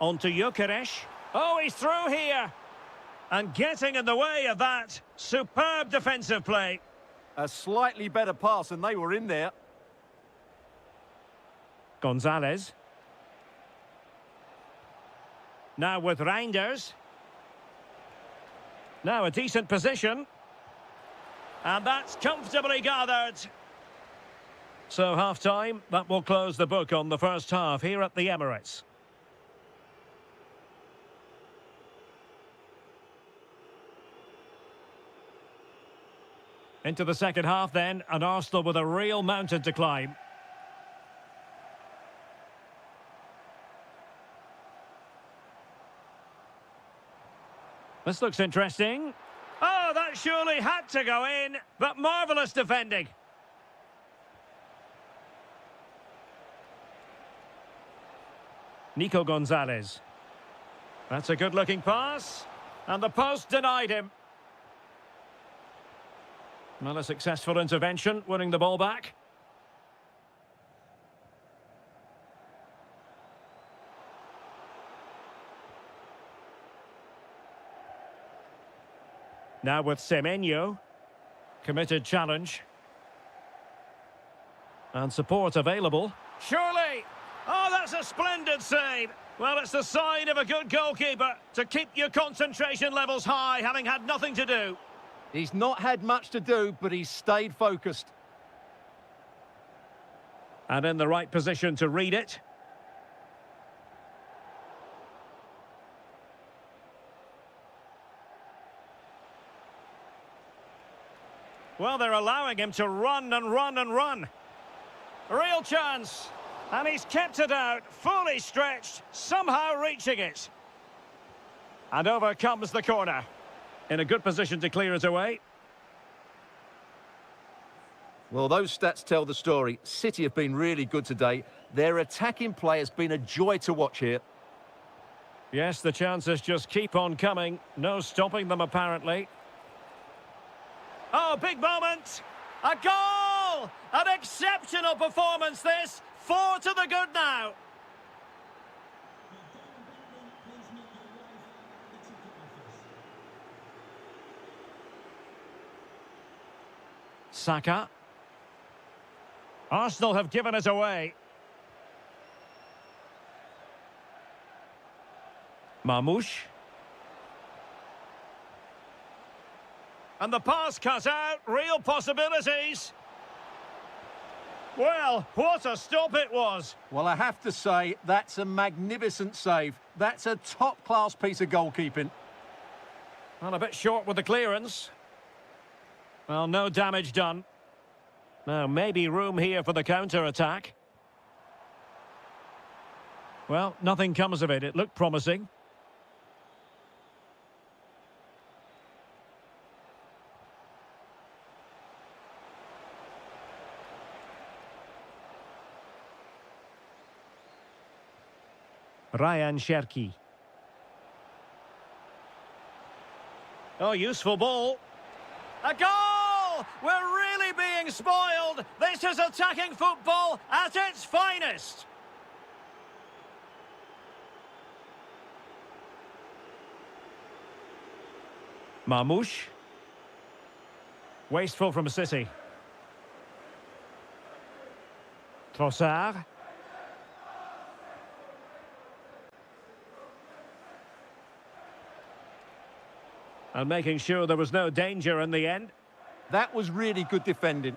On to Gyökeres. Oh, he's through here. And getting in the way of that. Superb defensive play. A slightly better pass and they were in there. Gonzalez. Now with Reinders. Now a decent position. And that's comfortably gathered. So half-time, that will close the book on the first half here at the Emirates. Into the second half then, and Arsenal with a real mountain to climb. This looks interesting. Oh, that surely had to go in, but marvellous defending. Nico Gonzalez. That's a good-looking pass. And the post denied him. Not a successful intervention, winning the ball back. Now with Semenyo. Committed challenge. And support available. Surely! Oh, that's a splendid save! Well, it's the sign of a good goalkeeper to keep your concentration levels high, having had nothing to do. He's not had much to do, but he's stayed focused. And in the right position to read it. Well, they're allowing him to run and run and run. Real chance. And he's kept it out, fully stretched, somehow reaching it. And over comes the corner. In a good position to clear it away. Well, those stats tell the story. City have been really good today. Their attacking play has been a joy to watch here. Yes, the chances just keep on coming. No stopping them, apparently. Oh, big moment. A goal! An exceptional performance, this. 4 to the good now. Saka. Arsenal have given it away. Marmoush. And the pass cut out. Real possibilities. Well, what a stop it was. Well, I have to say, that's a magnificent save. That's a top-class piece of goalkeeping. Well, a bit short with the clearance. Well, no damage done. Now, maybe room here for the counter-attack. Well, nothing comes of it. It looked promising. Ryan Cherki. Oh, useful ball. A goal! We're really being spoiled. This is attacking football at its finest. Marmoush. Wasteful from City. Trossard. And making sure there was no danger in the end. That was really good defending.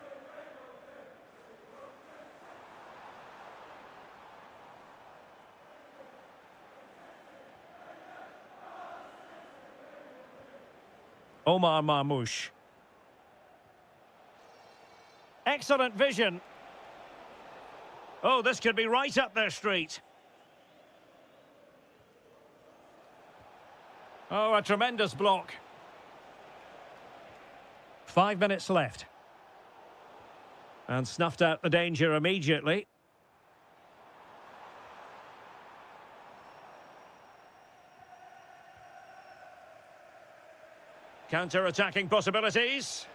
Omar Marmoush. Excellent vision. Oh, this could be right up their street. Oh, a tremendous block. 5 minutes left. And snuffed out the danger immediately. Counter-attacking possibilities.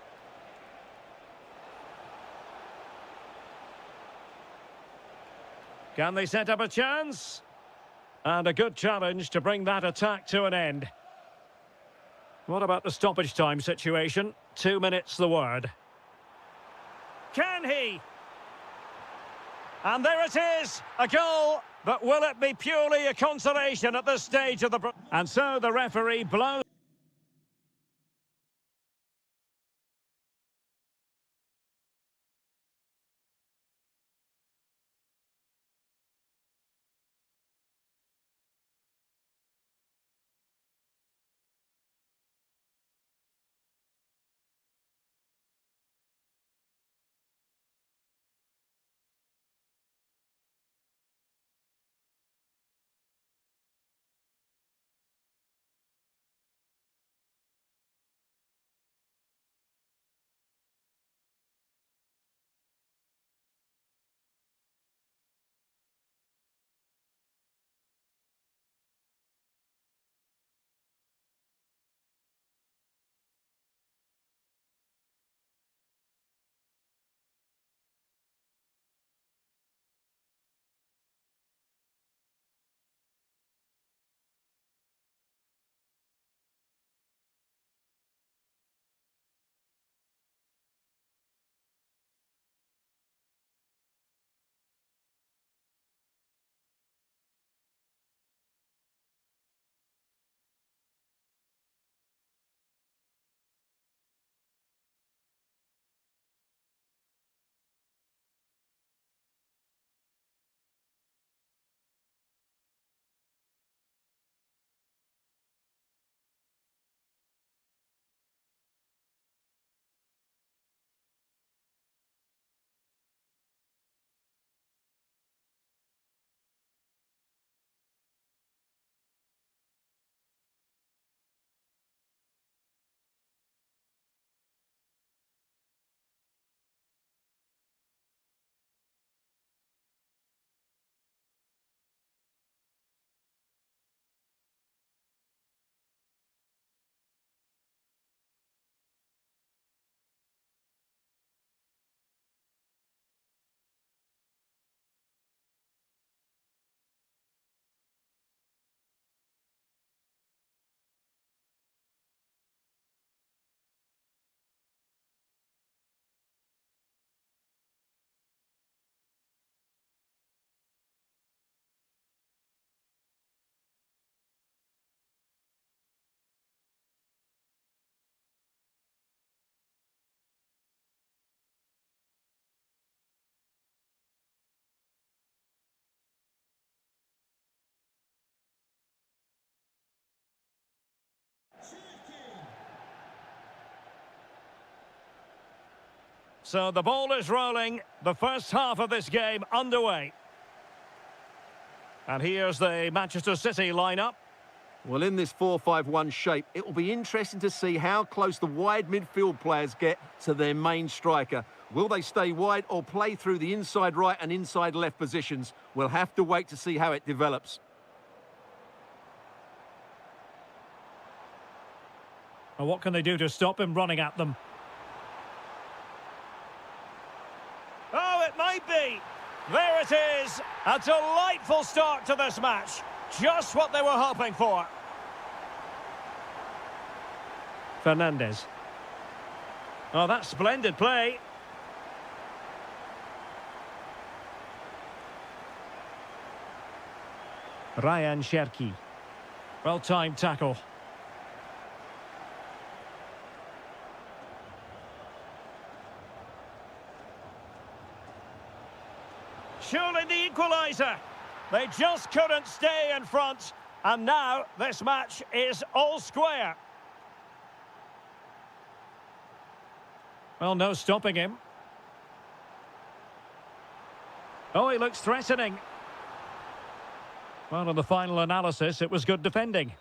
Can they set up a chance? And a good challenge to bring that attack to an end. What about the stoppage time situation? 2 minutes the word. Can he? And there it is, a goal. But will it be purely a consolation at this stage of the... And so the referee blows... So the ball is rolling. The first half of this game underway. And here's the Manchester City lineup. Well, in this 4-5-1 shape, it will be interesting to see how close the wide midfield players get to their main striker. Will they stay wide or play through the inside right and inside left positions? We'll have to wait to see how it develops. And what can they do to stop him running at them? Oh, it might be. There it is. A delightful start to this match. Just what they were hoping for. Fernandez. Oh, that's splendid play. Ryan Cherki. Well-timed tackle. Surely the equaliser. They just couldn't stay in front. And now this match is all square. Well, no stopping him. Oh, he looks threatening. Well, in the final analysis, it was good defending.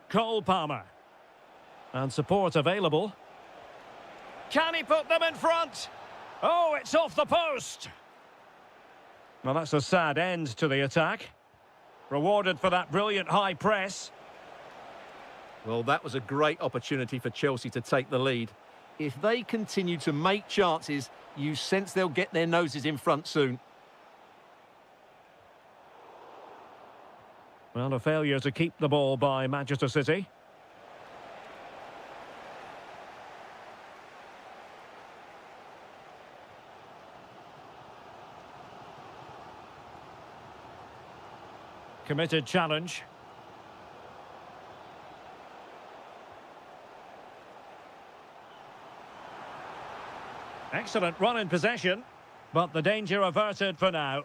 Cole Palmer. And support available. Can he put them in front? Oh, it's off the post. Well, that's a sad end to the attack. Rewarded for that brilliant high press. Well, that was a great opportunity for Chelsea to take the lead. If they continue to make chances, you sense they'll get their noses in front soon. Well, a failure to keep the ball by Manchester City. Committed challenge. Excellent run in possession, but the danger averted for now.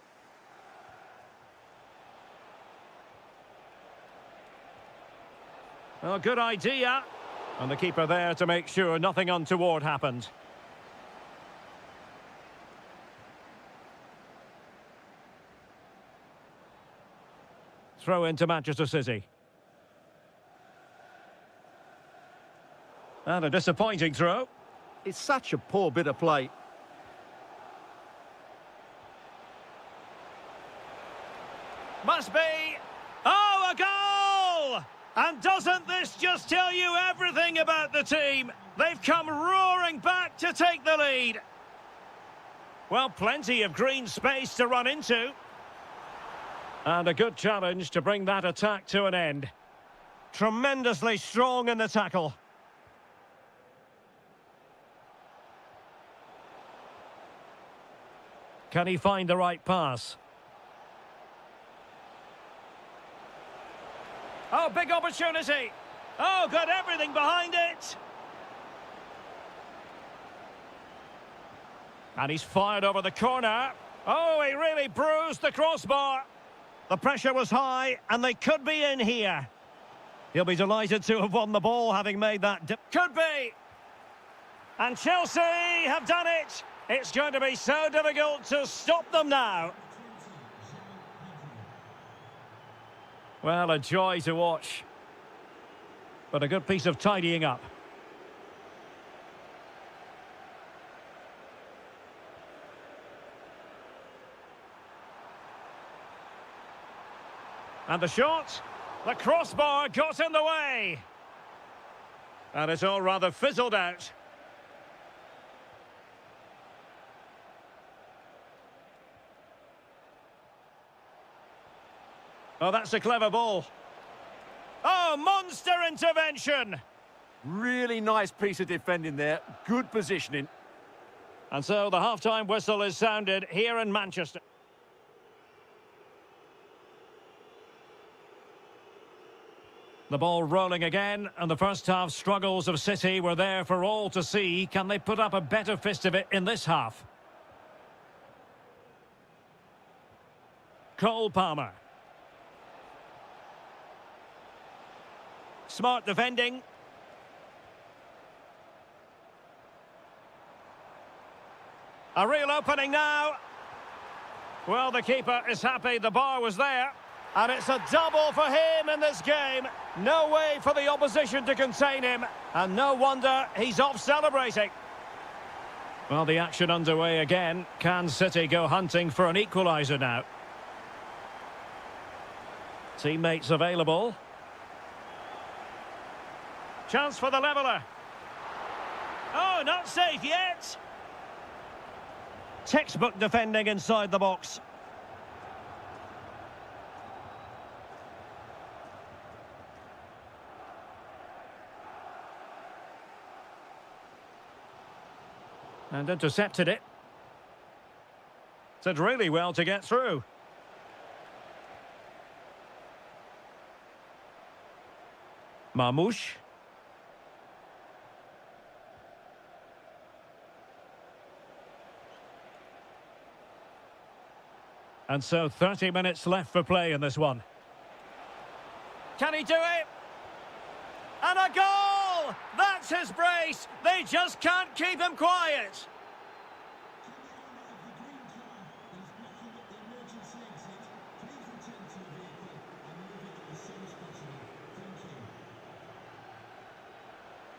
Well, good idea. And the keeper there to make sure nothing untoward happened. Throw into Manchester City. And a disappointing throw. It's such a poor bit of play. Must be. Oh, a goal! And doesn't this just tell you everything about the team? They've come roaring back to take the lead. Well, plenty of green space to run into. And a good challenge to bring that attack to an end. Tremendously strong in the tackle. Can he find the right pass? Oh, big opportunity. Oh, got everything behind it. And he's fired over the corner. Oh, he really bruised the crossbar. The pressure was high, and they could be in here. He'll be delighted to have won the ball, having made that... Could be! And Chelsea have done it. It's going to be so difficult to stop them now. Well, a joy to watch. But a good piece of tidying up. And the shot. The crossbar got in the way. And it's all rather fizzled out. Oh, that's a clever ball. Oh, monster intervention. Really nice piece of defending there. Good positioning. And so the half-time whistle is sounded here in Manchester. The ball rolling again, and the first half struggles of City were there for all to see. Can they put up a better fist of it in this half? Cole Palmer. Smart defending. A real opening now. Well, the keeper is happy the bar was there. And it's a double for him in this game. No way for the opposition to contain him. And no wonder he's off celebrating. Well, the action underway again. Can City go hunting for an equaliser now? Teammates available. Chance for the leveller. Oh, not safe yet. Textbook defending inside the box. And intercepted it. Did really well to get through. Marmouche. And so 30 minutes left for play in this one. Can he do it? And a goal! That's his brace! They just can't keep him quiet!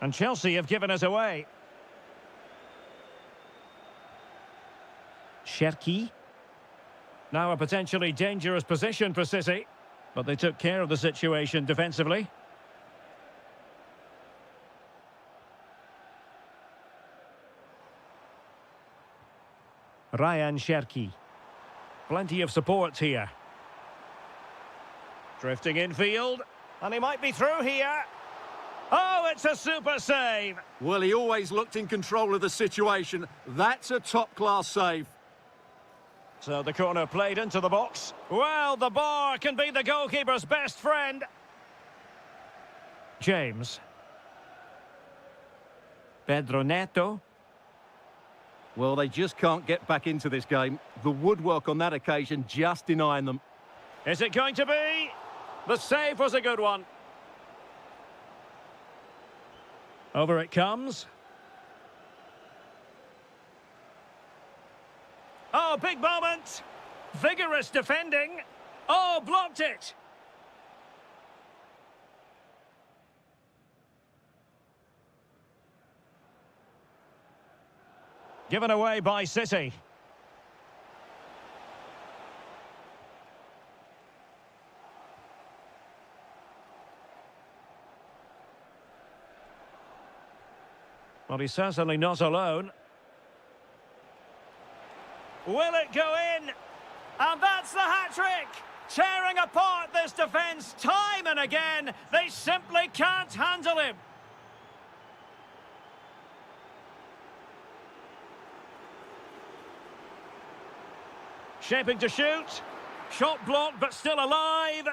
And Chelsea have given us away. Cherki. Now a potentially dangerous position for City, but they took care of the situation defensively. Ryan Cherki. Plenty of support here. Drifting infield, and he might be through here. Oh, it's a super save. Well, he always looked in control of the situation. That's a top-class save. So the corner played into the box. Well, the bar can be the goalkeeper's best friend. James. Pedro Neto. Well, they just can't get back into this game. The woodwork on that occasion just denying them. Is it going to be? The save was a good one. Over it comes. Oh, big moment. Vigorous defending. Oh, blocked it. Given away by City. Well, he's certainly not alone. Will it go in? And that's the hat-trick! Tearing apart this defence time and again. They simply can't handle him. Shaping to shoot. Shot blocked, but still alive.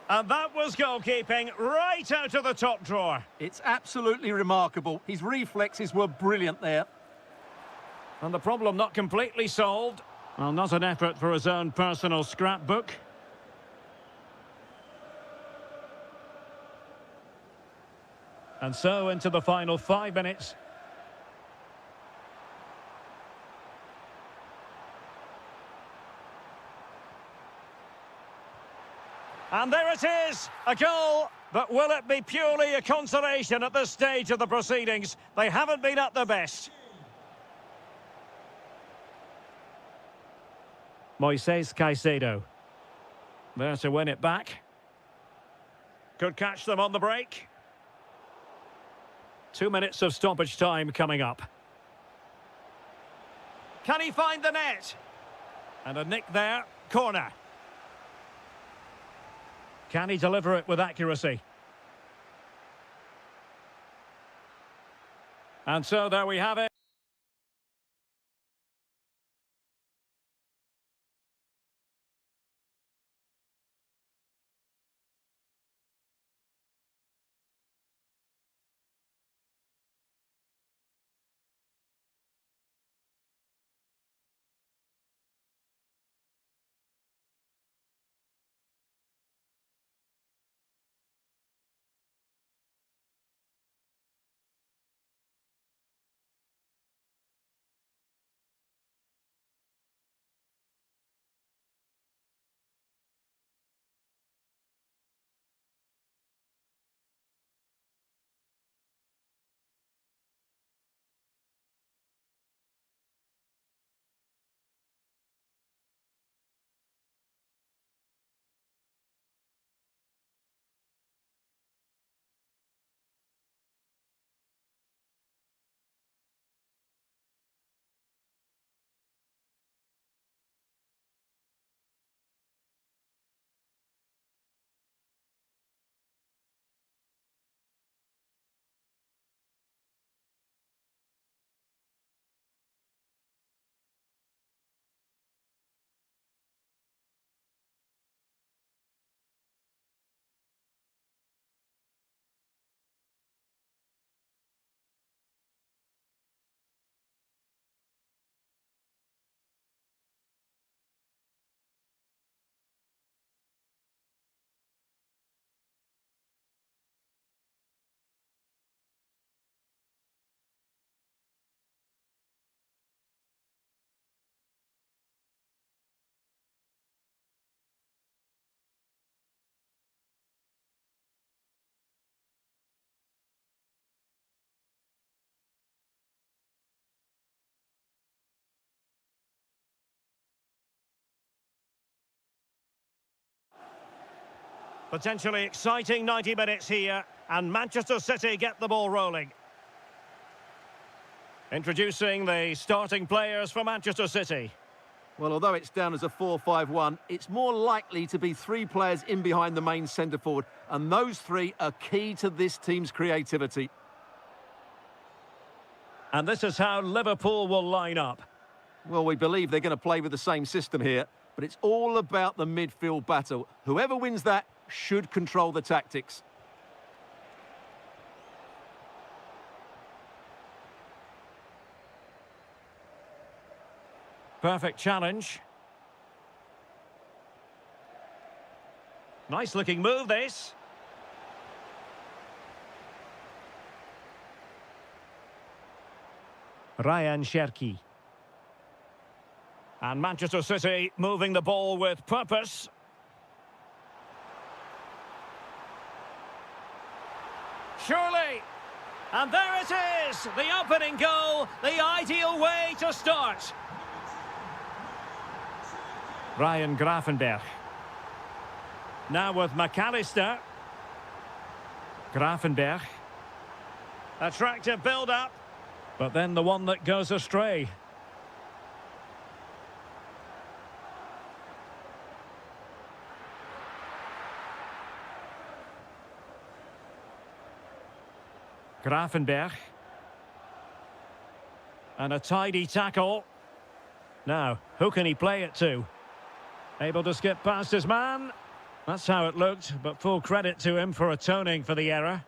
And that was goalkeeping right out of the top drawer. It's absolutely remarkable. His reflexes were brilliant there. And the problem not completely solved. Well, not an effort for his own personal scrapbook. And so into the final 5 minutes. And there it is, a goal. But will it be purely a consolation at this stage of the proceedings? They haven't been at their best. Moises Caicedo. There to win it back. Could catch them on the break. 2 minutes of stoppage time coming up. Can he find the net? And a nick there, corner. Can he deliver it with accuracy? And so there we have it. Potentially exciting 90 minutes here, and Manchester City get the ball rolling. Introducing the starting players for Manchester City. Well, although it's down as a 4-5-1, it's more likely to be three players in behind the main centre-forward, and those three are key to this team's creativity. And this is how Liverpool will line up. Well, we believe they're going to play with the same system here, but it's all about the midfield battle. Whoever wins that should control the tactics. Perfect challenge. Nice looking move, this. Ryan Cherki. And Manchester City moving the ball with purpose. Surely. And there it is, the opening goal, the ideal way to start. Ryan Gravenberch. Now with McAllister. Gravenberch. Attractive build-up. But then the one that goes astray. Gravenberch. And a tidy tackle. Now, who can he play it to? Able to skip past his man. That's how it looked, but full credit to him for atoning for the error.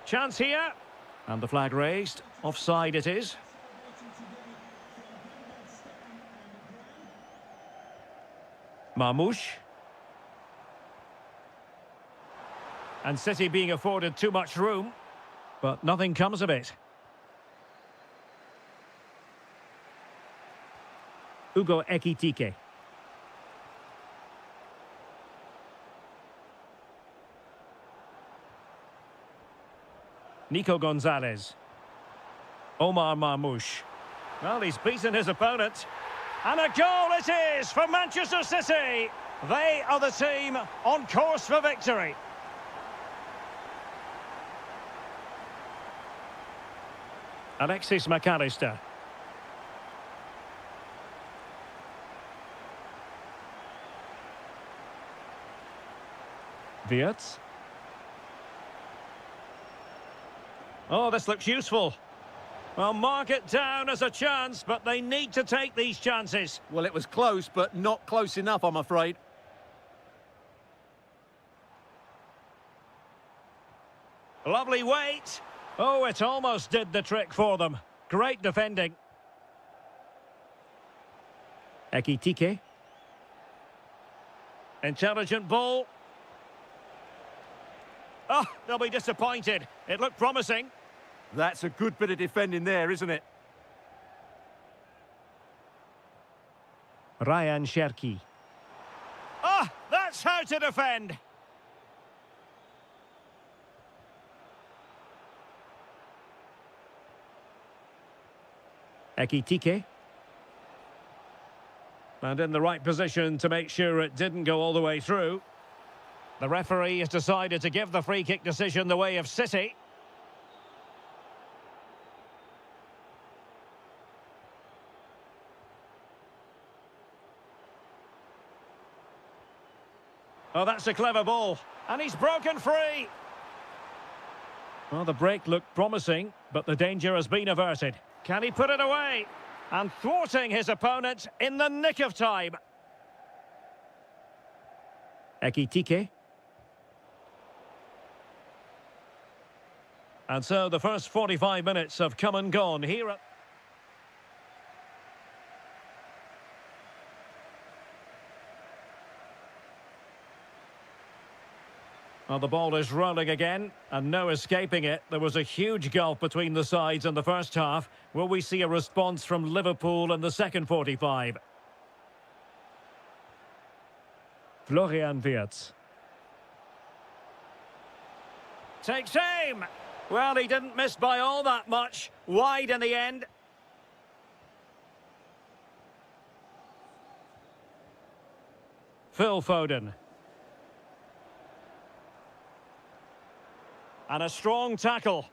Chance here. And the flag raised. Offside it is. Marmouche. And City being afforded too much room. But nothing comes of it. Ugo Ekitike. Nico Gonzalez. Omar Marmouche. Well, he's beaten his opponent. And a goal it is for Manchester City. They are the team on course for victory. Alexis McAllister. Wirtz. Oh, this looks useful. Well, mark it down as a chance, but they need to take these chances. Well, it was close, but not close enough, I'm afraid. Lovely weight. Oh, it almost did the trick for them. Great defending. Ekitike. Intelligent ball. Oh, they'll be disappointed. It looked promising. That's a good bit of defending there, isn't it? Ryan Cherki. Ah, that's how to defend. Ekitike. And in the right position to make sure it didn't go all the way through. The referee has decided to give the free kick decision the way of City. Oh, that's a clever ball. And he's broken free. Well, the break looked promising, but the danger has been averted. Can he put it away? And thwarting his opponent in the nick of time. Ekitike. And so the first 45 minutes have come and gone here at... Well, the ball is rolling again, and no escaping it. There was a huge gulf between the sides in the first half. Will we see a response from Liverpool in the second 45? Florian Wirtz. Takes aim. Well, he didn't miss by all that much. Wide in the end. Phil Foden. And a strong tackle.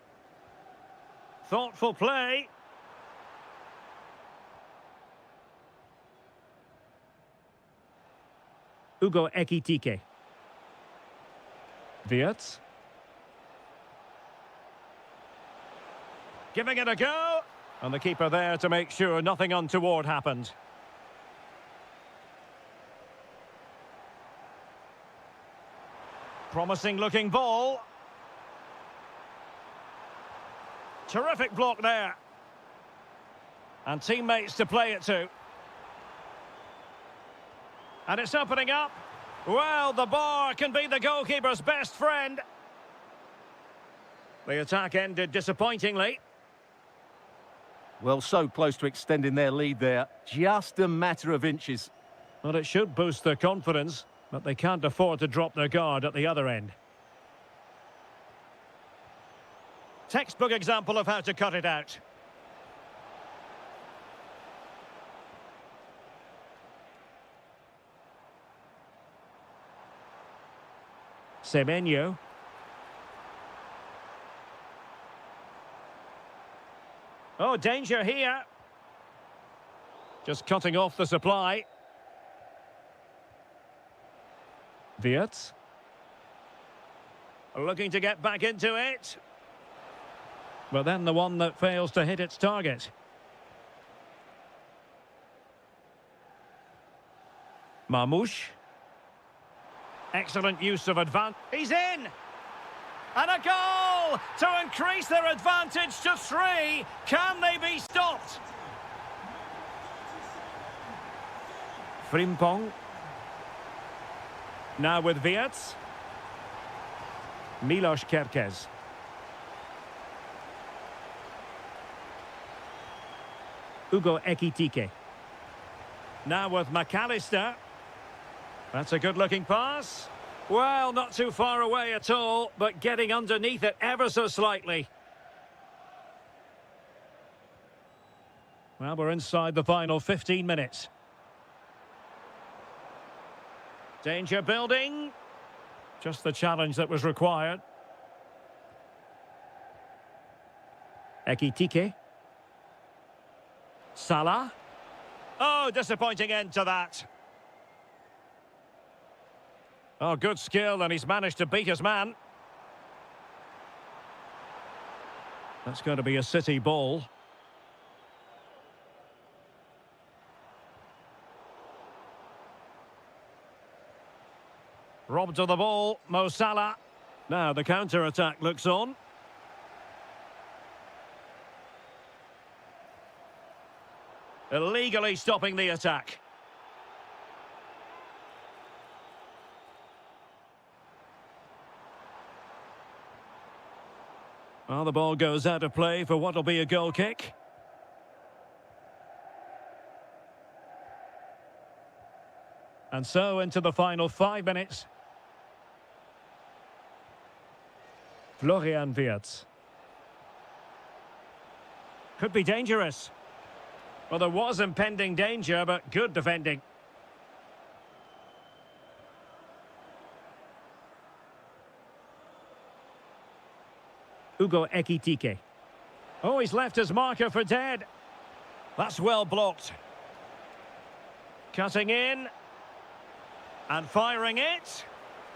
Thoughtful play. Ugo Ekitike. Wirtz. Giving it a go. And the keeper there to make sure nothing untoward happened. Promising looking ball. Terrific block there. And teammates to play it to. And it's opening up. Well, the bar can be the goalkeeper's best friend. The attack ended disappointingly. Well, so close to extending their lead there. Just a matter of inches. Well, it should boost their confidence, but they can't afford to drop their guard at the other end. Textbook example of how to cut it out. Semenyo. Oh, danger here. Just cutting off the supply. Wirtz. Looking to get back into it. But then the one that fails to hit its target. Marmouche. Excellent use of advance. He's in! And a goal to increase their advantage to 3. Can they be stopped? Frimpong. Now with Wirtz. Milos Kerkez. Ugo Ekitike. Now with McAllister. That's a good-looking pass. Well, not too far away at all, but getting underneath it ever so slightly. Well, we're inside the final 15 minutes. Danger building. Just the challenge that was required. Ekitike. Salah. Oh, disappointing end to that. Oh, good skill, and he's managed to beat his man. That's going to be a City ball. Robbed of the ball, Mo Salah. Now the counter-attack looks on. Illegally stopping the attack. Well, the ball goes out of play for what will be a goal kick. And so into the final 5 minutes. Florian Wirtz. Could be dangerous. Well, there was impending danger, but good defending. Ugo Ekitike. Oh, he's left his marker for dead. That's well blocked. Cutting in. And firing it.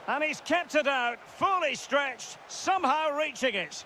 And he's kept it out, fully stretched, somehow reaching it.